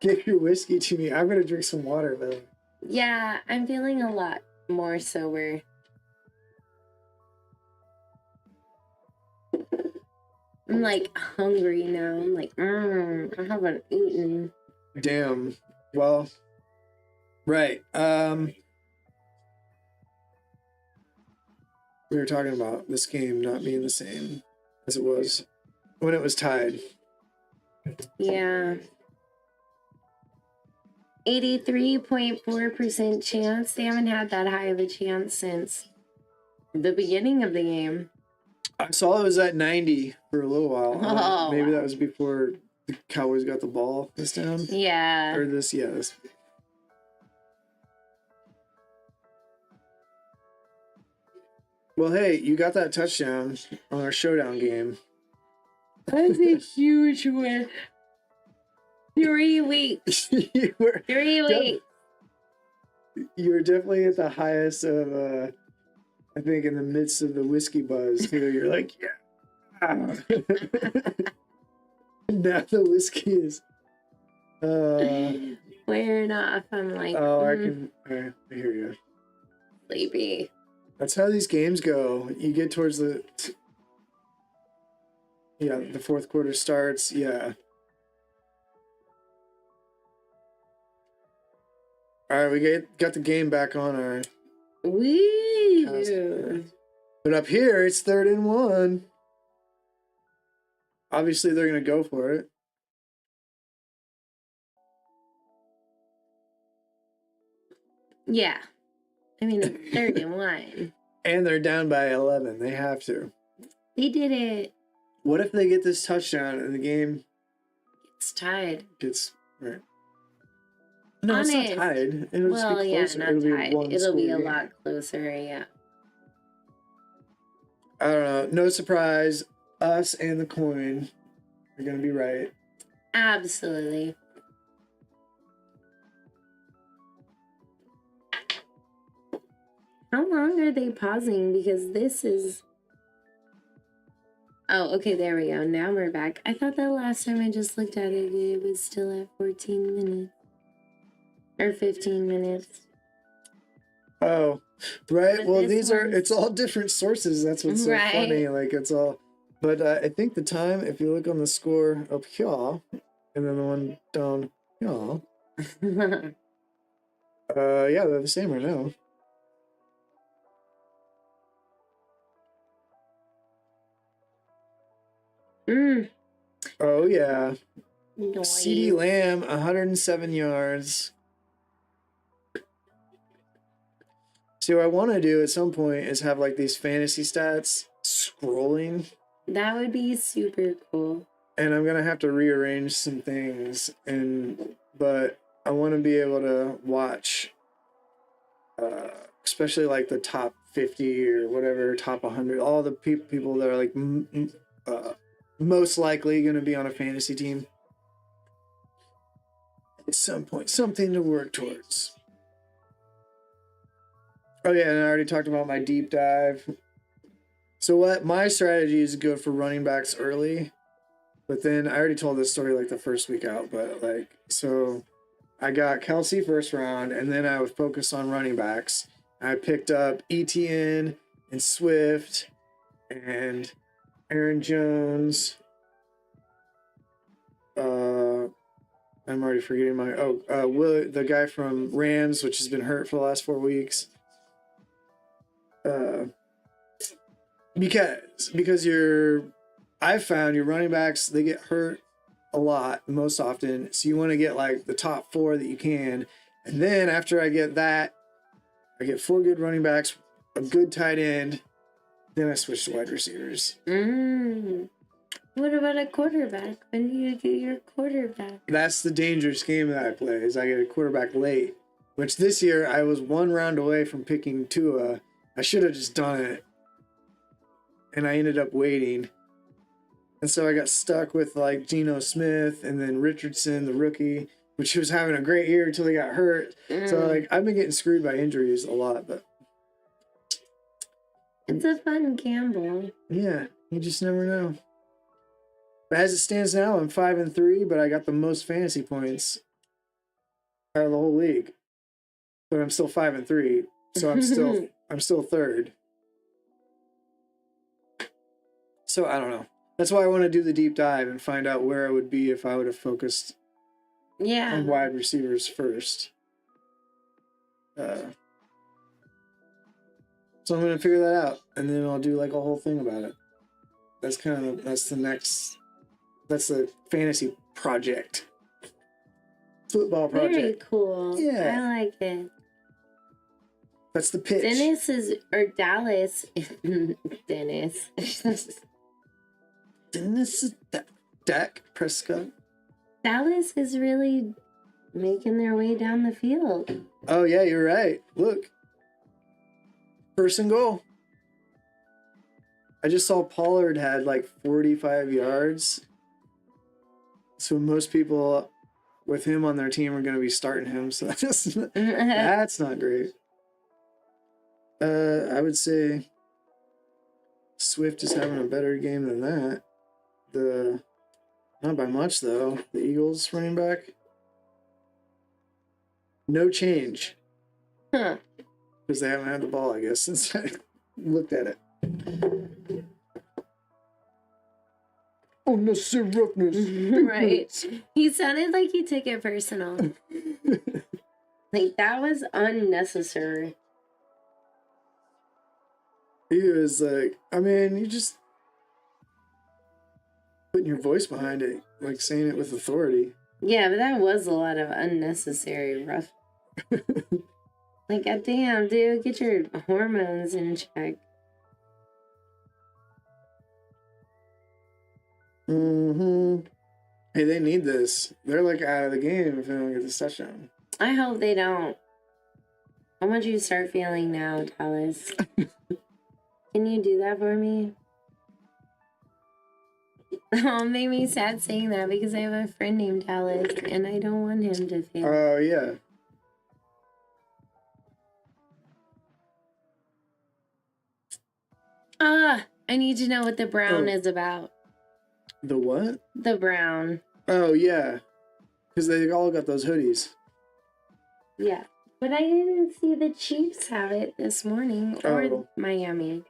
gave your whiskey to me? I'm going to drink some water, though. Yeah, I'm feeling a lot more sober. I'm like hungry now. I'm like, I haven't eaten. Damn. Well, right. We were talking about this game not being the same as it was when it was tied. Yeah. 83.4% chance. They haven't had that high of a chance since the beginning of the game. I saw it was at 90 for a little while. Maybe wow. that was before the Cowboys got the ball this time. Yeah. Or this, yeah. This. Well, hey, you got that touchdown on our showdown game. That's a huge win. 3 weeks. 3 weeks. You were definitely at the highest of, I think, in the midst of the whiskey buzz, too. You're like, yeah. Now the whiskey is wearing off. I'm like, I hear you. Sleepy. That's how these games go. You get towards the fourth quarter starts. Yeah. All right, we got the game back on our. Woo! But up here, it's 3rd and 1. Obviously, they're gonna go for it. Yeah. I mean, it's 3rd and 1. And they're down by 11. They have to. They did it. What if they get this touchdown and the game It's tied. gets right? No, it's not tied. It'll just be closer. Not It'll tied. be one It'll be a game. lot closer, yeah. I don't know. No surprise. Us and the coin are gonna be right. Absolutely. How long are they pausing? Because this is... Oh, okay, there we go. Now we're back. I thought that last time I just looked at it, it was still at 14 minutes. Or 15 minutes. Oh, right. But Well, it's all different sources. That's what's so funny. Like, it's all... But I think the time, if you look on the score up here, and then the one down here, yeah, they're the same right now. Oh, yeah. Noise. CeeDee Lamb, 107 yards. See, what I want to do at some point is have, like, these fantasy stats scrolling. That would be super cool. And I'm going to have to rearrange some things. But I want to be able to watch, especially, like, the top 50 or whatever, top 100, all the people that are, like, most likely going to be on a fantasy team at some point. Something to work towards. Oh, yeah, and I already talked about my deep dive. So what my strategy is to go for running backs early. But then I already told this story like the first week out. But like, so I got Kelsey first round, and then I would focus on running backs. I picked up ETN and Swift and Aaron Jones. I'm already forgetting Will, the guy from Rams, which has been hurt for the last 4 weeks. Because I've found your running backs, they get hurt a lot most often. So you want to get like the top 4 that you can. And then after I get that, I get 4 good running backs, a good tight end. Then I switch to wide receivers. What about a quarterback? When do you get your quarterback? That's the dangerous game that I play, is I get a quarterback late. Which this year I was 1 round away from picking Tua. I should have just done it. And I ended up waiting. And so I got stuck with like Geno Smith and then Richardson, the rookie, which was having a great year until he got hurt. So like I've been getting screwed by injuries a lot, but it's a fun gamble. Yeah, you just never know. But as it stands now, I'm 5-3, but I got the most fantasy points out of the whole league. but I'm still 5-3, so I'm still third. So I don't know. That's why I want to do the deep dive and find out where I would be if I would have focused on wide receivers first. So I'm gonna figure that out, and then I'll do like a whole thing about it. That's the fantasy project. Football project. Very cool. Yeah. I like it. That's the pitch. Dallas. Dennis. Dennis is Dak Prescott. Dallas is really making their way down the field. Oh, yeah, you're right. Look. First and goal. I just saw Pollard had like 45 yards. So most people with him on their team are going to be starting him. So that's not great. I would say Swift is having a better game than that. Not by much, though. The Eagles running back. No change. Huh. Because they haven't had the ball, I guess, since I looked at it. Unnecessary roughness. Right. He sounded like he took it personal. Like, that was unnecessary. He was like, I mean, you just putting your voice behind it, like saying it with authority. Yeah, but that was a lot of unnecessary rough. Like, goddamn, dude, get your hormones in check. Mm-hmm. Hey, they need this. They're like out of the game if they don't get this touchdown. I hope they don't. How much you start feeling now, Dallas? Can you do that for me? Oh, it made me sad saying that because I have a friend named Dallas and I don't want him to fail. Oh, yeah. I need to know what the brown is about. The what? The brown. Oh, yeah. Because they all got those hoodies. Yeah. But I didn't see the Chiefs have it this morning or Miami.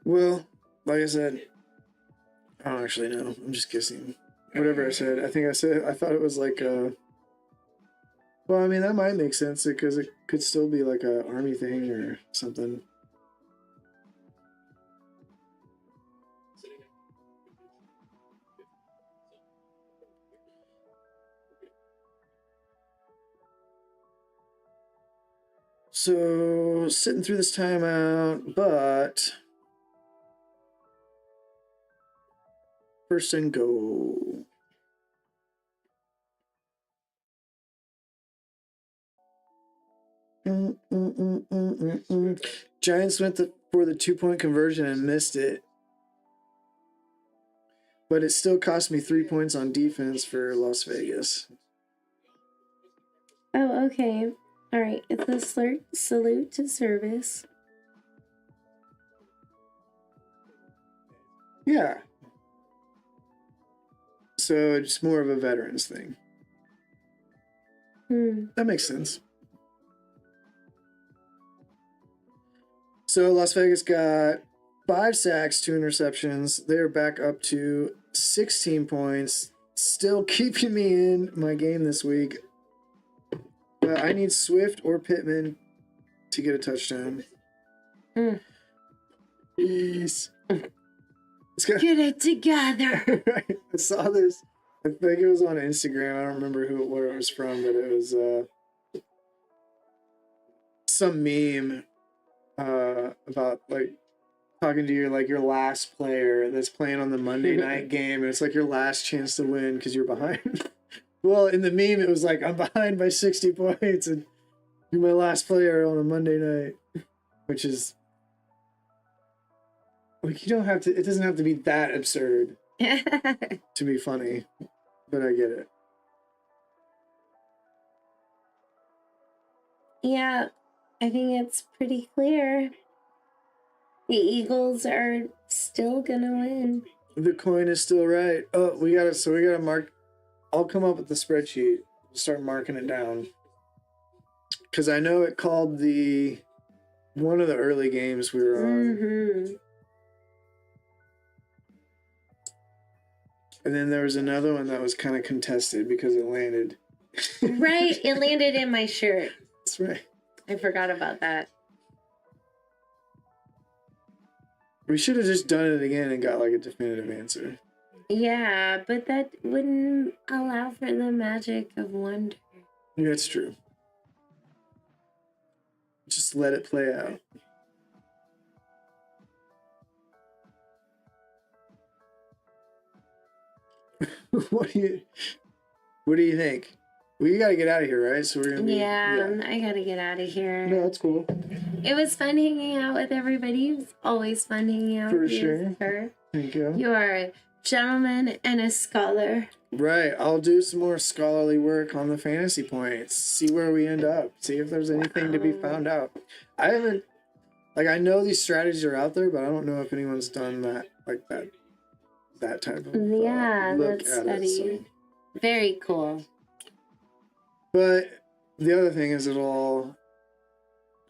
Well, like I said, I don't actually know. I'm just guessing. Whatever I said. I thought it was like well, I mean, that might make sense because it could still be like a army thing or something. So, sitting through this timeout, but first and goal. Giants went for the 2-point conversion and missed it. But it still cost me 3 points on defense for Las Vegas. Oh, okay. All right. It's a salute to service. Yeah. So it's more of a veterans thing. That makes sense. So Las Vegas got 5 sacks, 2 interceptions. They're back up to 16 points. Still keeping me in my game this week. But I need Swift or Pittman to get a touchdown. Please. Get it together. I saw this. I think it was on Instagram. I don't remember where it was from, but it was some meme about like talking to your last player that's playing on the Monday night game, and it's like your last chance to win because you're behind. Well, in the meme, it was like, I'm behind by 60 points, and you're my last player on a Monday night, which is like, it doesn't have to be that absurd to be funny, but I get it. Yeah, I think it's pretty clear. The Eagles are still gonna win. The coin is still right. Oh, we gotta mark. I'll come up with the spreadsheet. Start marking it down. Because I know it called one of the early games we were on. Mm-hmm. And then there was another one that was kind of contested because it landed. Right, it landed in my shirt. That's right. I forgot about that. We should have just done it again and got like a definitive answer. Yeah, but that wouldn't allow for the magic of wonder. Yeah, that's true. Just let it play out. What do you think? We gotta get out of here, right? So we're gonna be. Yeah, I gotta get out of here. No, that's cool. It was fun hanging out with everybody. It was always fun hanging out with you. Sure. Thank you. You are a gentleman and a scholar. Right. I'll do some more scholarly work on the fantasy points. See where we end up. See if there's anything to be found out. I haven't. Like, I know these strategies are out there, but I don't know if anyone's done that, like that type of look that at study. it. So. Very cool. But the other thing is who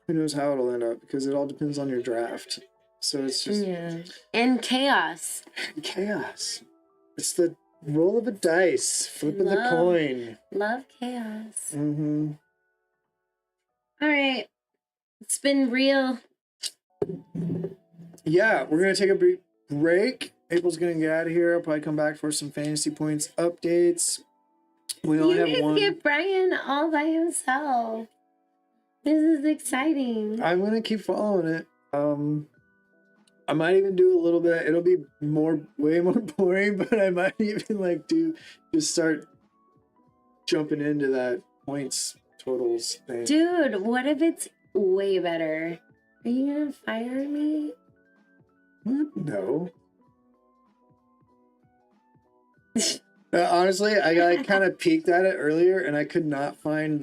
knows how it'll end up, because it all depends on your draft. So it's just... Yeah. And chaos. Chaos. It's the roll of a dice, flipping the coin. Love chaos. Mm-hmm. All right. It's been real. Yeah, we're going to take a brief break. April's going to get out of here. I'll probably come back for some fantasy points updates. We only have one. You get Bryan all by himself. This is exciting. I'm going to keep following it. I might even do a little bit. It'll be way more boring, but I might even just start jumping into that points totals thing. Dude, what if it's way better? Are you going to fire me? What? No. Honestly, I kind of peeked at it earlier, and I could not find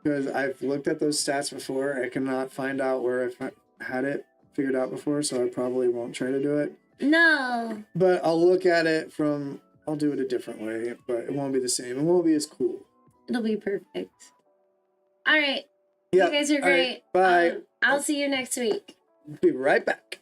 because I've looked at those stats before. I cannot find out where I had it figured out before, so I probably won't try to do it. No. But I'll look at it I'll do it a different way, but it won't be the same. It won't be as cool. It'll be perfect. All right. Yeah. You guys are great. Right, bye. I'll see you next week. Be right back.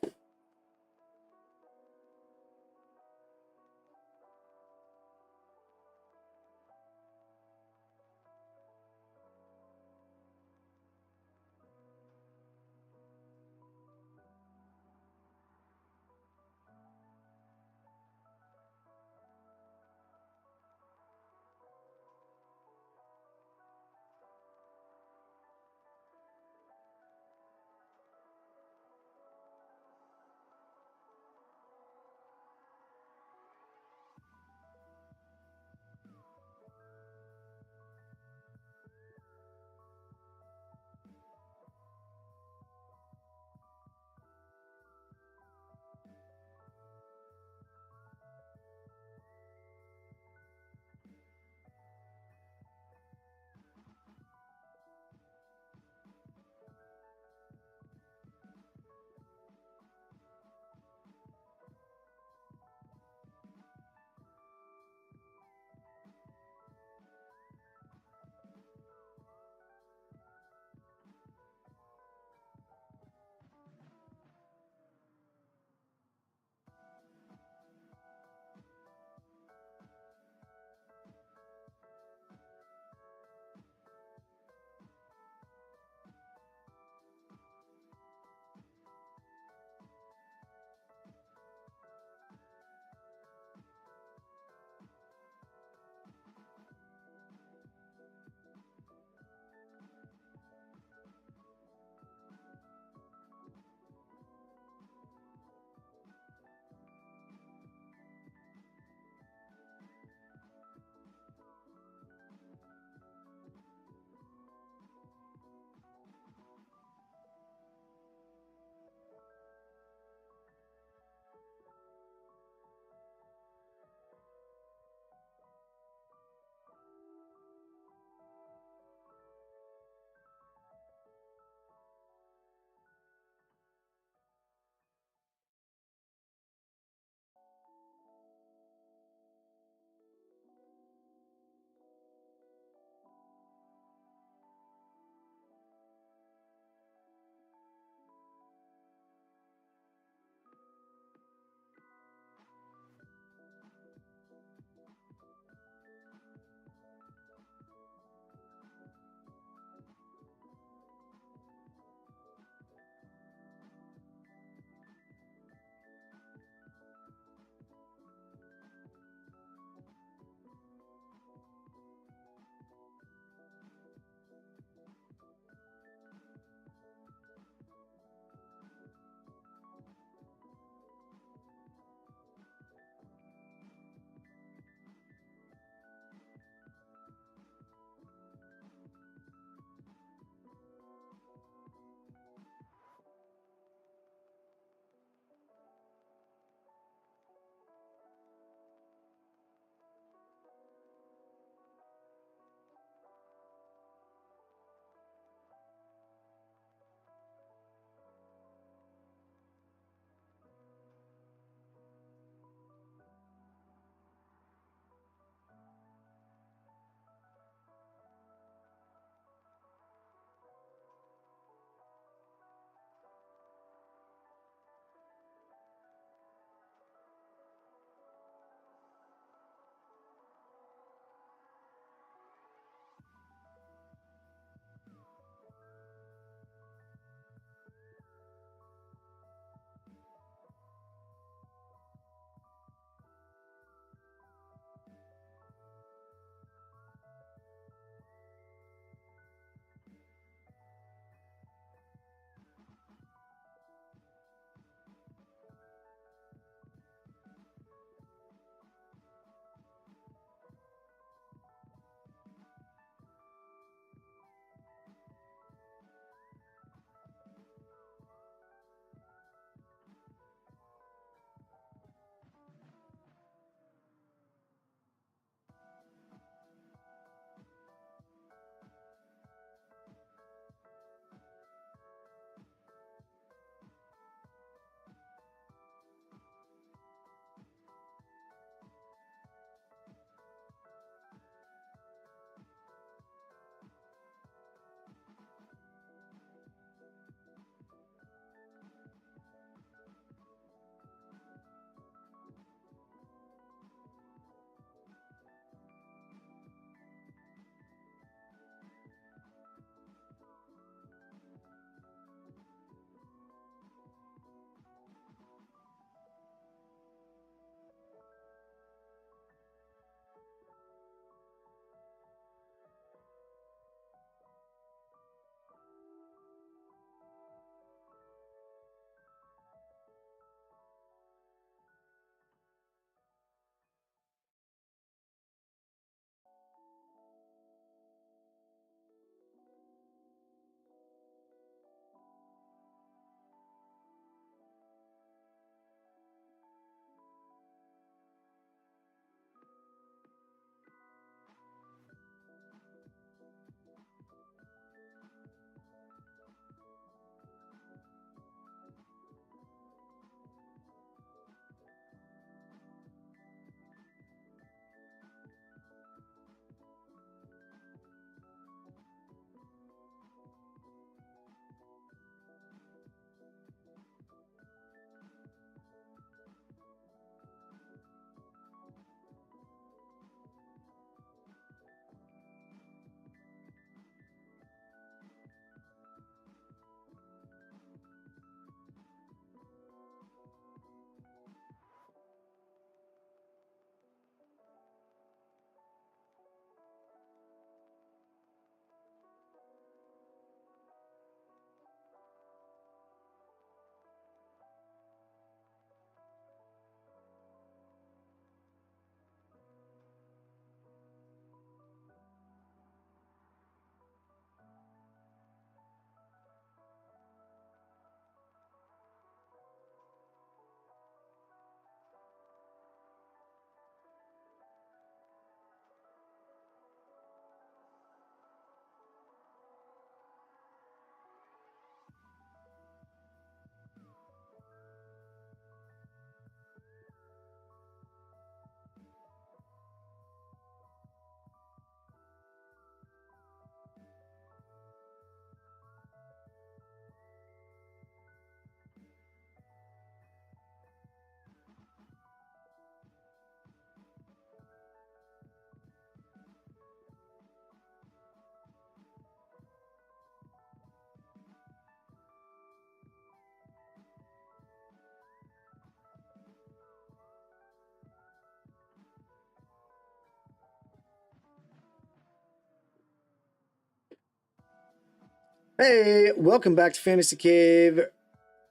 Hey, welcome back to Fantasy Cave.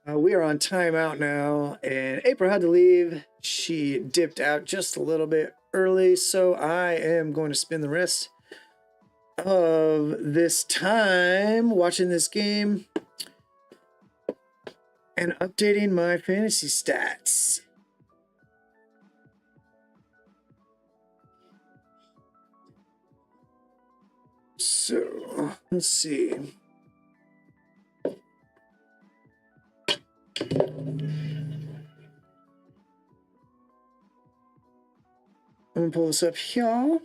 We are on timeout now, and April had to leave. She dipped out just a little bit early, so I am going to spend the rest of this time watching this game and updating my fantasy stats. So, let's see. I'm going to pull this up here.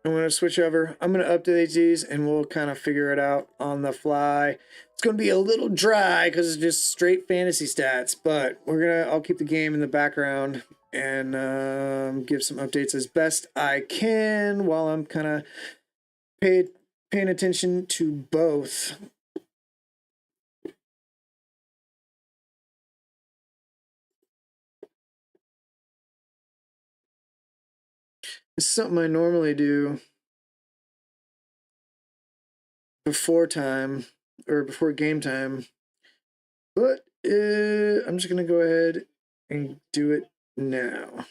I'm going to switch over. I'm going to update these and we'll kind of figure it out on the fly. It's going to be a little dry because it's just straight fantasy stats, but I'll keep the game in the background and give some updates as best I can while I'm kind of paying attention to both. It's something I normally do before time or before game time, but I'm just going to go ahead and do it now.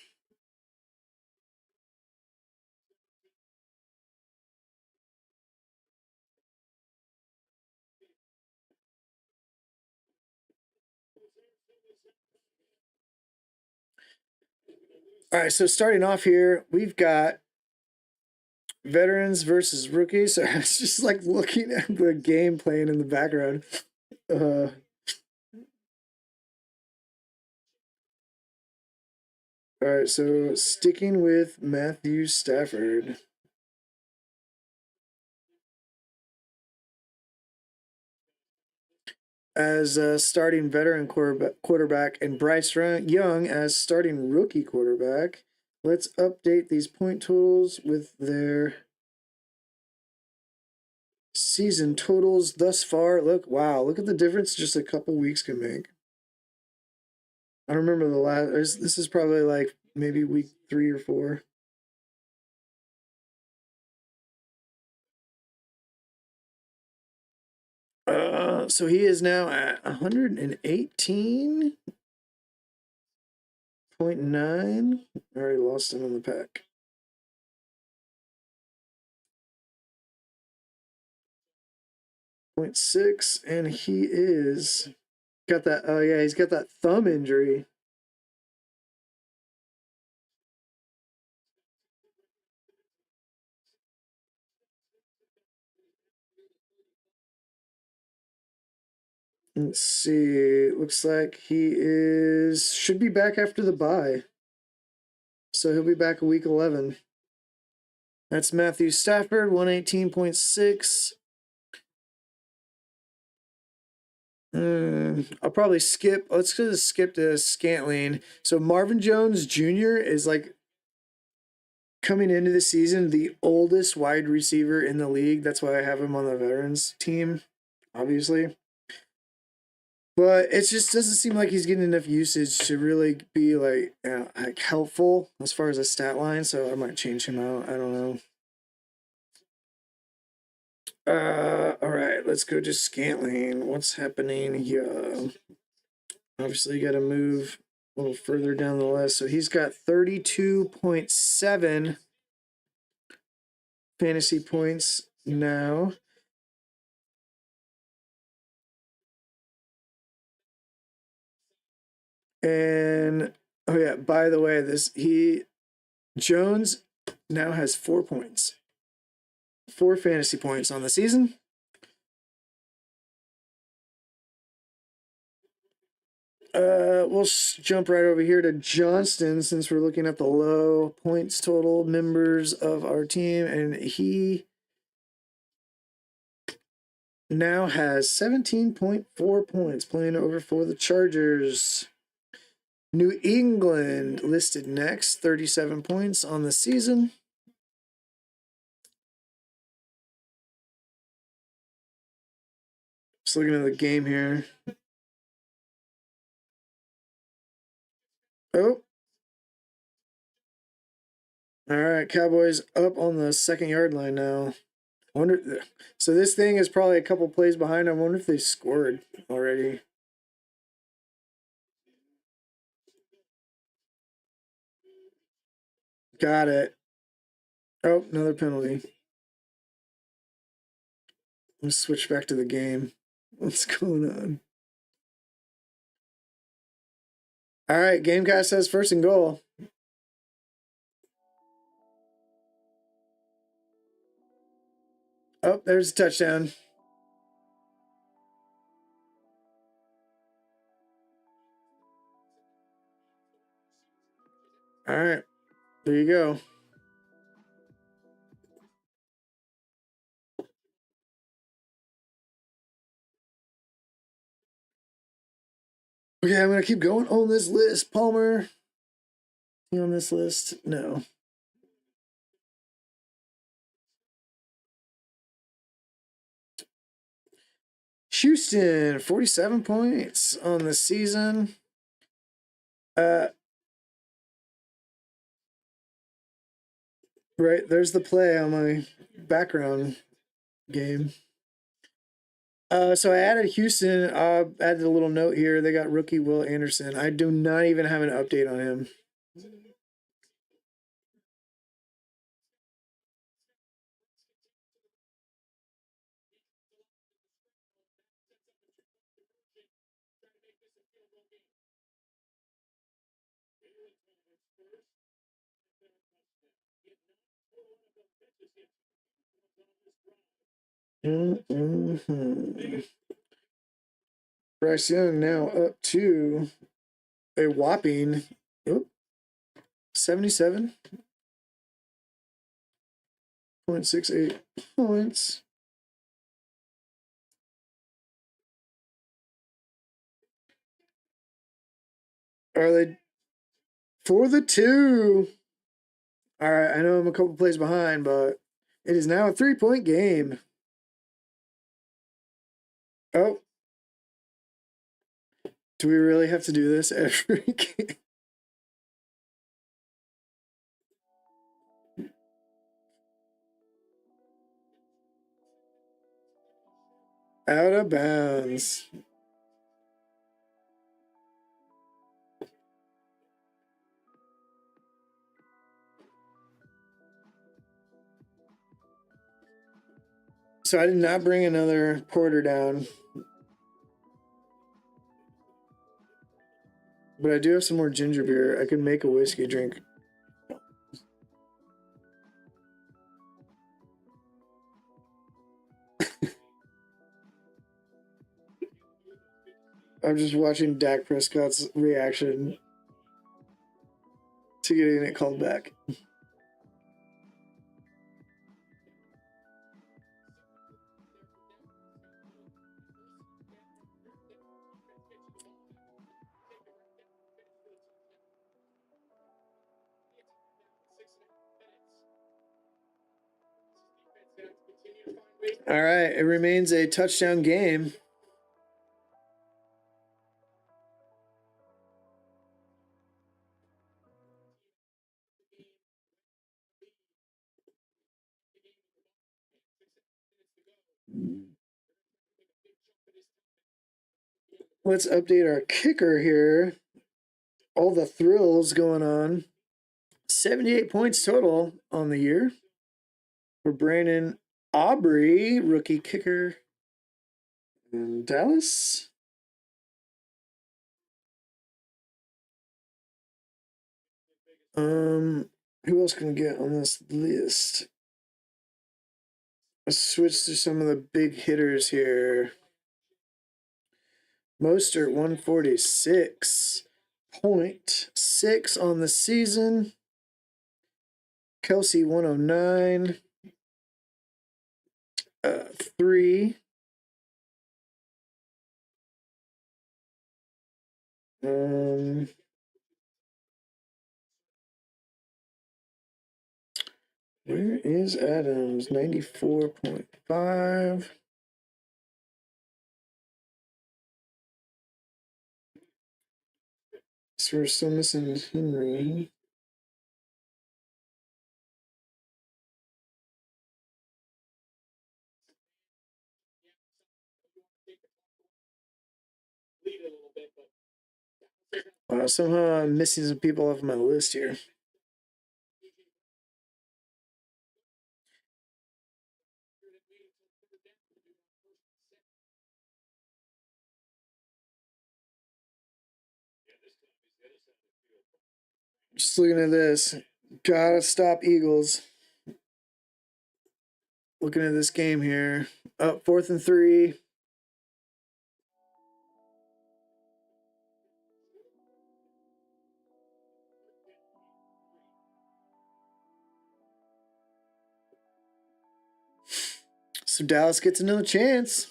All right, so starting off here, we've got veterans versus rookies. So it's just like looking at the game playing in the background. All right, so sticking with Matthew Stafford. As starting veteran quarterback and Bryce Young as starting rookie quarterback. Let's update these point totals with their season totals thus far. Look at the difference just a couple weeks can make. I don't remember the last. This is probably like maybe week 3 or 4. So he is now at 118.9. I already lost him in the pack. .6, and he is got that. Oh yeah, he's got that thumb injury. Let's see. Looks like he should be back after the bye. So he'll be back week 11. That's Matthew Stafford, 118.6. I'll probably skip. Let's just skip to Scantling. So Marvin Jones Jr. is like coming into the season the oldest wide receiver in the league. That's why I have him on the veterans team, obviously. But it just doesn't seem like he's getting enough usage to really be like helpful as far as a stat line. So I might change him out. I don't know. All right, let's go to Scantling. What's happening here? Obviously, you got to move a little further down the list. So he's got 32.7 fantasy points now. And oh yeah, by the way, Jones now has 4 points. 4 fantasy points on the season. We'll jump right over here to Johnston since we're looking at the low points total members of our team, and he now has 17.4 points playing over for the Chargers. New England listed next, 37 points on the season. Just looking at the game here. Oh. All right, Cowboys up on the 2nd yard line now. Wonder. So this thing is probably a couple plays behind. I wonder if they scored already. Got it. Oh, another penalty. Let's switch back to the game. What's going on? All right, Gamecast says first and goal. Oh, there's a touchdown. All right, there you go. Okay, I'm going to keep going on this list. Palmer. You on this list? No. Houston, 47 points on the season. Right, there's the play on my background game. So I added Houston. Added a little note here. They got rookie Will Anderson. I do not even have an update on him. Bryce Young now up to a whopping 77.68 points. Are they for the 2? All right, I know I'm a couple plays behind, but it is now a 3-point game. Oh. Do we really have to do this every game? Out of bounds. So I did not bring another porter down. But I do have some more ginger beer. I could make a whiskey drink. I'm just watching Dak Prescott's reaction to getting it called back. All right, it remains a touchdown game. Let's update our kicker here. All the thrills going on. 78 points total on the year for Brandon Aubrey, rookie kicker in Dallas. Who else can we get on this list? Let's switch to some of the big hitters here. Mostert 146.6 on the season. Kelsey 109. 3. Where is Adams? 94.5. So we're still missing Henry. Somehow I'm missing some people off my list here. Just looking at this. Gotta stop Eagles. Looking at this game here. Up 4th and 3. So Dallas gets another chance.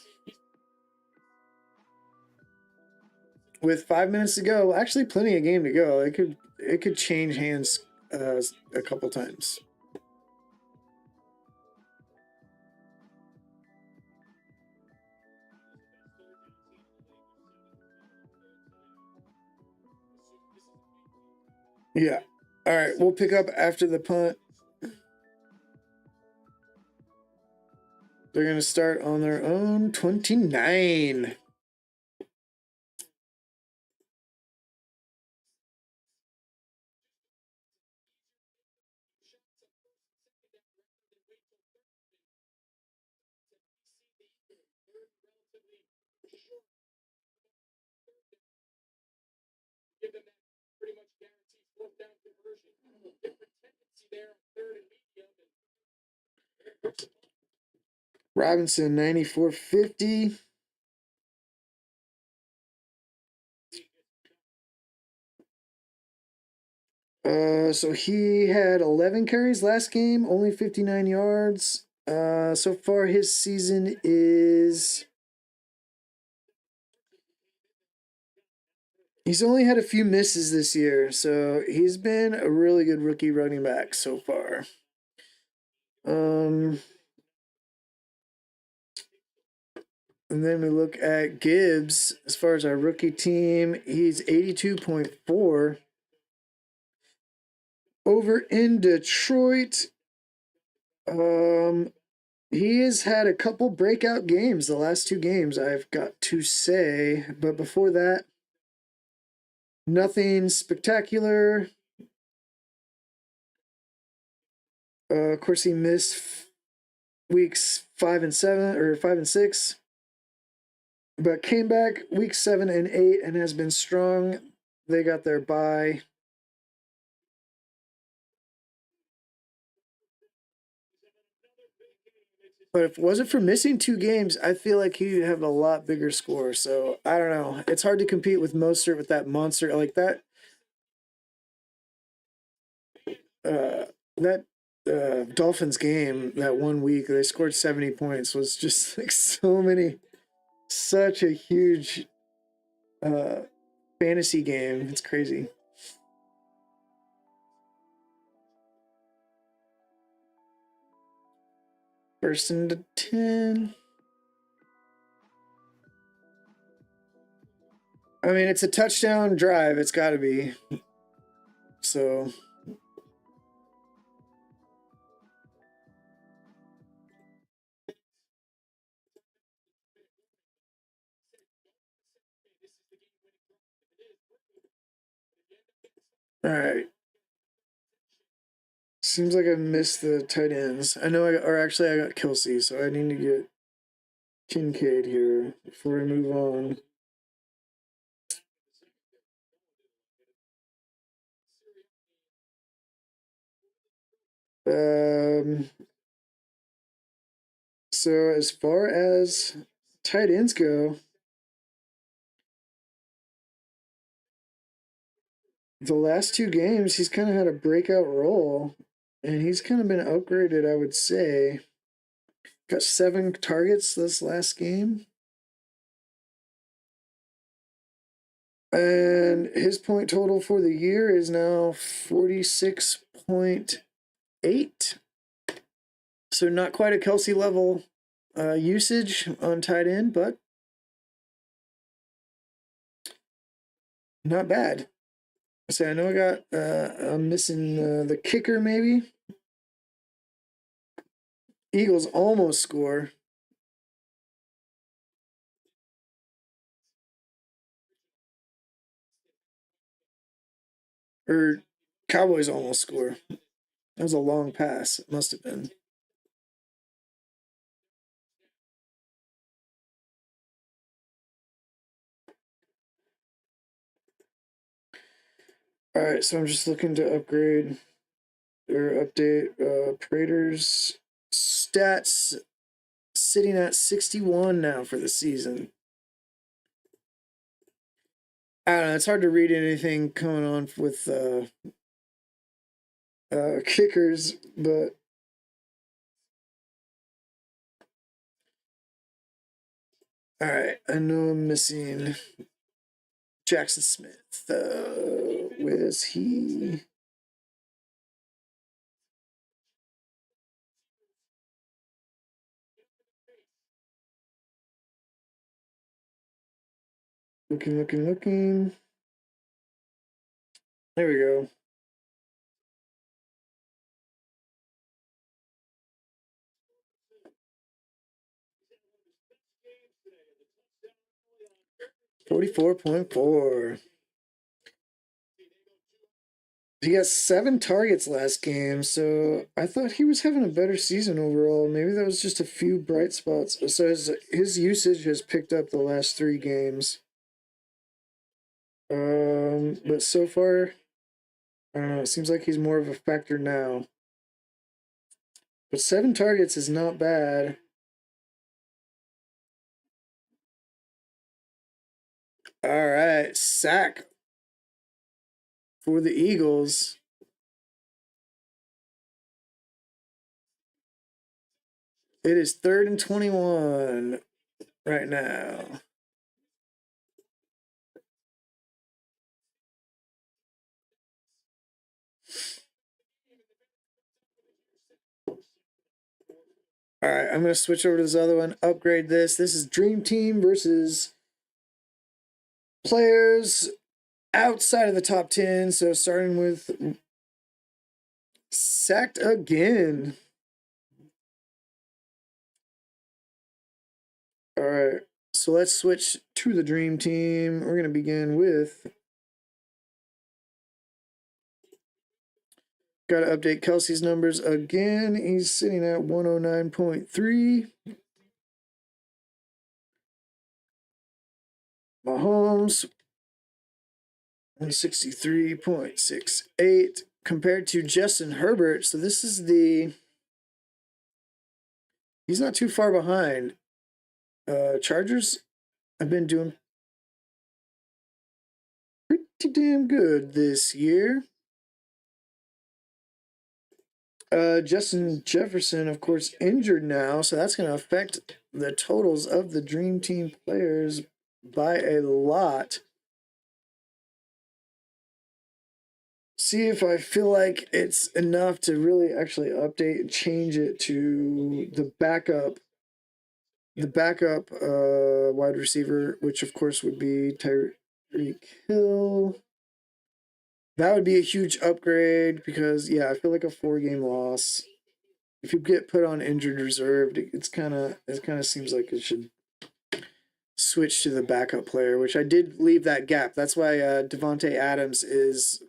With 5 minutes to go, actually plenty of game to go. It could change hands a couple times. Yeah. All right, we'll pick up after the punt. They're going to start on their own 29. Give them that pretty much guaranteed fourth down conversion. Different tendency there on third and medium. Robinson 94.50. So he had 11 carries last game, only 59 yards. So far his season is he's only had a few misses this year, so he's been a really good rookie running back so far. And then we look at Gibbs as far as our rookie team. He's 82.4. Over in Detroit, he has had a couple breakout games the last 2 games, I've got to say. But before that, nothing spectacular. Of course, he missed weeks 5 and 7 or 5 and 6, but came back week 7 and 8 and has been strong. They got their bye. But if it wasn't for missing 2 games, I feel like he'd have a lot bigger score. So I don't know. It's hard to compete with Mostert with that monster like that. Dolphins game that 1 week they scored 70 points was just like such a huge fantasy game. It's crazy. First and 10. I mean, it's a touchdown drive. It's got to be. So. All right. Seems like I missed the tight ends. I know I got Kelsey, so I need to get Kincaid here before I move on. So as far as tight ends go, the last 2 games he's kind of had a breakout role, and he's kind of been upgraded, I would say. Got 7 targets this last game. And his point total for the year is now 46.8. So not quite a Kelsey level usage on tight end, but not bad. So I know I'm missing the kicker maybe. Eagles almost score. Or Cowboys almost score. That was a long pass. It must have been. All right, so I'm just looking to upgrade or update Prater's stats, sitting at 61 now for the season. I don't know. It's hard to read anything going on with kickers, but all right. I know I'm missing Jackson Smith. Where is he? Looking. There we go. .44. He got 7 targets last game, so I thought he was having a better season overall. Maybe that was just a few bright spots. So his usage has picked up the last 3 games. But so far, I don't know. It seems like he's more of a factor now. But 7 targets is not bad. All right, sack for the Eagles. It is 3rd and 21 right now. All right, I'm going to switch over to this other one, upgrade this. This is Dream Team versus players outside of the top 10. So starting with sacked again. All right, so let's switch to the Dream Team. We're going to begin with... Got to update Kelsey's numbers again. He's sitting at 109.3. Mahomes, 163.68 compared to Justin Herbert. So this is he's not too far behind. Chargers have been doing pretty damn good this year. Justin Jefferson, of course, injured now, so that's going to affect the totals of the Dream Team players by a lot. See if I feel like it's enough to really actually update and change it to the backup wide receiver, which of course would be Tyreek Hill. That would be a huge upgrade because, yeah, I feel like a 4-game loss. If you get put on injured reserve, it kind of seems like it should switch to the backup player, which I did leave that gap. That's why Devontae Adams is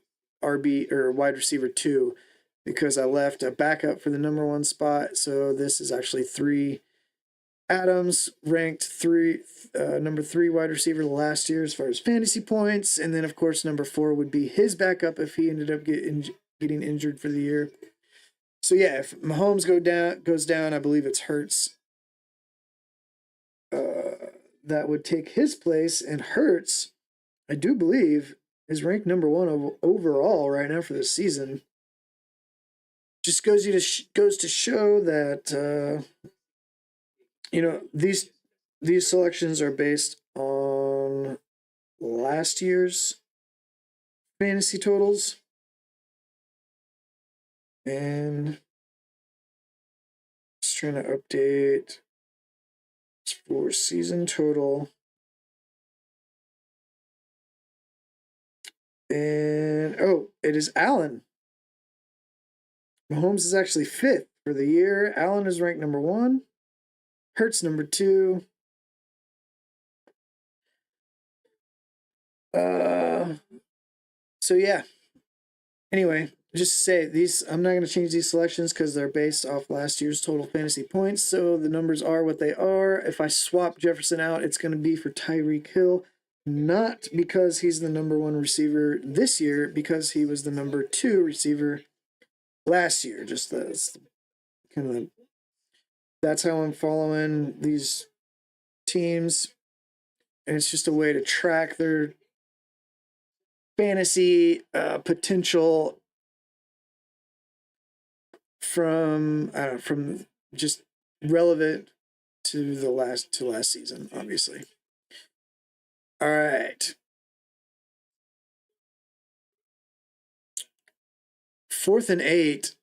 RB or wide receiver 2, because I left a backup for the number 1 spot. So this is actually 3. Adams ranked number 3 wide receiver last year as far as fantasy points, and then of course number 4 would be his backup if he ended up getting injured for the year. So yeah, if Mahomes goes down, I believe it's Hurts that would take his place, and Hurts, I do believe, is ranked number 1 overall right now for the season. Just goes to show that these selections are based on last year's fantasy totals, and just trying to update for season total. And it is Allen. Mahomes is actually 5th for the year. Allen is ranked number 1. Hurts number 2. So yeah, Anyway, just to say these, I'm not going to change these selections because they're based off last year's total fantasy points. So the numbers are what they are. If I swap Jefferson out, it's going to be for Tyreek Hill. Not because he's the number 1 receiver this year, because he was the number 2 receiver last year. Just that's kind of that's how I'm following these teams, and it's just a way to track their fantasy potential from just relevant to the last season, obviously. All right. 4th and 8.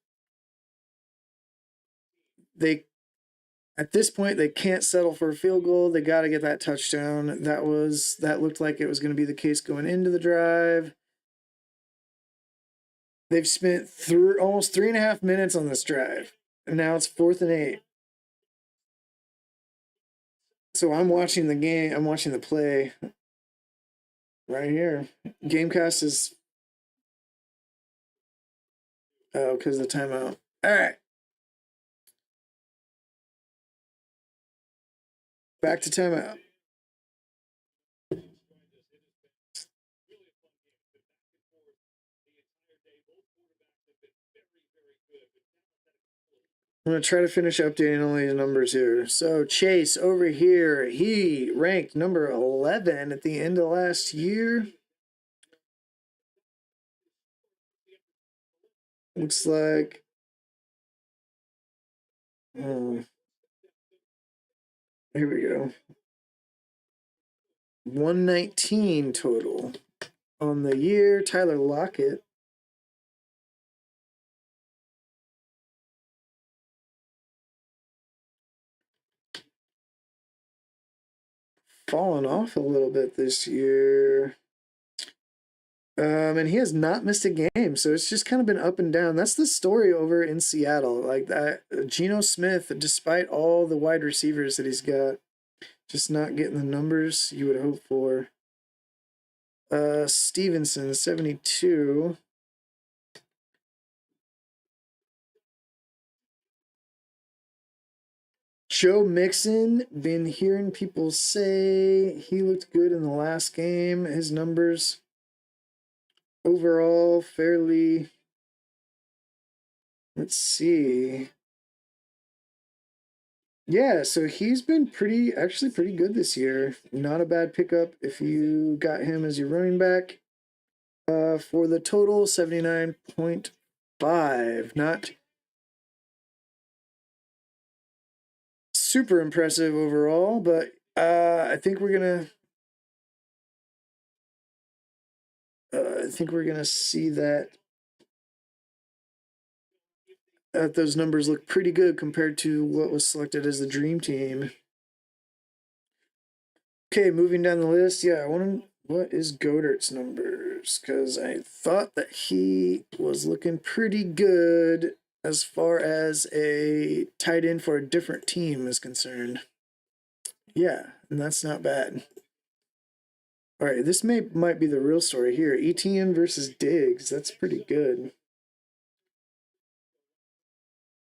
At this point, they can't settle for a field goal. They got to get that touchdown. That looked like it was going to be the case going into the drive. They've spent almost 3.5 minutes on this drive, and now it's 4th and 8. So I'm watching the game. I'm watching the play right here. Gamecast is because of the timeout. All right. Back to timeout. I'm going to try to finish updating all these numbers here. So Chase over here, he ranked number 11 at the end of last year. Looks like here we go. 119 total on the year. Tyler Lockett. Fallen off a little bit this year. And he has not missed a game, so it's just kind of been up and down. That's the story over in Seattle. Like that, Geno Smith, despite all the wide receivers that he's got, just not getting the numbers you would hope for. Stevenson, 72. Joe Mixon, been hearing people say he looked good in the last game. His numbers overall fairly, let's see. Yeah, so he's been actually pretty good this year. Not a bad pickup if you got him as your running back. For the total, 79.5. Not super impressive overall, but I think we're gonna see that those numbers look pretty good compared to what was selected as the dream team. Okay, moving down the list. Yeah, what is Godert's numbers? Because I thought that he was looking pretty good as far as a tight end for a different team is concerned. Yeah, and that's not bad. All right, this might be the real story here. ETN versus Diggs. That's pretty good.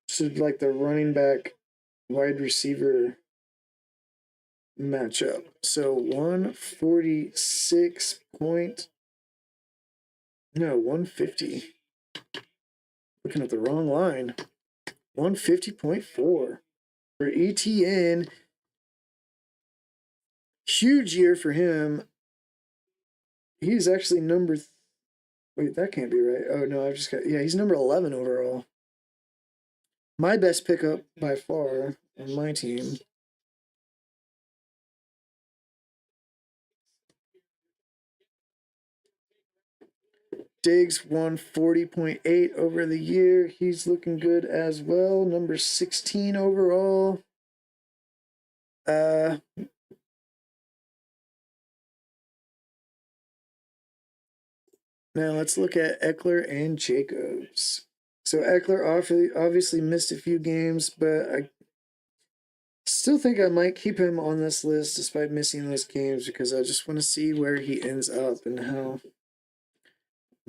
Should like the running back wide receiver matchup. So 150. Looking at the wrong line. 150.4 for ETN. Huge year for him. He's actually wait, that can't be right. Oh no, he's number 11 overall. My best pickup by far on my team. Diggs 140.8 over the year. He's looking good as well. Number 16 overall. Now let's look at Eckler and Jacobs. So Eckler obviously missed a few games, but I still think I might keep him on this list despite missing those games because I just want to see where he ends up and how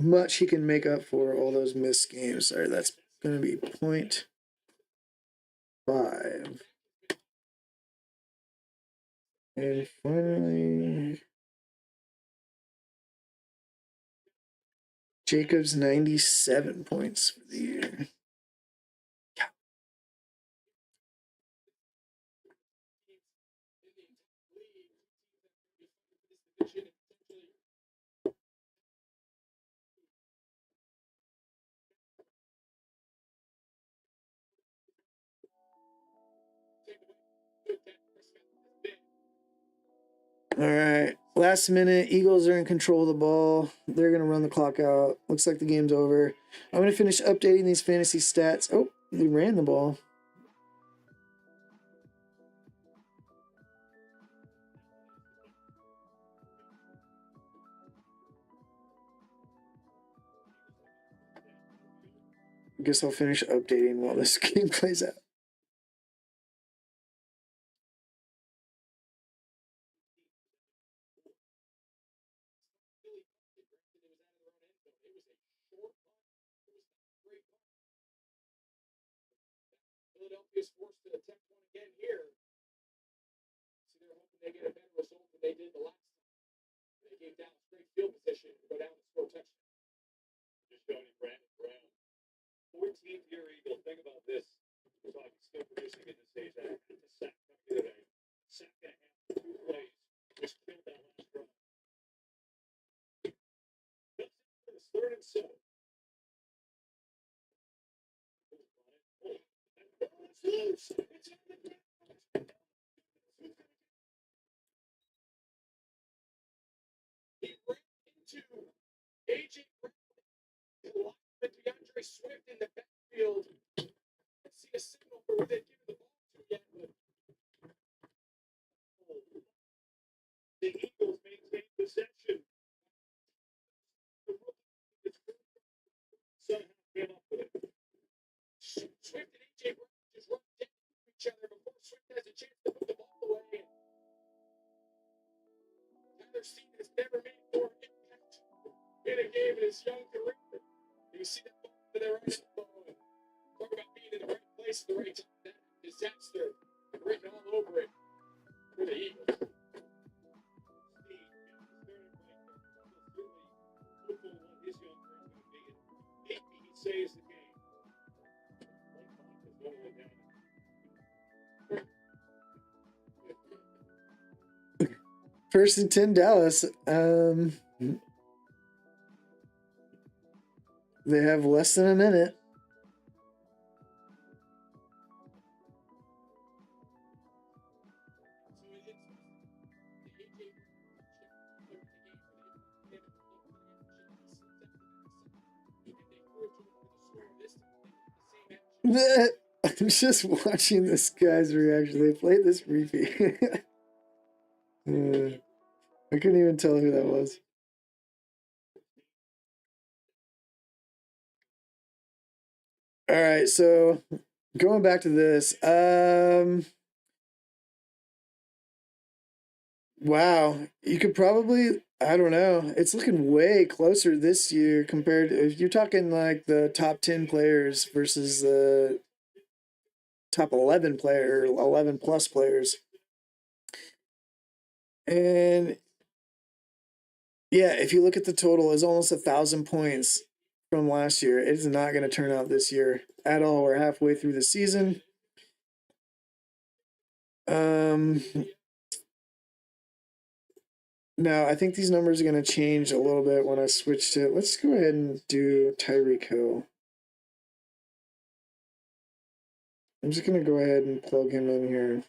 much he can make up for all those missed games. Sorry, that's going to be 0.5. And finally, Jacobs 97 points for the year. All right. Last minute, Eagles are in control of the ball. They're going to run the clock out. Looks like the game's over. I'm going to finish updating these fantasy stats. Oh, they ran the ball. I guess I'll finish updating while this game plays out. Philadelphia's forced to attempt one again here. So they're hoping they get a better result than they did the last time. They gave Dallas great field position to go down and score a touchdown. Just Johnny Brandon Brown. 14th year Eagle. Think about this. We're talking still producing at this stage. The sack coming today. Sack and a half, 2 plays. Just killed that last drive. It's 3rd and 7. It's he ran into AJ Brown and DeAndre Swift in the backfield. I see a signal for who they've given the ball to yet, but the Eagles maintain possession. The rookie somehow came up with it. Swift and AJ Brown just run down each other before Swift has a chance to put the ball away. Tyler Seaton has never made more impact in a game in his young career. You see that ball to their right elbow. Talk about being in the right place at the right time. That disaster written all over it for the Eagles. Steve, hopeful what his young career is going to be. And maybe he saves the game. Like Hawk is going to let down. First and 10, Dallas. They have less than a minute. I'm just watching this guy's reaction. They played this repeat. I couldn't even tell who that was. All right, so going back to this. Wow, you could probably, I don't know. It's looking way closer this year compared to, if you're talking like the top 10 players versus the top 11 player, 11 plus players. And yeah, if you look at the total, it's almost 1,000 points from last year. It's not going to turn out this year at all. We're halfway through the season. Now, I think these numbers are going to change a little bit when I switch to, let's go ahead and do Tyreek Hill. I'm just going to go ahead and plug him in here.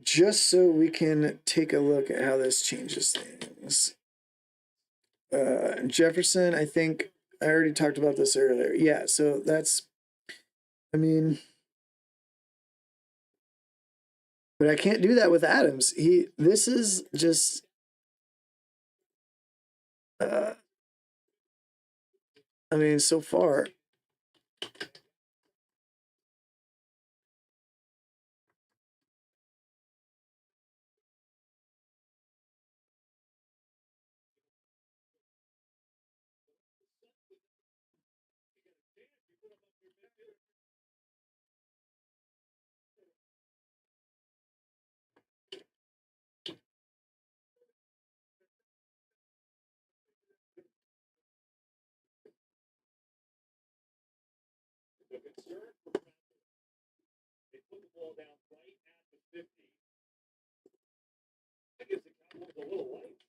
Just so we can take a look at how this changes things. Jefferson, I think I already talked about this earlier. Yeah, so that's, I mean, but I can't do that with Adams. This is just, I mean, so far.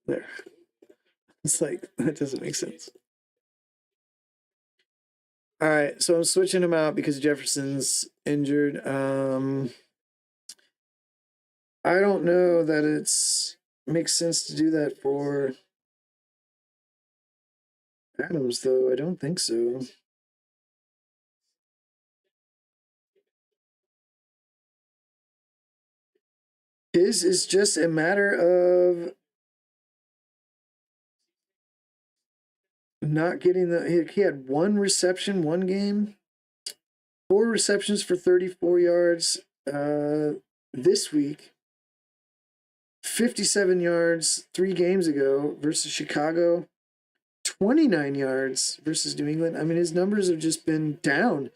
There. It's like, that doesn't make sense. All right, so I'm switching him out because Jefferson's injured. I don't know that it's makes sense to do that for Adams, though. I don't think so. His is just a matter of not getting he had one reception one game, 4 receptions for 34 yards this week, 57 yards 3 games ago versus Chicago, 29 yards versus New England. I mean, his numbers have just been down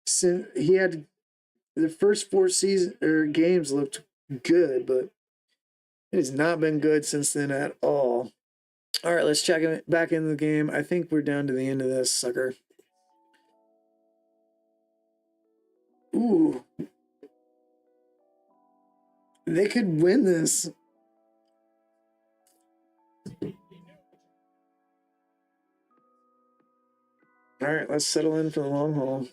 since he had the first 4 games looked good, but it has not been good since then at all. All right, let's check him back into the game. I think we're down to the end of this sucker. Ooh. They could win this. All right, let's settle in for the long haul.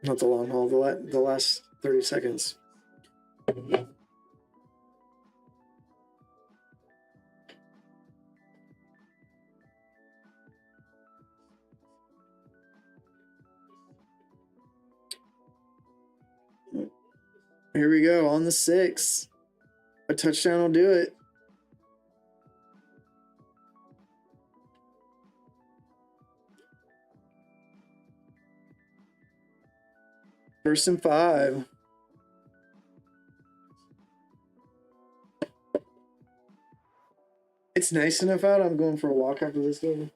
Not the long haul, the last 30 seconds. Here we go, on the 6. A touchdown will do it. First and 5. It's nice enough out. I'm going for a walk after this game.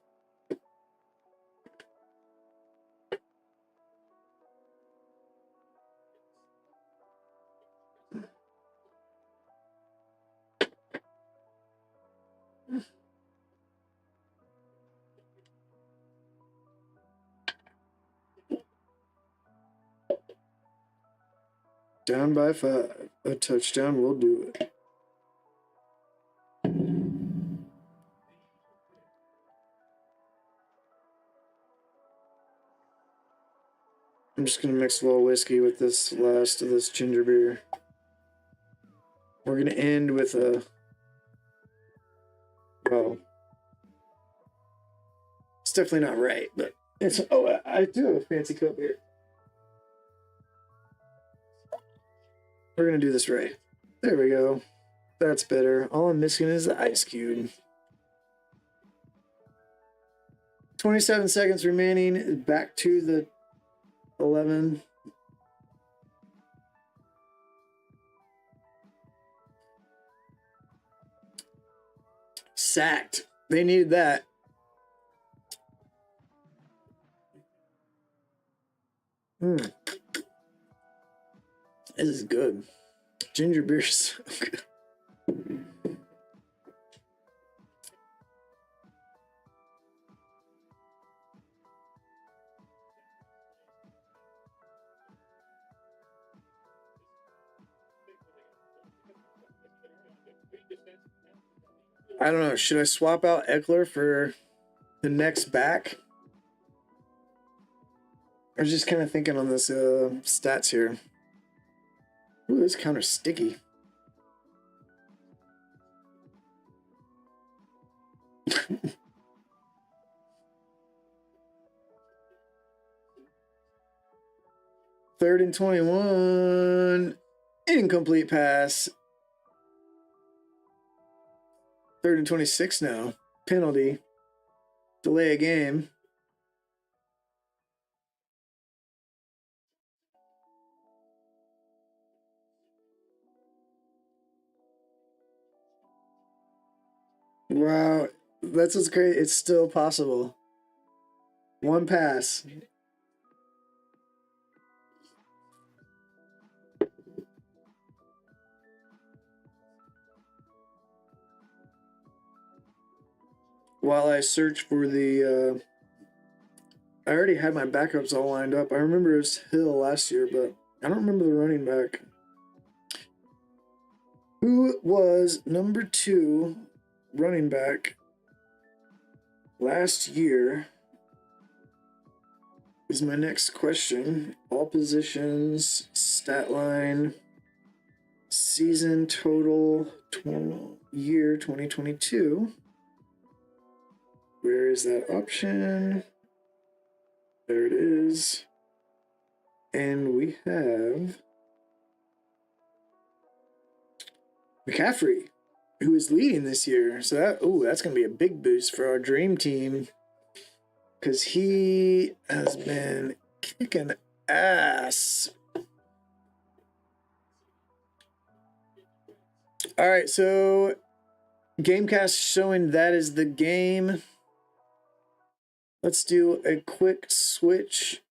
Down by 5. A touchdown will do it. I'm just going to mix a little whiskey with this last of this ginger beer. We're going to end with a... Well, it's definitely not right, but it's... Oh, I do have a fancy cup here. We're going to do this right. There we go. That's better. All I'm missing is the ice cube. 27 seconds remaining. Back to the 11. Sacked. They needed that. This is good. Ginger beer's so good. I don't know. Should I swap out Eckler for the next back? I was just kind of thinking on this stats here. Ooh, this counter's sticky. Third and 21. Incomplete pass. Third and 26 now. Penalty. Delay a game. Wow. That's what's great. It's still possible. One pass. While I search for the, I already had my backups all lined up. I remember it was Hill last year, but I don't remember the running back. Who was number 2 running back last year is my next question. All positions, stat line, season total, year 2022. Where is that option? There it is. And we have McCaffrey, who is leading this year. So that's going to be a big boost for our dream team, because he has been kicking ass. All right, so Gamecast showing that is the game. Let's do a quick switch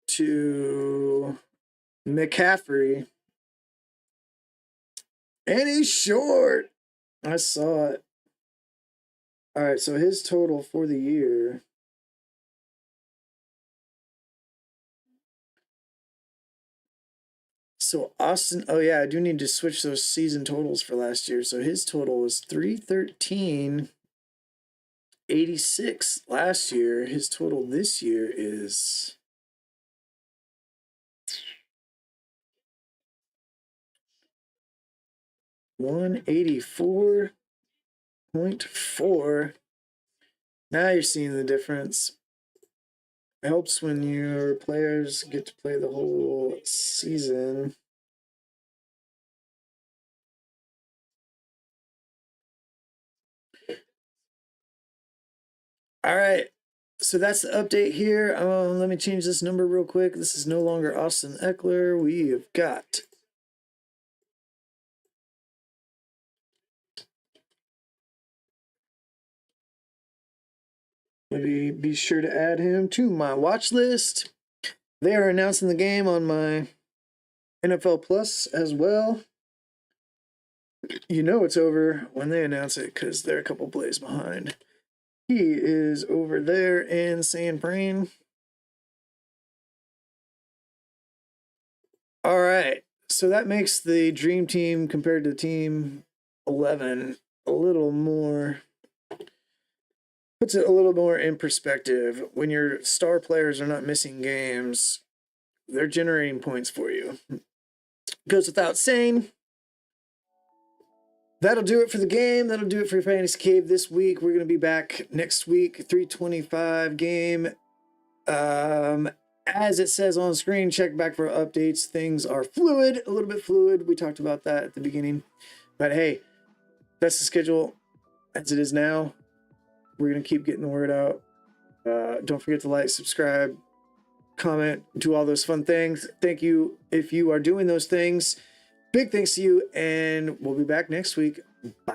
to McCaffrey. And he's short. I saw it. All right, so his total for the year. So Austin, oh yeah, I do need to switch those season totals for last year. So his total was 313.86 last year. His total this year is 184.4. Now you're seeing the difference. It helps when your players get to play the whole season. All right. So that's the update here. Let me change this number real quick. This is no longer Austin Eckler. We have got maybe be sure to add him to my watch list. They are announcing the game on my NFL Plus as well. You know it's over when they announce it because they're a couple plays behind. He is over there in San Fran. All right. So that makes the dream team compared to team 11 a little more, puts it a little more in perspective. When your star players are not missing games, they're generating points for you. Goes without saying. That'll do it for the game. That'll do it for Fantasy Cave this week. We're going to be back next week, 325 game. As it says on the screen, check back for updates. Things are fluid, a little bit fluid. We talked about that at the beginning. But hey, that's the schedule as it is now. We're going to keep getting the word out. Don't forget to like, subscribe, comment, do all those fun things. Thank you if you are doing those things. Big thanks to you, and we'll be back next week. Bye.